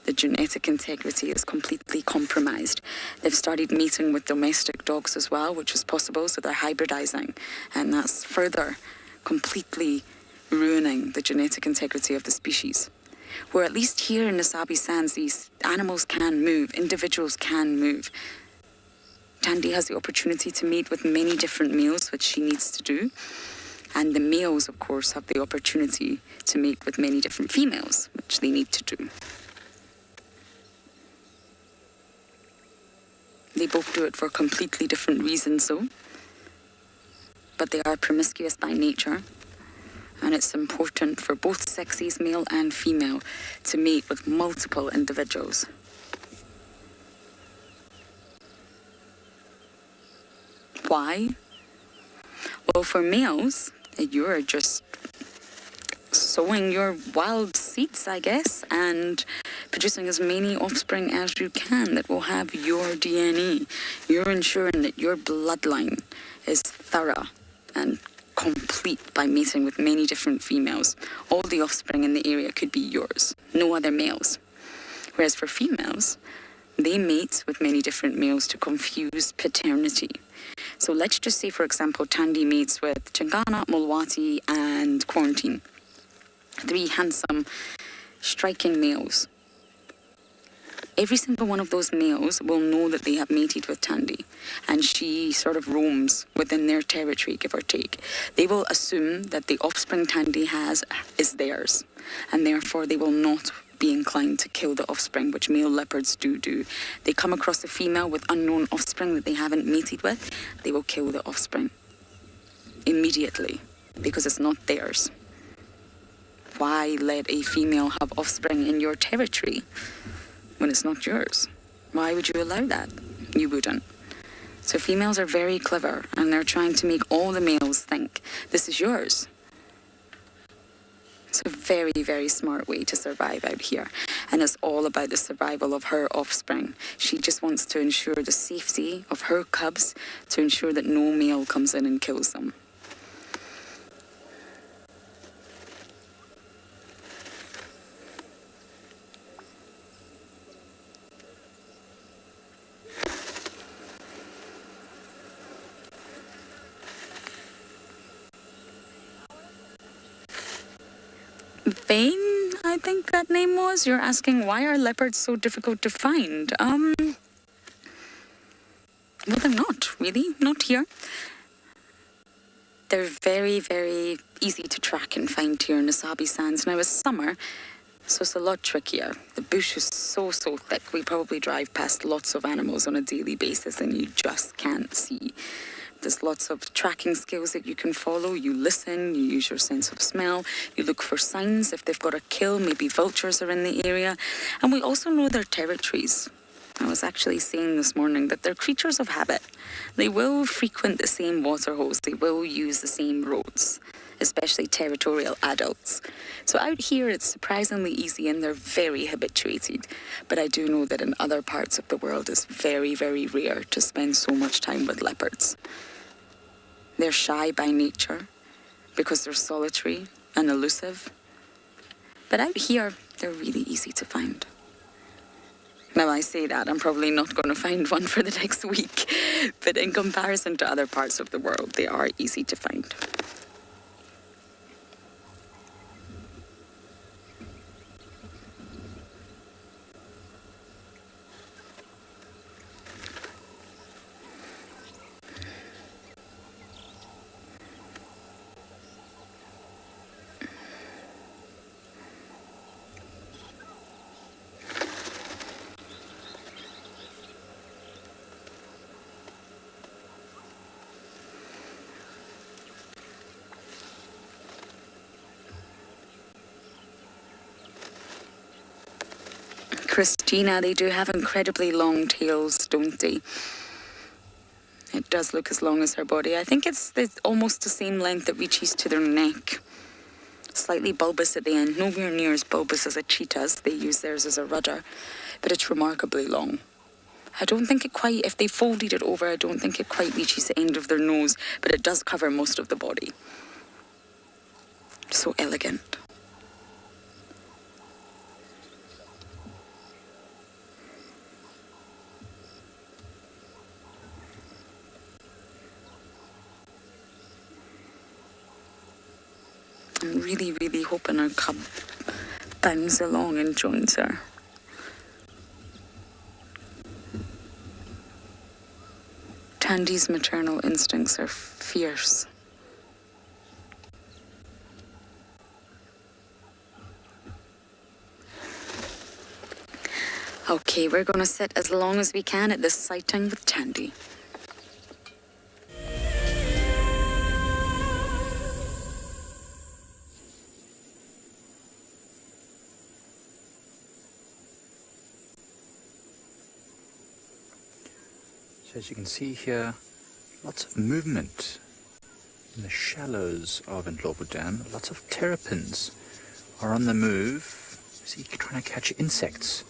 the genetic integrity is completely compromised. They've started mating with domestic dogs as well, which is possible, so they're hybridizing. And that's further completely ruining the genetic integrity of the species. Where at least here in the Sabi Sands, these animals can move, individuals can move. Tandy has the opportunity to mate with many different males, which she needs to do. And the males, of course, have the opportunity to mate with many different females, which they need to do. They both do it for completely different reasons, though. But they are promiscuous by nature. And it's important for both sexes, male and female, to mate with multiple individuals. Why? Well, for males, you're just sowing your wild seeds, I guess, and producing as many offspring as you can that will have your DNA. You're ensuring that your bloodline is thorough and complete by mating with many different females. All the offspring in the area could be yours, no other males. Whereas for females, they mate with many different males to confuse paternity. So let's just say, for example, Tandy mates with Tingana, Mulwati, and Quarantine. 3 handsome, striking males. Every single one of those males will know that they have mated with Tandy, and she sort of roams within their territory, give or take. They will assume that the offspring Tandy has is theirs, and therefore they will not be inclined to kill the offspring, which male leopards do. They come across a female with unknown offspring that they haven't mated with, they will kill the offspring immediately, because it's not theirs. Why let a female have offspring in your territory when it's not yours? Why would you allow that? You wouldn't. So females are very clever, and they're trying to make all the males think this is yours. It's a very, very smart way to survive out here, and it's all about the survival of her offspring. She just wants to ensure the safety of her cubs, to ensure that no male comes in and kills them. Vane, I think that name was. You're asking, why are leopards so difficult to find? Well, they're not, really. Not here. They're very, very easy to track and find here in the Sabi Sands. Now, it's summer, so it's a lot trickier. The bush is so thick. We probably drive past lots of animals on a daily basis, and you just can't see. There's lots of tracking skills that you can follow. You listen, you use your sense of smell, you look for signs. If they've got a kill, maybe vultures are in the area. And we also know their territories. I was actually saying this morning that they're creatures of habit. They will frequent the same water holes. They will use the same roads, especially territorial adults. So out here, it's surprisingly easy, and they're very habituated. But I do know that in other parts of the world, it's very, very rare to spend so much time with leopards. They're shy by nature because they're solitary and elusive. But out here, they're really easy to find. Now, I say that, I'm probably not going to find one for the next week. But in comparison to other parts of the world, they are easy to find. Christina, they do have incredibly long tails, don't they? It does look as long as her body. I think it's almost the same length that reaches to their neck. Slightly bulbous at the end, nowhere near as bulbous as a cheetah's. They use theirs as a rudder, but it's remarkably long. I don't think it quite, if they folded it over, I don't think it quite reaches the end of their nose, but it does cover most of the body. So elegant. I'm really, really hoping our cub bounds along and joins her. Tandy's maternal instincts are fierce. Okay, we're going to sit as long as we can at this sighting with Tandy. As you can see here, lots of movement in the shallows of Ndlovu Dam. Lots of terrapins are on the move. See, trying to catch insects.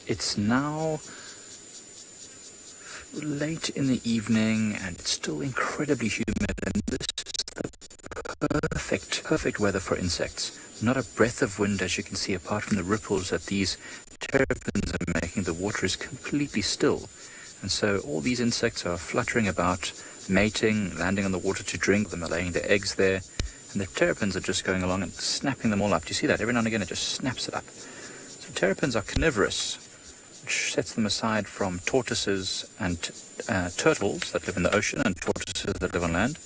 It's now late in the evening and it's still incredibly humid, and this is the perfect weather for insects. Not a breath of wind, as you can see, apart from the ripples that these terrapins are making. The water is completely still. And so all these insects are fluttering about, mating, landing on the water to drink. Them are laying their eggs there. And the terrapins are just going along and snapping them all up. Do you see that? Every now and again it just snaps it up. So terrapins are carnivorous. which sets them aside from tortoises and turtles that live in the ocean and tortoises that live on land.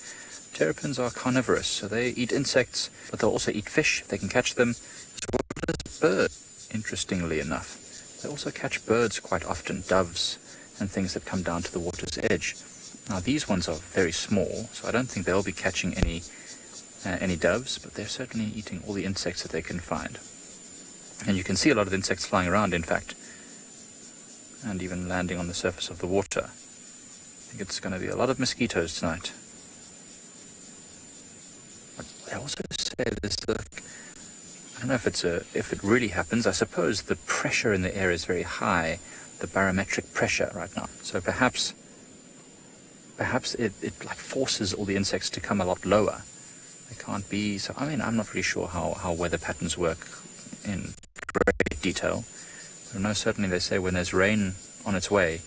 Terrapins are carnivorous, so they eat insects, but they'll also eat fish if they can catch them, as well as birds, interestingly enough. They also catch birds quite often, doves and things that come down to the water's edge. Now these ones are very small, so I don't think they'll be catching any doves, but they're certainly eating all the insects that they can find. And you can see a lot of insects flying around, in fact, and even landing on the surface of the water. I think it's going to be a lot of mosquitoes tonight. But they also say this, I don't know if it really happens. I suppose the pressure in the air is very high, the barometric pressure right now. So perhaps it like forces all the insects to come a lot lower. They can't be, so I mean, I'm not really sure how weather patterns work in great detail. But I know certainly they say when there's rain on its way,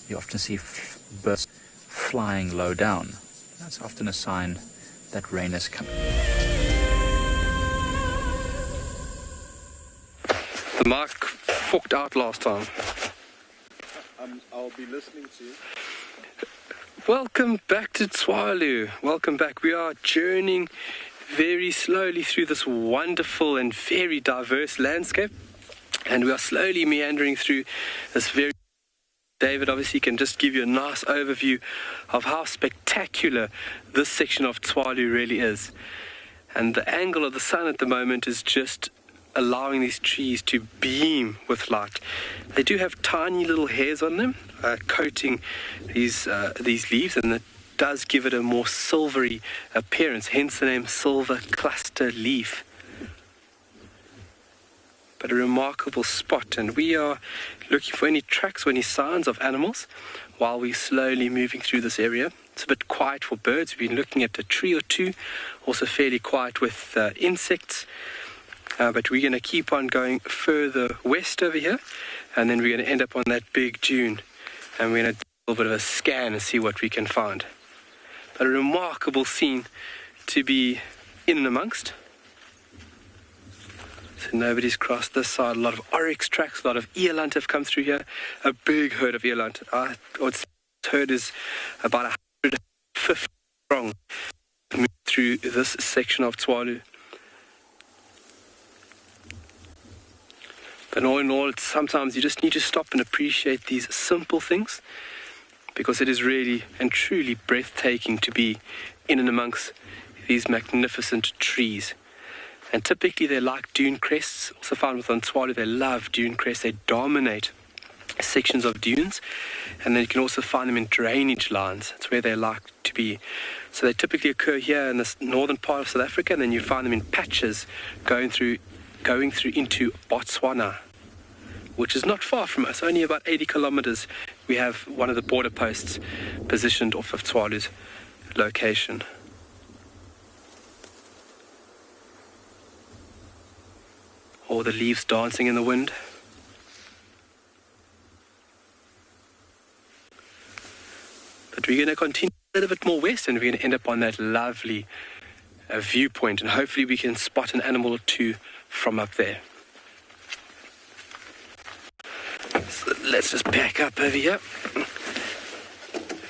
you often see birds flying low down. That's often a sign that rain is coming. The mic forked out last time. I'll be listening to you. Welcome back to Tswalu. Welcome back. We are journeying very slowly through this wonderful and very diverse landscape. And we are slowly meandering through this very... David obviously can just give you a nice overview of how spectacular this section of Tswalu really is. And the angle of the sun at the moment is just allowing these trees to beam with light. They do have tiny little hairs on them, coating these leaves, and it does give it a more silvery appearance, hence the name silver cluster leaf. But a remarkable spot, and we are looking for any tracks or any signs of animals while we're slowly moving through this area. It's a bit quiet for birds. We've been looking at a tree or two, also fairly quiet with insects. But we're going to keep on going further west over here, and then we're going to end up on that big dune, and we're going to do a little bit of a scan and see what we can find. But a remarkable scene to be in and amongst. So nobody's crossed this side. A lot of oryx tracks, a lot of eland have come through here. A big herd of eland. This herd is about 150 strong through this section of Tswalu. But all in all, sometimes you just need to stop and appreciate these simple things, because it is really and truly breathtaking to be in and amongst these magnificent trees. And typically they like dune crests. Also found with Tswalu, they love dune crests. They dominate sections of dunes. And then you can also find them in drainage lines. That's where they like to be. So they typically occur here in the northern part of South Africa, and then you find them in patches going through into Botswana, which is not far from us, only about 80 kilometers. We have one of the border posts positioned off of Tswalu's location. All the leaves dancing in the wind. But we're going to continue a little bit more west, and we're going to end up on that lovely viewpoint, and hopefully we can spot an animal or two from up there. So let's just back up over here.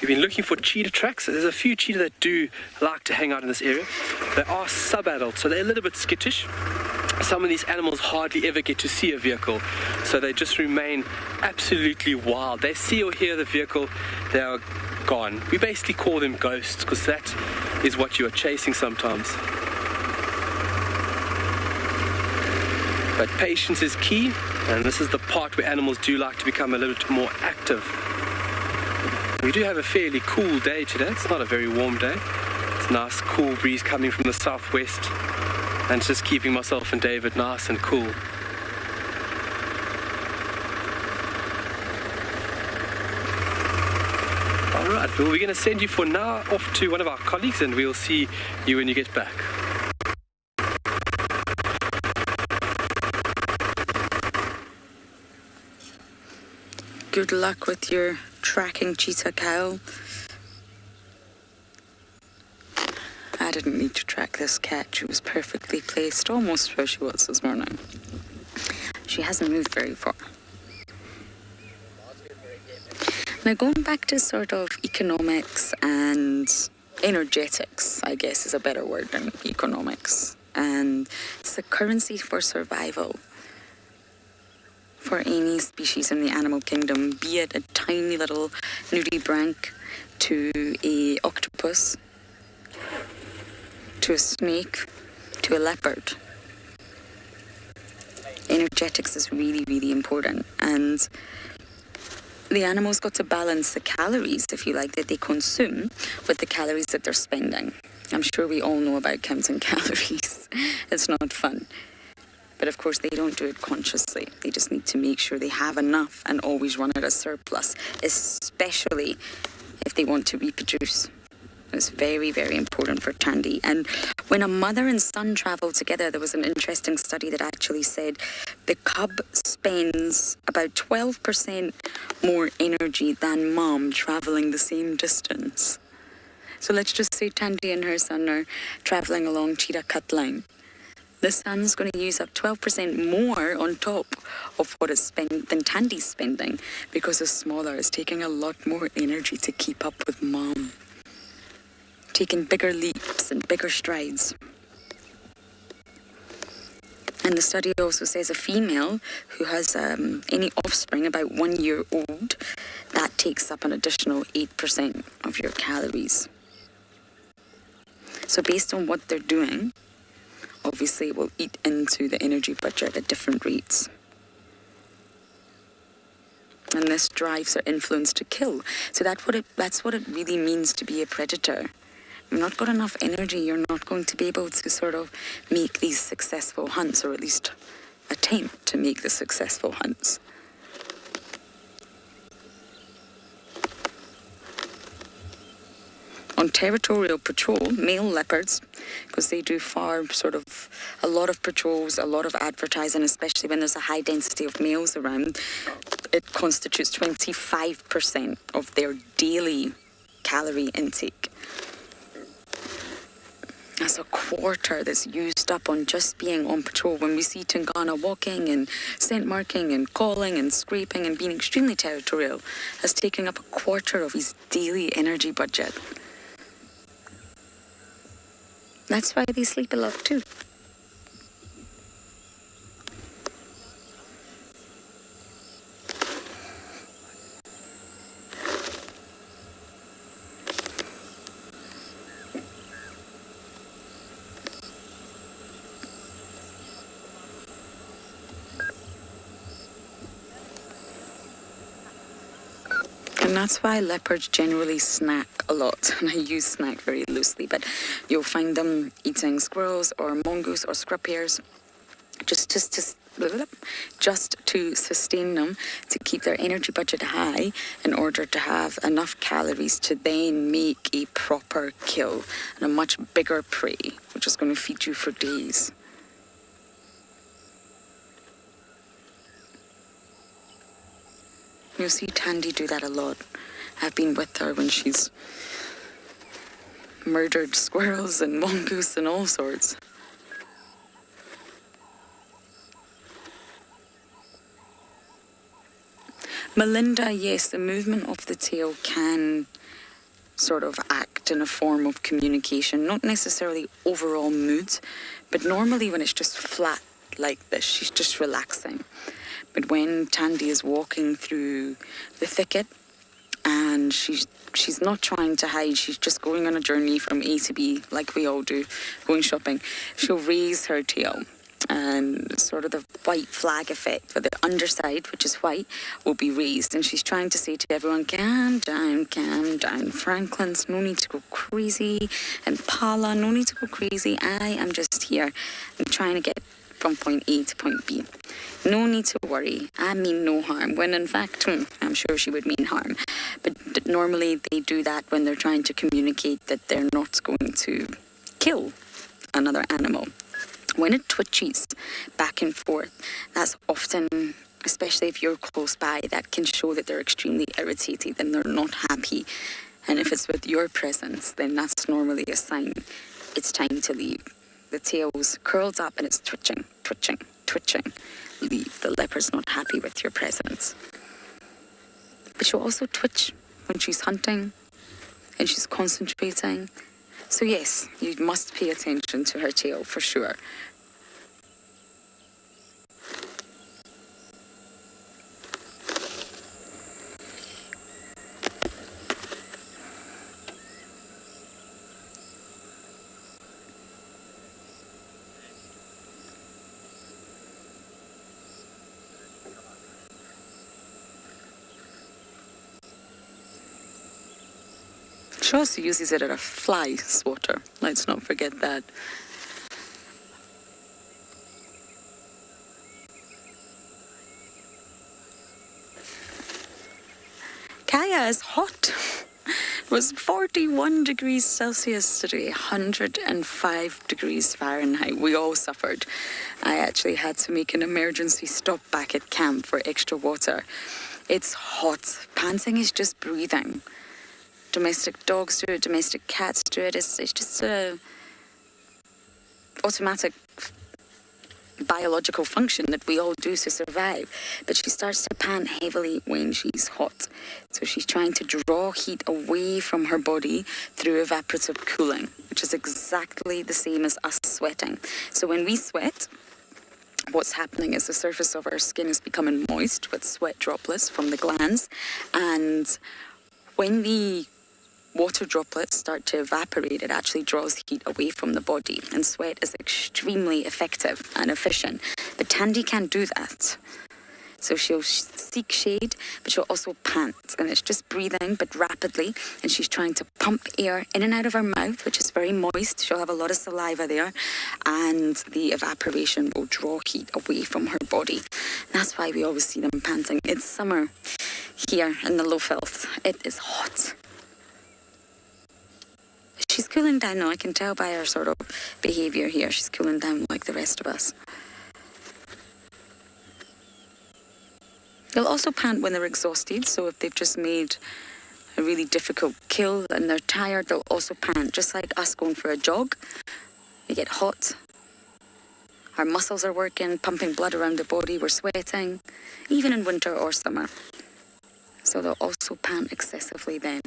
We've been looking for cheetah tracks. There's a few cheetah that do like to hang out in this area. They are sub-adult, so they're a little bit skittish. Some of these animals hardly ever get to see a vehicle, so they just remain absolutely wild. They see or hear the vehicle, they are gone. We basically call them ghosts, because that is what you are chasing sometimes. But patience is key, and this is the part where animals do like to become a little bit more active. We do have a fairly cool day today. It's not a very warm day. It's a nice cool breeze coming from the southwest, and just keeping myself and David nice and cool. All right, well, we're going to send you for now off to one of our colleagues, and we'll see you when you get back. Good luck with your tracking, Cheetah Cow. I didn't need to track this cat. She was perfectly placed, almost where she was this morning. She hasn't moved very far. Now, going back to sort of economics and energetics, I guess is a better word than economics. And it's the currency for survival for any species in the animal kingdom, be it a tiny little nudibranch to a octopus, to a snake, to a leopard. Energetics is really, really important. And the animals got to balance the calories, if you like, that they consume with the calories that they're spending. I'm sure we all know about counting calories. It's not fun. But of course, they don't do it consciously. They just need to make sure they have enough and always run at a surplus, especially if they want to reproduce. It's very, very important for Tandy. And when a mother and son travel together, there was an interesting study that actually said the cub spends about 12% more energy than mom traveling the same distance. So let's just say Tandy and her son are traveling along Cheetah Cut Line. The son's going to use up 12% more on top of what is spent than Tandy's spending, because the smaller is taking a lot more energy to keep up with mom, taking bigger leaps and bigger strides. And the study also says a female who has any offspring about 1 year old, that takes up an additional 8% of your calories. So based on what they're doing, obviously it will eat into the energy budget at different rates. And this drives their influence to kill. So that's what it really means to be a predator. You've not got enough energy, you're not going to be able to sort of make these successful hunts, or at least attempt to make the successful hunts. On territorial patrol, male leopards, because they do a lot of patrols, a lot of advertising, especially when there's a high density of males around, it constitutes 25% of their daily calorie intake. That's a quarter that's used up on just being on patrol. When we see Tingana walking and scent marking and calling and scraping and being extremely territorial, that's taking up a quarter of his daily energy budget. That's why they sleep a lot too. And that's why leopards generally snack a lot. And I use snack very loosely, but you'll find them eating squirrels or mongoose or scrub hares just to sustain them, to keep their energy budget high in order to have enough calories to then make a proper kill and a much bigger prey, which is going to feed you for days. You'll see Tandy do that a lot. I've been with her when she's murdered squirrels and mongoose and all sorts. Melinda, yes, the movement of the tail can sort of act in a form of communication, not necessarily overall mood, but normally when it's just flat like this, she's just relaxing. But when Tandy is walking through the thicket and she's not trying to hide, she's just going on a journey from A to B, like we all do, going shopping, she'll raise her tail. And sort of the white flag effect for the underside, which is white, will be raised. And she's trying to say to everyone, calm down, Franklin's, no need to go crazy. And Paula, no need to go crazy. I am just here. I'm trying to get from point A to point B. No need to worry. I mean no harm. When in fact, I'm sure she would mean harm. But normally they do that when they're trying to communicate that they're not going to kill another animal. When it twitches back and forth, that's often, especially if you're close by, that can show that they're extremely irritated and they're not happy. And if it's with your presence, then that's normally a sign it's time to leave. The tail's curled up and it's twitching. Leave. The leopard's not happy with your presence. But she'll also twitch when she's hunting and she's concentrating. So yes, you must pay attention to her tail for sure. She also uses it as a fly swatter. Let's not forget that. Kaya is hot. It was 41 degrees Celsius today, 105 degrees Fahrenheit. We all suffered. I actually had to make an emergency stop back at camp for extra water. It's hot. Panting is just breathing. Domestic dogs do it, domestic cats do it. It's just a automatic biological function that we all do to survive. But she starts to pant heavily when she's hot. So she's trying to draw heat away from her body through evaporative cooling, which is exactly the same as us sweating. So when we sweat, what's happening is the surface of our skin is becoming moist with sweat droplets from the glands. And when the water droplets start to evaporate, it actually draws heat away from the body, and sweat is extremely effective and efficient. But Tandy can't do that. So she'll seek shade, but she'll also pant, and it's just breathing, but rapidly, and she's trying to pump air in and out of her mouth, which is very moist. She'll have a lot of saliva there, and the evaporation will draw heat away from her body. That's why we always see them panting. It's summer here in the Lowveld. It is hot. She's cooling down now. I can tell by her sort of behaviour here. She's cooling down like the rest of us. They'll also pant when they're exhausted. So if they've just made a really difficult kill and they're tired, they'll also pant. Just like us going for a jog. We get hot. Our muscles are working, pumping blood around the body. We're sweating, even in winter or summer. So they'll also pant excessively then.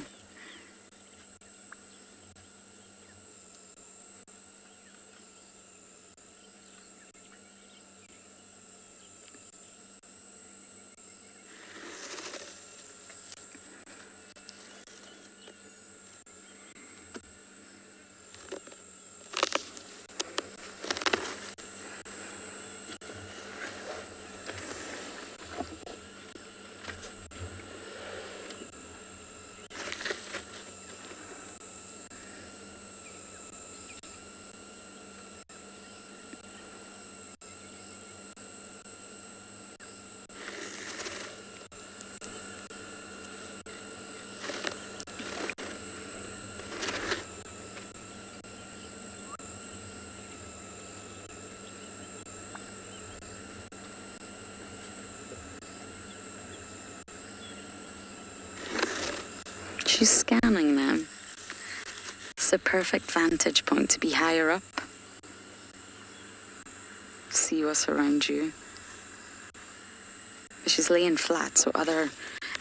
She's scanning now. It's a perfect vantage point to be higher up. See what's around you. But she's laying flat, so other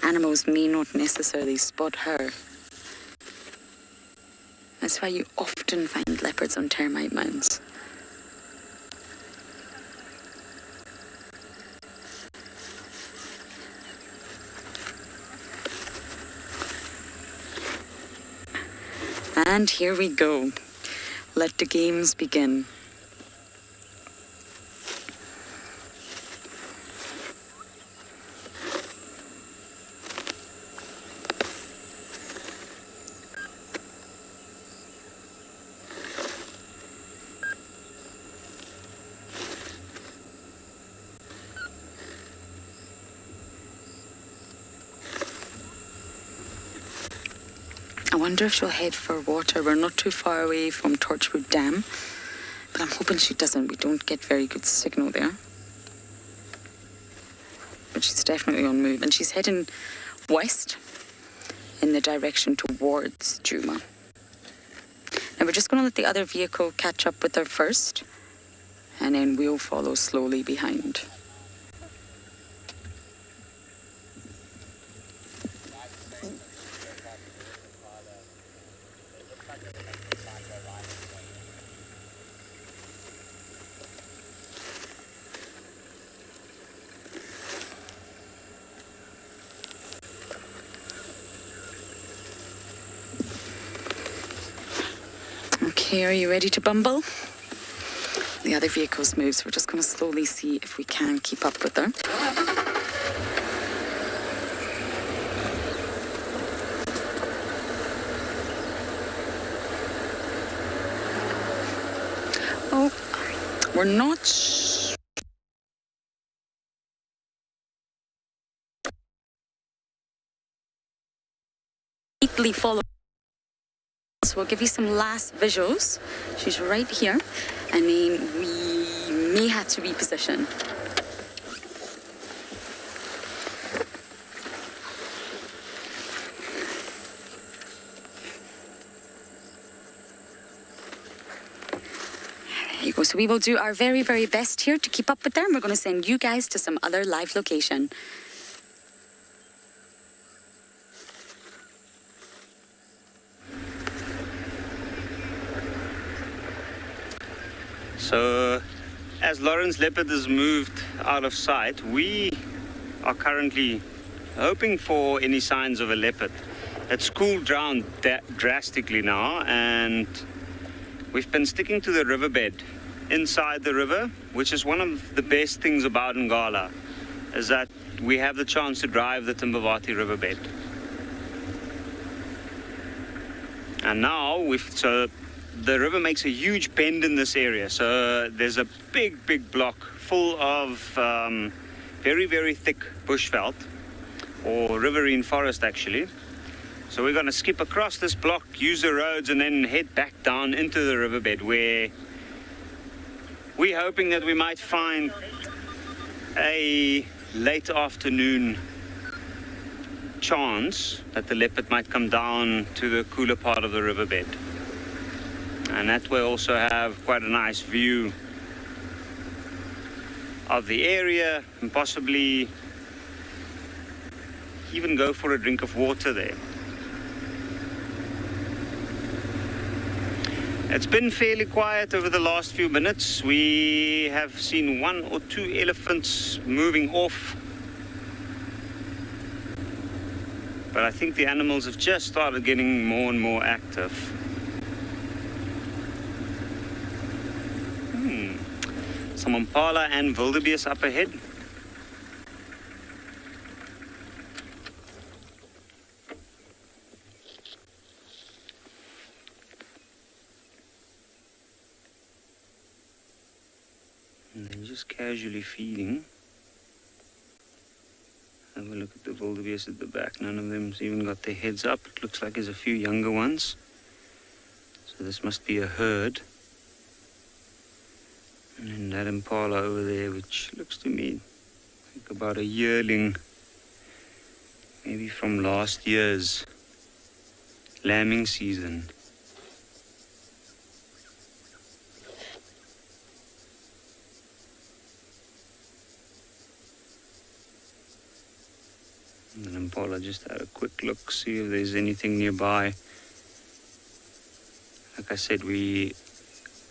animals may not necessarily spot her. That's why you often find leopards on termite mounds. And here we go. Let the games begin. I wonder if she'll head for water. We're not too far away from Torchwood Dam, but I'm hoping she doesn't. We don't get very good signal there. But she's definitely on move, and she's heading west in the direction towards Djuma. Now we're just going to let the other vehicle catch up with her first, and then we'll follow slowly behind. Okay, are you ready to bumble? The other vehicles move, so we're just going to slowly see if we can keep up with her. Oh, we're not completely following. So we'll give you some last visuals. She's right here, and then we may have to reposition. There you go. So we will do our very, very best here to keep up with them. We're going to send you guys to some other live location. So, as Lawrence Leopard has moved out of sight, we are currently hoping for any signs of a leopard. It's cooled down drastically now, and we've been sticking to the riverbed inside the river, which is one of the best things about Ngala, is that we have the chance to drive the Timbavati riverbed. And now the river makes a huge bend in this area, so there's a big block full of very, very thick bushveld, or riverine forest actually. So we're going to skip across this block, use the roads, and then head back down into the riverbed, where we're hoping that we might find a late afternoon chance that the leopard might come down to the cooler part of the riverbed. And that will also have quite a nice view of the area, and possibly even go for a drink of water there. It's been fairly quiet over the last few minutes. We have seen 1 or 2 elephants moving off. But I think the animals have just started getting more and more active. Some impala and wildebeest up ahead. And they're just casually feeding. Have a look at the wildebeest at the back. None of them's even got their heads up. It looks like there's a few younger ones. So this must be a herd. And then that impala over there, which looks to me like about a yearling, maybe from last year's lambing season. And then impala just had a quick look, see if there's anything nearby. Like I said, we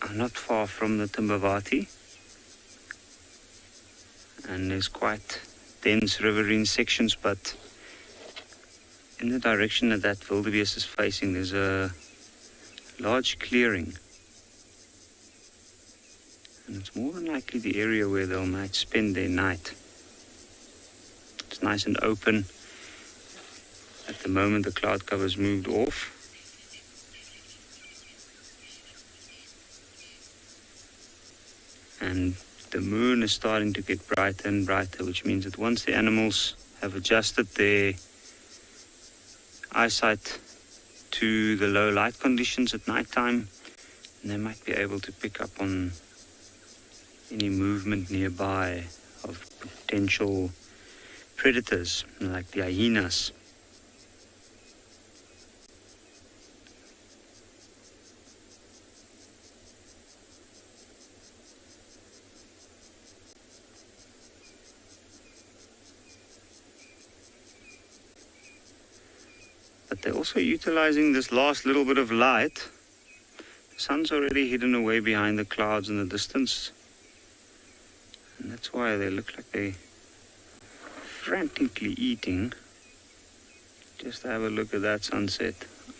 are not far from the Timbavati, and there's quite dense riverine sections, but in the direction that wildebeest is facing, there's a large clearing, and it's more than likely the area where they might spend their night. It's nice and open. At the moment the cloud cover's moved off. And the moon is starting to get brighter and brighter, which means that once the animals have adjusted their eyesight to the low light conditions at night time, they might be able to pick up on any movement nearby of potential predators, like the hyenas. But they're also utilizing this last little bit of light. The sun's already hidden away behind the clouds in the distance. And that's why they look like they're frantically eating. Just have a look at that sunset.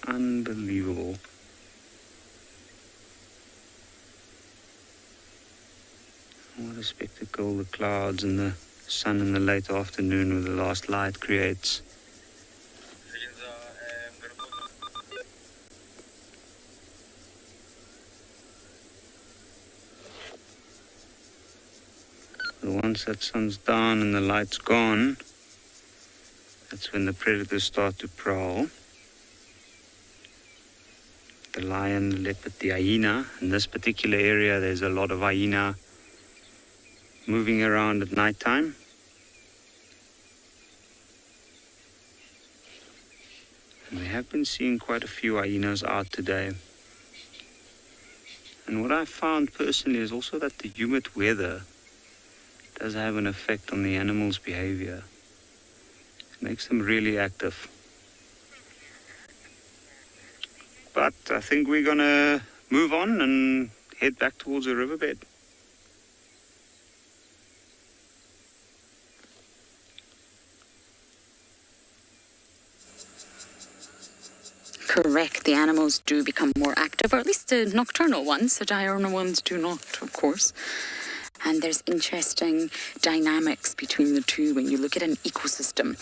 Unbelievable. What a spectacle the clouds and the sun in the late afternoon with the last light creates. But once that sun's down and the light's gone, that's when the predators start to prowl. The lion, the leopard, the hyena. In this particular area, there's a lot of hyena moving around at night time. And we have been seeing quite a few hyenas out today. And what I found personally is also that the humid weather does have an effect on the animals' behavior. It makes them really active. But I think we're gonna move on and head back towards the riverbed. Correct, the animals do become more active, or at least the nocturnal ones. The diurnal ones do not, of course. And there's interesting dynamics between the two when you look at an ecosystem.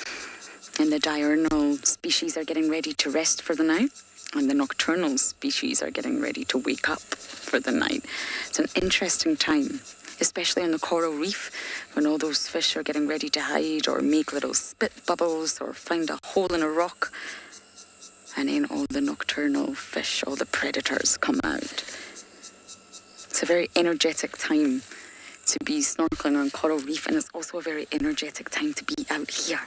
And the diurnal species are getting ready to rest for the night, and the nocturnal species are getting ready to wake up for the night. It's an interesting time, especially on the coral reef, when all those fish are getting ready to hide or make little spit bubbles or find a hole in a rock. And then all the nocturnal fish, all the predators come out. It's a very energetic time to be snorkeling on coral reef, and it's also a very energetic time to be out here.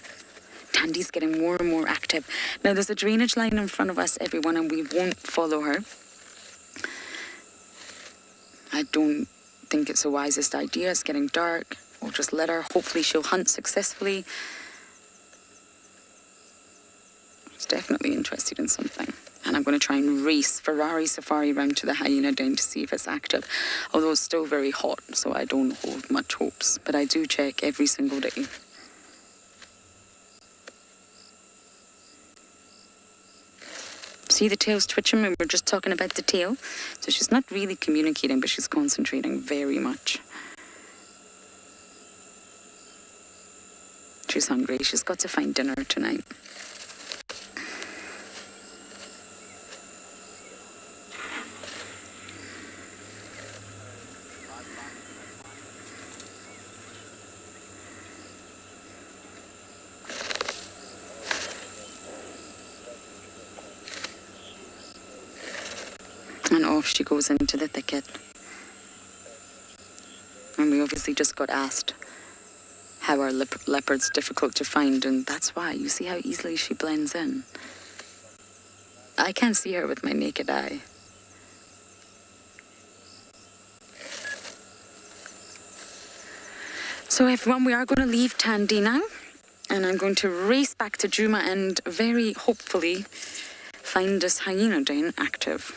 Tandy's getting more and more active. Now there's a drainage line in front of us, everyone, and we won't follow her. I don't think it's the wisest idea. It's getting dark. We'll just let her. Hopefully she'll hunt successfully. She's definitely interested in something. And I'm going to try and race Ferrari Safari round to the hyena den to see if it's active. Although it's still very hot, so I don't hold much hopes. But I do check every single day. See the tail's twitching when we're just talking about the tail? So she's not really communicating, but she's concentrating very much. She's hungry. She's got to find dinner tonight. And off she goes into the thicket. And we obviously just got asked how are leopards difficult to find, and that's why. You see how easily she blends in. I can't see her with my naked eye. So everyone, we are going to leave Tandy now, and I'm going to race back to Juma and very hopefully find this hyena den active.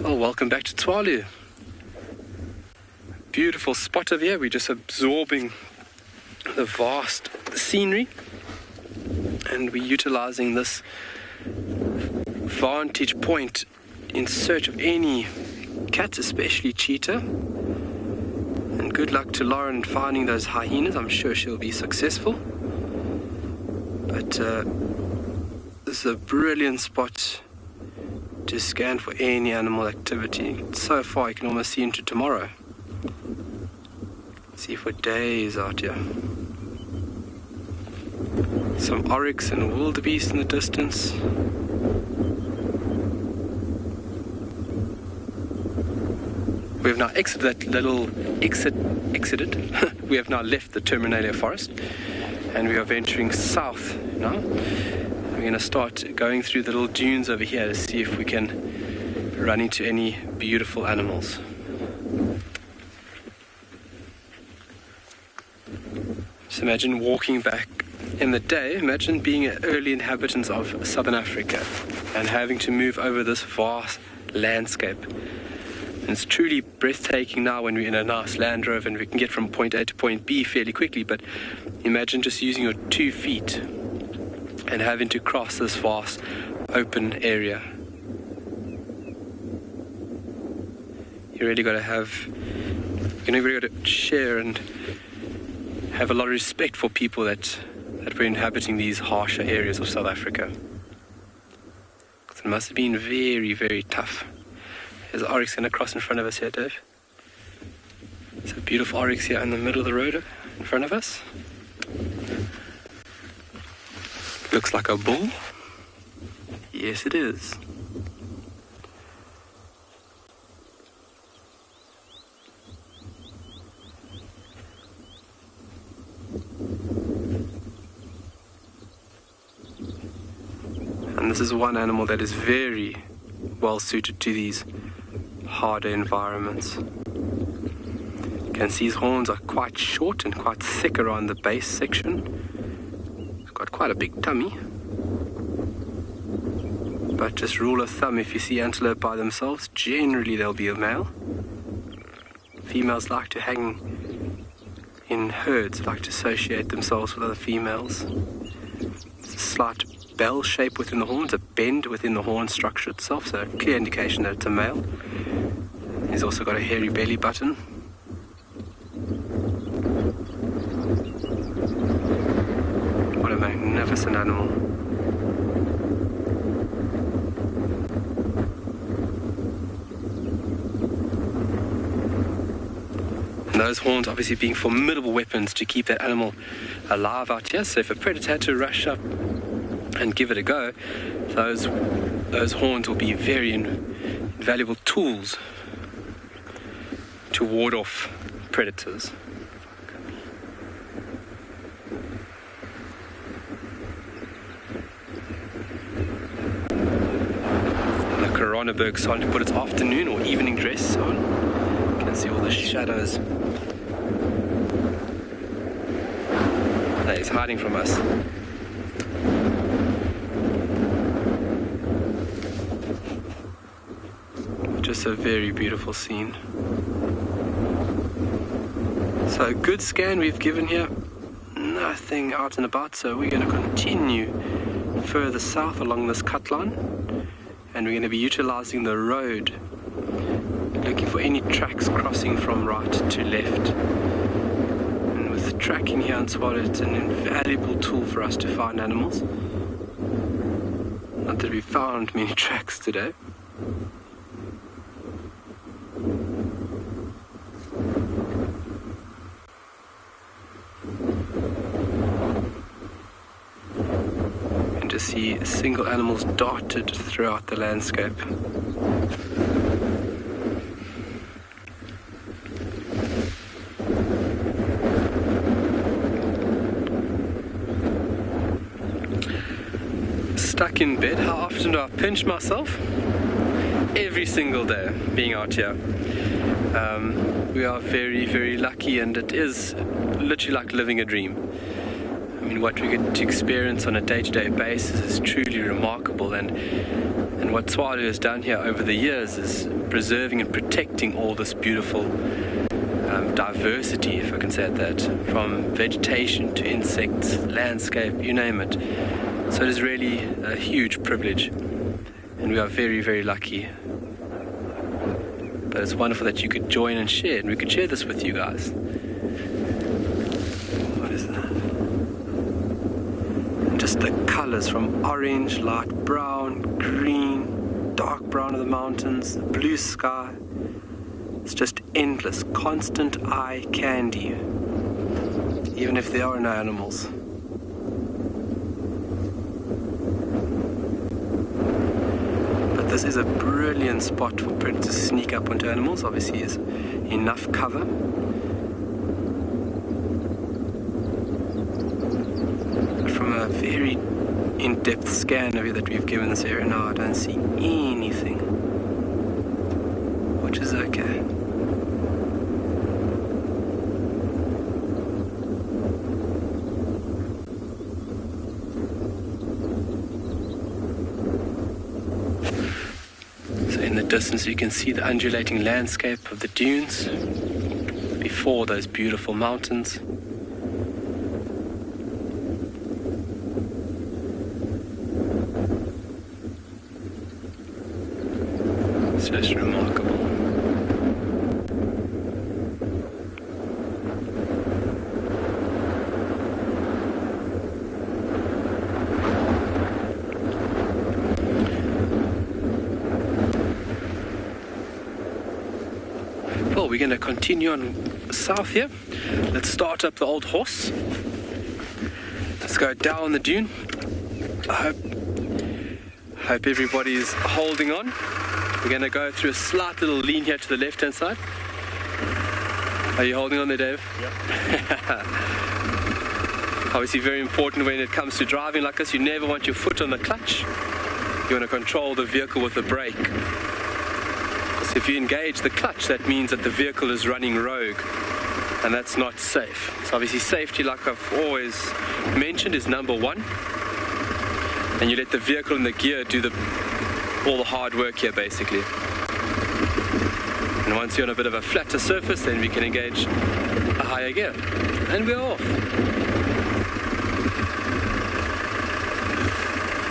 Well, welcome back to Tswalu. Beautiful spot over here. We're just absorbing the vast scenery, and we're utilizing this vantage point in search of any cats, especially cheetah. And good luck to Lauren in finding those hyenas. I'm sure she'll be successful. But this is a brilliant spot to scan for any animal activity. So far you can almost see into tomorrow. See for days out here. Some oryx and wildebeest in the distance. We have now exited. We have now left the Terminalia forest, and we are venturing south now. We're going to start going through the little dunes over here to see if we can run into any beautiful animals. Just imagine walking back in the day. Imagine being an early inhabitant of Southern Africa and having to move over this vast landscape. And it's truly breathtaking now when we're in a nice Land Rover and we can get from point A to point B fairly quickly, but imagine just using your 2 feet and having to cross this vast open area. You really got to share and have a lot of respect for people that were inhabiting these harsher areas of South Africa. It must have been very, very tough. There's an oryx going to cross in front of us here, Dave. It's a beautiful oryx here in the middle of the road in front of us. Looks like a bull. Yes, it is. And this is one animal that is very well suited to these harder environments. You can see his horns are quite short and quite thick around the base section. He's got quite a big tummy. But just rule of thumb, if you see antelope by themselves, generally they'll be a male. Females like to hang in herds, like to associate themselves with other females. It's a slight bell shape within the horns, a bend within the horn structure itself, so a clear indication that it's a male. He's also got a hairy belly button. What a magnificent animal. And those horns obviously being formidable weapons to keep that animal alive out here, so if a predator had to rush up and give it a go, those horns will be very invaluable tools to ward off predators. The Coronaberg starting to put its afternoon or evening dress on. You can see all the shadows. That is hiding from us. Just a very beautiful scene. So a good scan we've given here. Nothing out and about, so we're going to continue further south along this cut line, and we're going to be utilizing the road, looking for any tracks crossing from right to left. And with tracking here in Tswalu, it's an invaluable tool for us to find animals. Not that we found many tracks today. To see single animals darted throughout the landscape. Stuck in bed, how often do I pinch myself? Every single day being out here. We are very, very lucky, and it is literally like living a dream. I mean, what we get to experience on a day-to-day basis is truly remarkable, and what Tswalu has done here over the years is preserving and protecting all this beautiful diversity, if I can say it that, from vegetation to insects, landscape, you name it. So it is really a huge privilege, and we are very, very lucky. But it's wonderful that you could join and share, and we could share this with you guys. What is that? Just the colors from orange, light brown, green, dark brown of the mountains, the blue sky. It's just endless, constant eye candy, even if there are no animals. But This is a brilliant spot for predators to sneak up onto animals. Obviously, there's enough cover. But from a very in-depth scan of it that we've given this area now, I don't see anything, which is okay. In the distance you can see the undulating landscape of the dunes before those beautiful mountains. It's just remarkable. Well, we're going to continue on south here. Let's start up the old horse. Let's go down the dune. I hope everybody's holding on. We're going to go through a slight little lean here to the left-hand side. Are you holding on there, Dave? Yep. Obviously very important when it comes to driving like this. You never want your foot on the clutch. You want to control the vehicle with the brake. Because if you engage the clutch, that means that the vehicle is running rogue. And that's not safe. So obviously safety, like I've always mentioned, is number one. And you let the vehicle and the gear do all the hard work here, basically. And once you're on a bit of a flatter surface, then we can engage a higher gear. And we're off.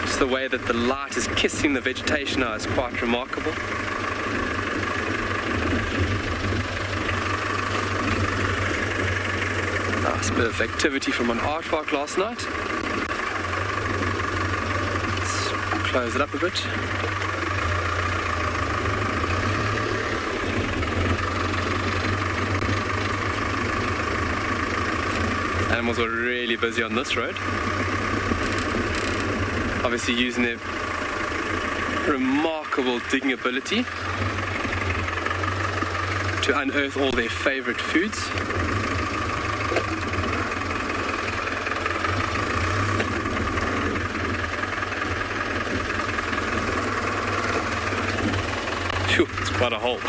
Just the way that the light is kissing the vegetation now is quite remarkable. Nice bit of activity from an aardvark last night. Let's close it up a bit. Animals are really busy on this road. Obviously using their remarkable digging ability to unearth all their favorite foods. Phew, it's quite a hole.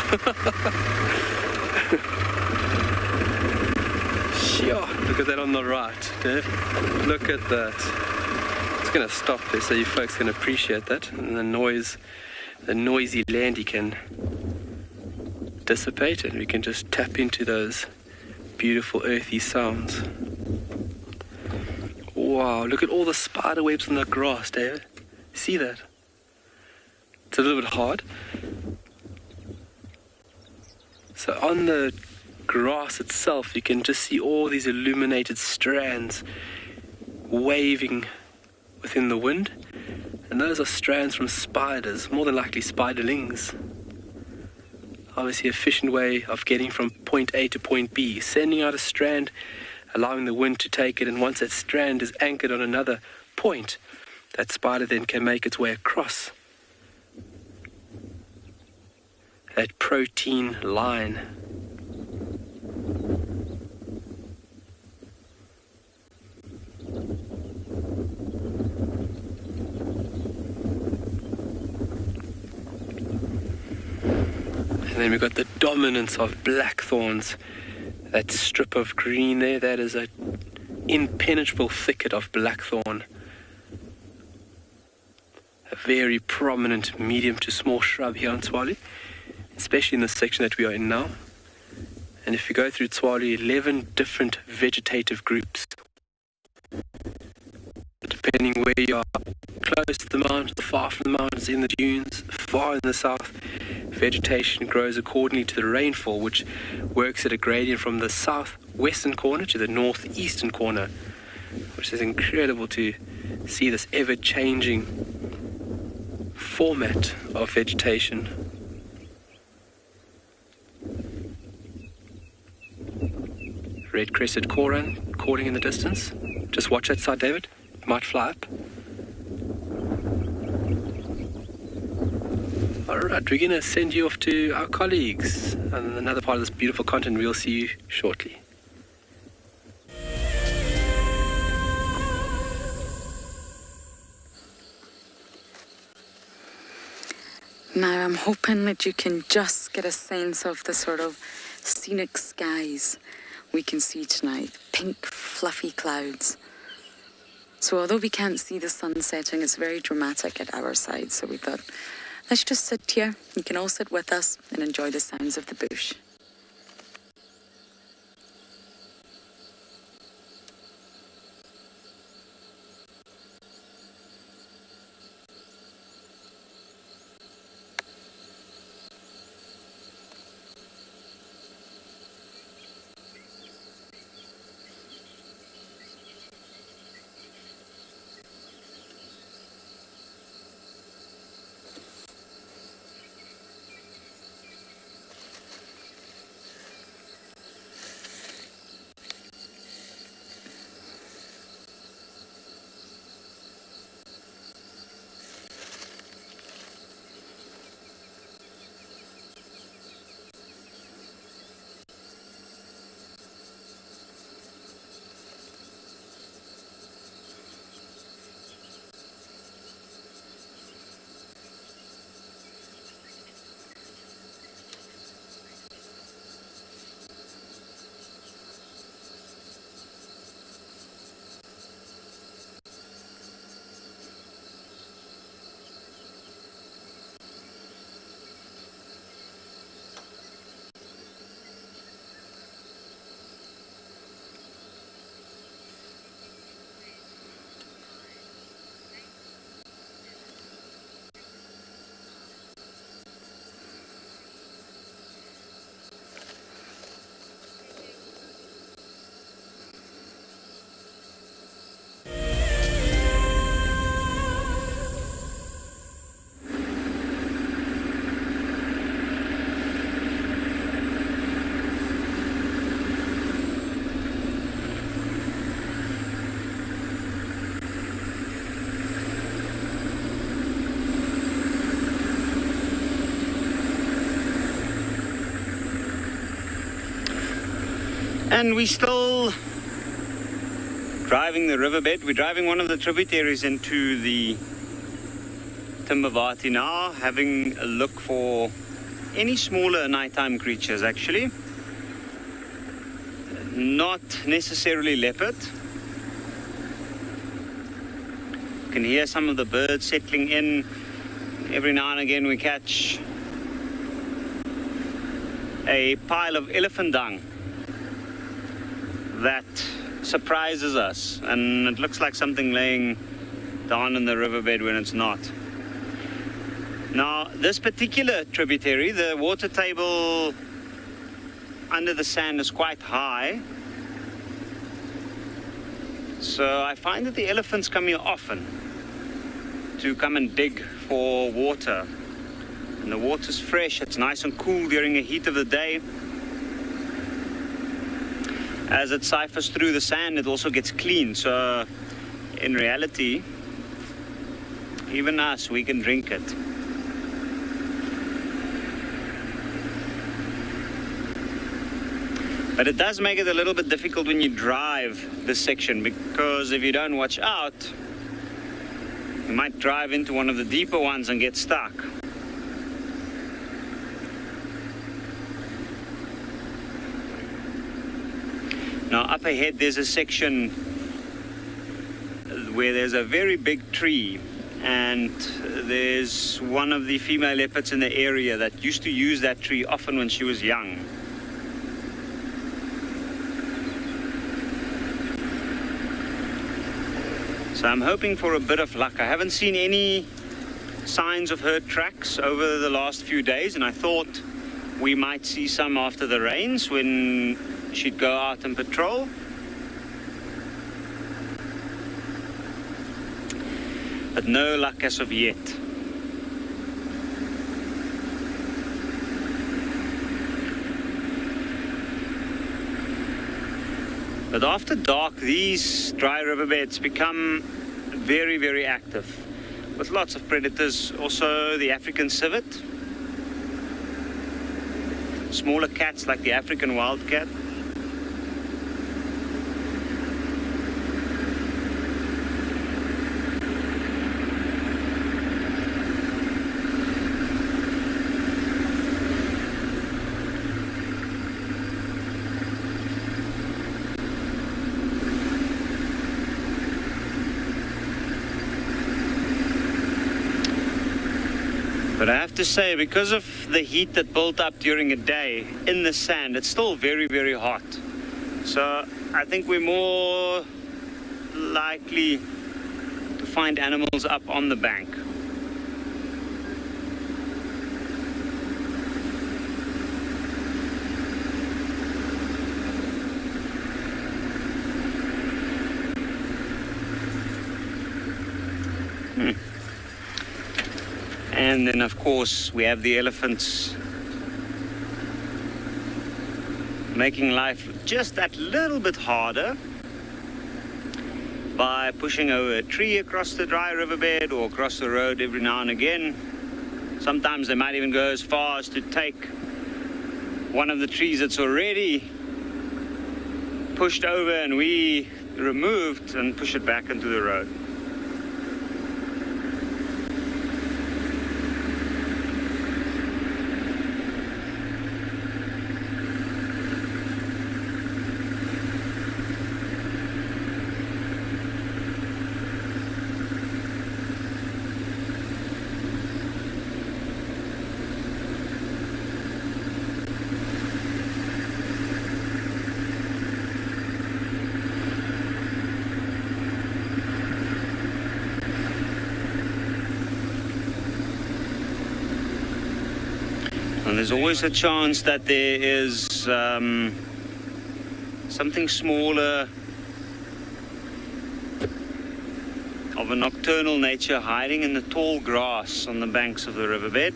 Sure, look at that on the right, Dave. Look at that. It's going to stop there so you folks can appreciate that. And the noisy land you can dissipate, and we can just tap into those beautiful earthy sounds. Wow, look at all the spider webs on the grass, David. See that? It's a little bit hard. So on the grass itself, you can just see all these illuminated strands waving within the wind. And those are strands from spiders, more than likely spiderlings. Obviously, an efficient way of getting from point A to point B, sending out a strand, allowing the wind to take it, and once that strand is anchored on another point, that spider then can make its way across that protein line. And then we've got the dominance of blackthorns. That strip of green there, that is an impenetrable thicket of blackthorn. A very prominent medium to small shrub here on Tswalu, especially in the section that we are in now. And if you go through Tswalu, 11 different vegetative groups. Depending where you are, close to the mountains, far from the mountains, in the dunes, far in the south, vegetation grows accordingly to the rainfall, which works at a gradient from the southwestern corner to the northeastern corner, which is incredible to see this ever-changing format of vegetation. Red-crested coran calling in the distance. Just watch that side, David. It might fly up. Right, we're going to send you off to our colleagues and another part of this beautiful continent. We'll see you shortly. Now I'm hoping that you can just get a sense of the sort of scenic skies we can see tonight. Pink, fluffy clouds. So although we can't see the sun setting, it's very dramatic at our side. So we thought, let's just sit here. You can all sit with us and enjoy the sounds of the bush. And we're still driving the riverbed. We're driving one of the tributaries into the Timbavati now, having a look for any smaller nighttime creatures actually. Not necessarily leopard. You can hear some of the birds settling in. Every now and again we catch a pile of elephant dung that surprises us, and it looks like something laying down in the riverbed when it's not. Now, this particular tributary, the water table under the sand is quite high, so I find that the elephants come here often to come and dig for water. And the water's fresh, it's nice and cool during the heat of the day. As it ciphers through the sand, it also gets clean. So in reality, even us, we can drink it. But it does make it a little bit difficult when you drive this section, because if you don't watch out, you might drive into one of the deeper ones and get stuck. Now up ahead there's a section where there's a very big tree, and there's one of the female leopards in the area that used to use that tree often when she was young. So I'm hoping for a bit of luck. I haven't seen any signs of her tracks over the last few days, and I thought we might see some after the rains when she'd go out and patrol. But no luck as of yet. But after dark, these dry riverbeds become very, very active, with lots of predators. Also the African civet, smaller cats like the African wildcat. But I have to say, because of the heat that built up during a day in the sand, it's still very, very hot. So I think we're more likely to find animals up on the bank. And then, of course, we have the elephants making life just that little bit harder by pushing over a tree across the dry riverbed or across the road every now and again. Sometimes they might even go as far as to take one of the trees that's already pushed over and we removed and push it back into the road. And there's always a chance that there is something smaller of a nocturnal nature hiding in the tall grass on the banks of the riverbed.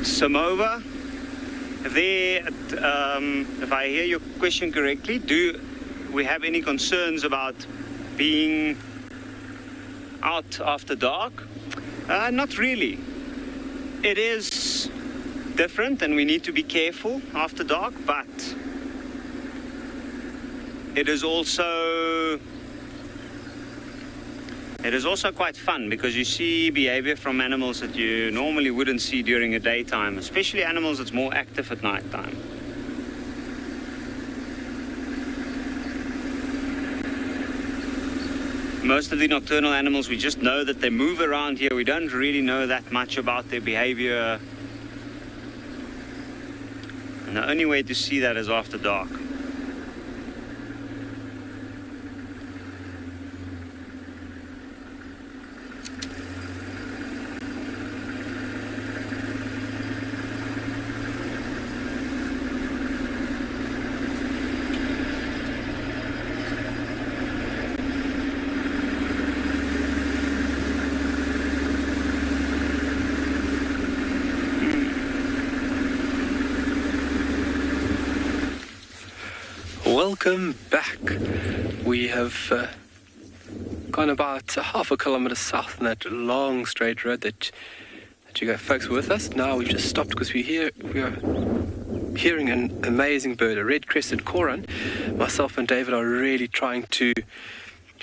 Samoa. If I hear your question correctly, do we have any concerns about being out after dark? Not really. It is different and we need to be careful after dark, but it is also quite fun because you see behavior from animals that you normally wouldn't see during a daytime, especially animals that's more active at night time. Most of the nocturnal animals, we just know that they move around here. We don't really know that much about their behavior. And the only way to see that is after dark. Welcome back. We have gone about half a kilometre south on that long straight road that you guys folks were with us. Now we've just stopped because we are hearing an amazing bird, a red-crested coran. Myself and David are really trying to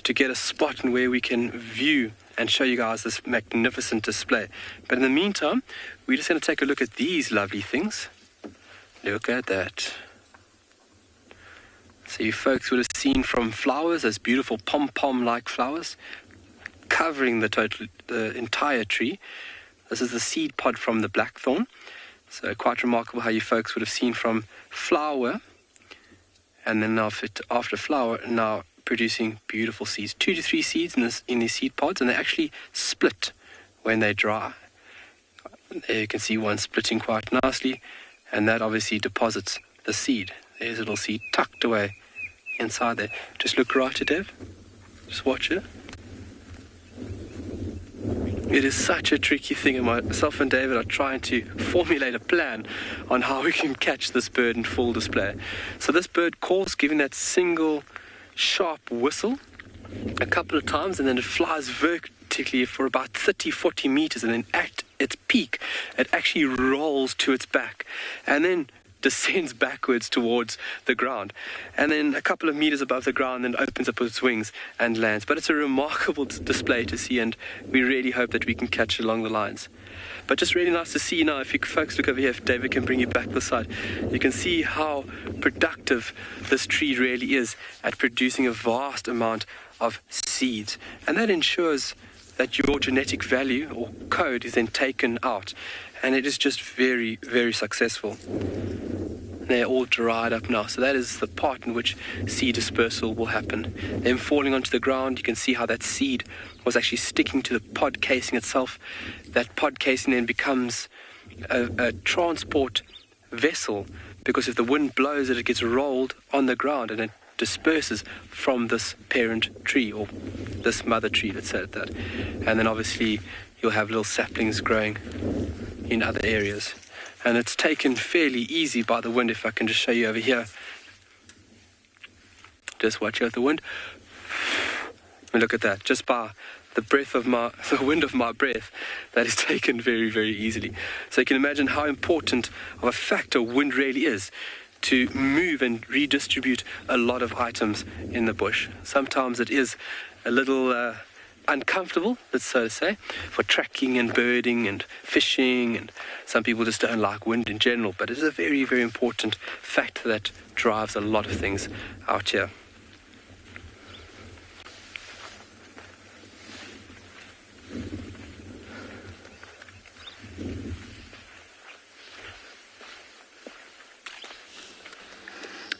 get a spot in where we can view and show you guys this magnificent display. But in the meantime, we're just going to take a look at these lovely things. Look at that. So you folks would have seen from flowers, those beautiful pom-pom-like flowers, covering the entire tree. This is the seed pod from the blackthorn. So quite remarkable how you folks would have seen from flower, and then after flower, now producing beautiful seeds. 2 to 3 seeds in these seed pods, and they actually split when they dry. There you can see one splitting quite nicely, and that obviously deposits the seed. There's a little seed tucked away inside there. Just look right at it. Just watch it. It is such a tricky thing, and myself and David are trying to formulate a plan on how we can catch this bird in full display. So this bird calls, giving that single sharp whistle a couple of times, and then it flies vertically for about 30-40 meters, and then at its peak it actually rolls to its back and then descends backwards towards the ground, and then a couple of meters above the ground then opens up its wings and lands. But it's a remarkable display to see, and we really hope that we can catch along the lines. But just really nice to see now. If you folks look over here, if David can bring you back the side, you can see how productive this tree really is at producing a vast amount of seeds, and that ensures that your genetic value or code is then taken out, and it is just very, very successful. They're all dried up now, so that is the part in which seed dispersal will happen. Them falling onto the ground, you can see how that seed was actually sticking to the pod casing itself. That pod casing then becomes a transport vessel, because if the wind blows it gets rolled on the ground and it disperses from this parent tree, or this mother tree, let's say that. And then obviously you'll have little saplings growing in other areas. And it's taken fairly easy by the wind. If I can just show you over here. Just watch out the wind. And look at that. Just by the wind of my breath, that is taken very, very easily. So you can imagine how important of a factor wind really is to move and redistribute a lot of items in the bush. Sometimes it is a little uncomfortable, let's so to say, for tracking and birding and fishing, and some people just don't like wind in general, but it is a very, very important factor that drives a lot of things out here.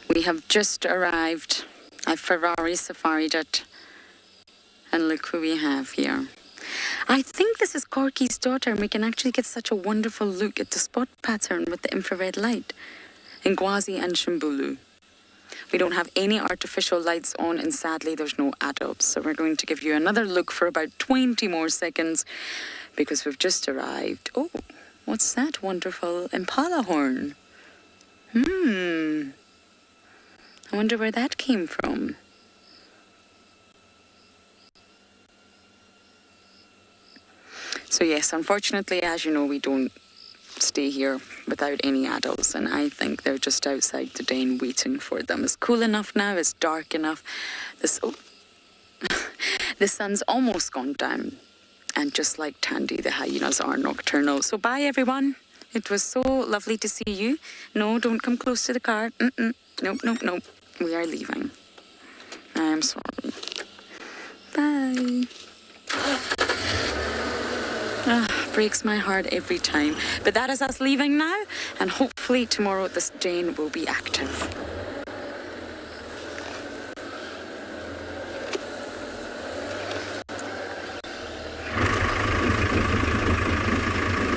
We have just arrived at Ferrari Safari Jet, and look who we have here. I think this is Corky's daughter, and we can actually get such a wonderful look at the spot pattern with the infrared light in Gwazi and Shimbulu. We don't have any artificial lights on, and sadly there's no adults, so we're going to give you another look for about 20 more seconds because we've just arrived. Oh, what's that wonderful impala horn? I wonder where that came from. So yes, unfortunately, as you know, we don't stay here without any adults, and I think they're just outside the den waiting for them. It's cool enough now, it's dark enough. The sun's almost gone down, and just like Tandy, the hyenas are nocturnal. So bye everyone. It was so lovely to see you. No, don't come close to the car. Nope. We are leaving. I am sorry. Bye. Breaks my heart every time. But that is us leaving now, and hopefully tomorrow this den will be active.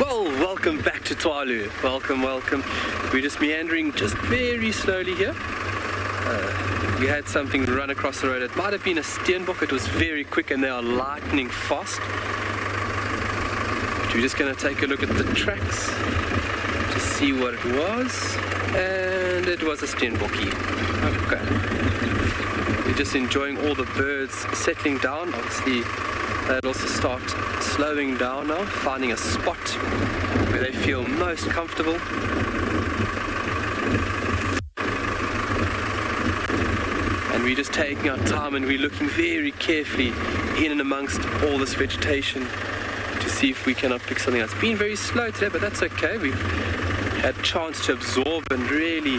Well, welcome back to Tswalu. Welcome. We're just meandering just very slowly here. We had something run across the road. It might have been a steenbok. It was very quick and they are lightning fast. But we're just going to take a look at the tracks to see what it was. And it was a steenbokkie. Okay. We're just enjoying all the birds settling down. Obviously, they'll also start slowing down now, finding a spot where they feel most comfortable. And we're just taking our time and we're looking very carefully in and amongst all this vegetation to see if we cannot pick something else. It's been very slow today, but that's okay. We've had a chance to absorb and really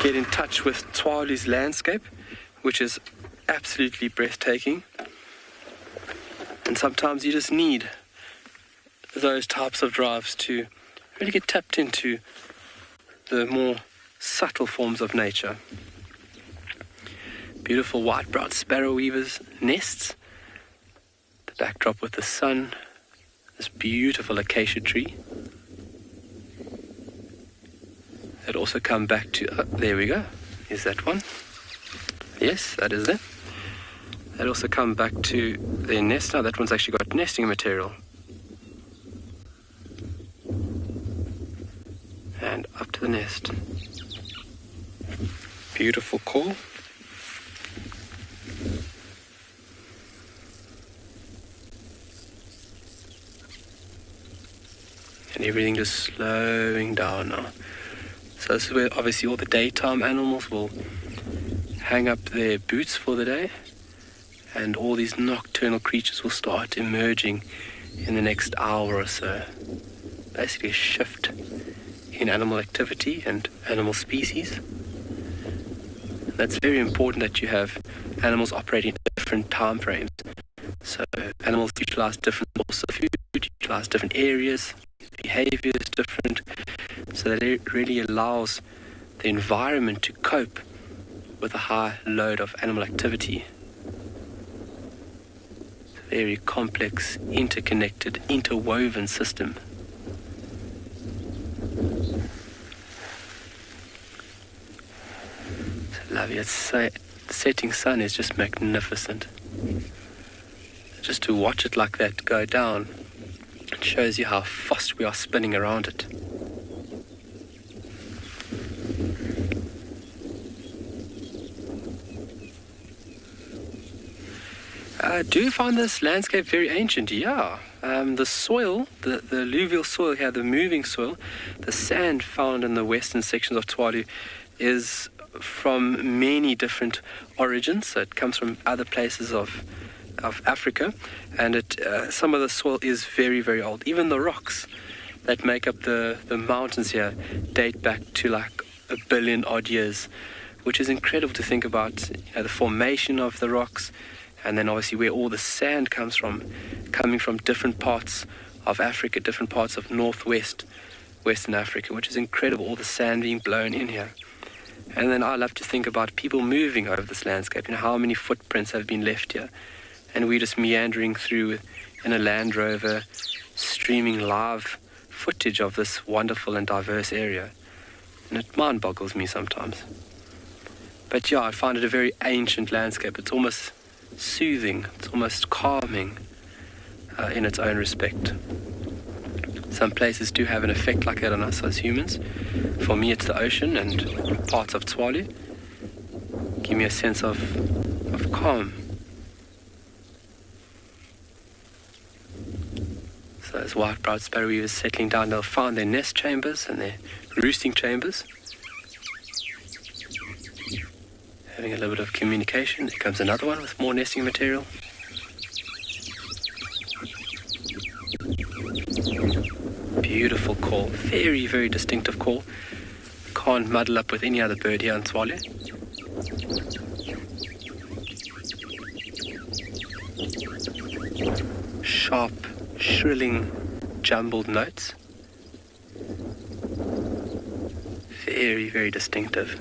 get in touch with Tswalu's landscape, which is absolutely breathtaking. And sometimes you just need those types of drives to really get tapped into the more subtle forms of nature. Beautiful white-browed sparrow weavers' nests. The backdrop with the sun. This beautiful acacia tree. That also come back to... there we go. Is that one? Yes, that is it. That also come back to their nest. Now that one's actually got nesting material. And up to the nest. Beautiful call. and everything just slowing down now. So this is where obviously all the daytime animals will hang up their boots for the day, and all these nocturnal creatures will start emerging in the next hour or so. Basically a shift in animal activity and animal species. That's very important that you have animals operating at different time frames. So animals utilize different sources of food, utilize different areas, behavior is different, so that it really allows the environment to cope with a high load of animal activity. It's a very complex, interconnected, interwoven system. So lovely. The setting sun is just magnificent. Just to watch it like that go down, it shows you how fast we are spinning around it. Do you find this landscape very ancient? Yeah. The soil, the alluvial soil here, the moving soil, the sand found in the western sections of Tswalu is from many different origins. So it comes from other places of Africa, and some of the soil is very, very old. Even the rocks that make up the mountains here date back to like 1 billion odd years, which is incredible to think about. The formation of the rocks, and then obviously where all the sand comes from, coming from different parts of Africa, different parts of Western Africa, which is incredible, all the sand being blown in here. And then I love to think about people moving over this landscape, how many footprints have been left here. And we're just meandering through in a Land Rover, streaming live footage of this wonderful and diverse area. And it mind boggles me sometimes. But yeah, I find it a very ancient landscape. It's almost soothing, it's almost calming in its own respect. Some places do have an effect like that on us as humans. For me, it's the ocean and parts of Tswalu. Give me a sense of calm. So as white-browed sparrow weavers settling down, they'll find their nest chambers and their roosting chambers. Having a little bit of communication. There comes another one with more nesting material. Beautiful call. Very, very distinctive call. Can't muddle up with any other bird here in Tswalu. Sharp, shrilling, jumbled notes. Very, very distinctive.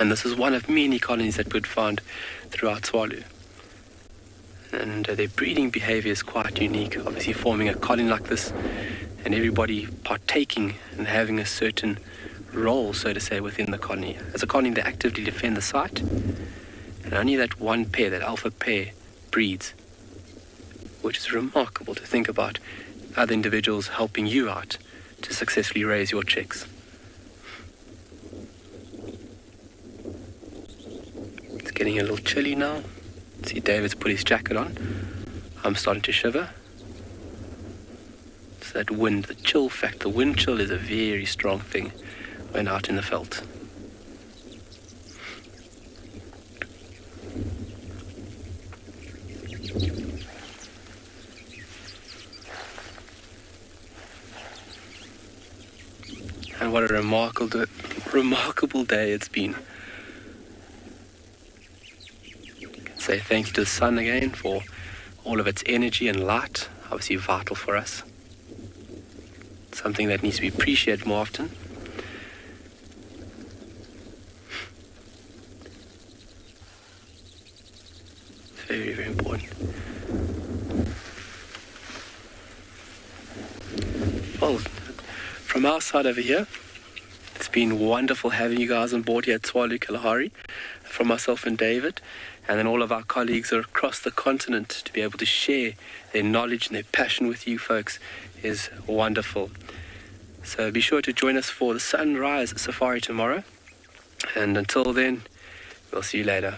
And this is one of many colonies that we'd found throughout Tswalu. And their breeding behavior is quite unique. Obviously forming a colony like this and everybody partaking and having a certain role, so to say, within the colony. As a colony, they actively defend the site. And only that one pair, that alpha pair, breeds. Which is remarkable to think about other individuals helping you out to successfully raise your chicks. Getting a little chilly now. See, David's put his jacket on. I'm starting to shiver. So that wind, the chill fact, the wind chill is a very strong thing when out in the veld. And what a remarkable day it's been. Say thank you to the sun again for all of its energy and light, obviously vital for us. Something that needs to be appreciated more often. Very, very important. Well, from our side over here, it's been wonderful having you guys on board here at Tswalu Kalahari, from myself and David, and then all of our colleagues are across the continent. To be able to share their knowledge and their passion with you folks is wonderful. So be sure to join us for the sunrise safari tomorrow, and until then, we'll see you later.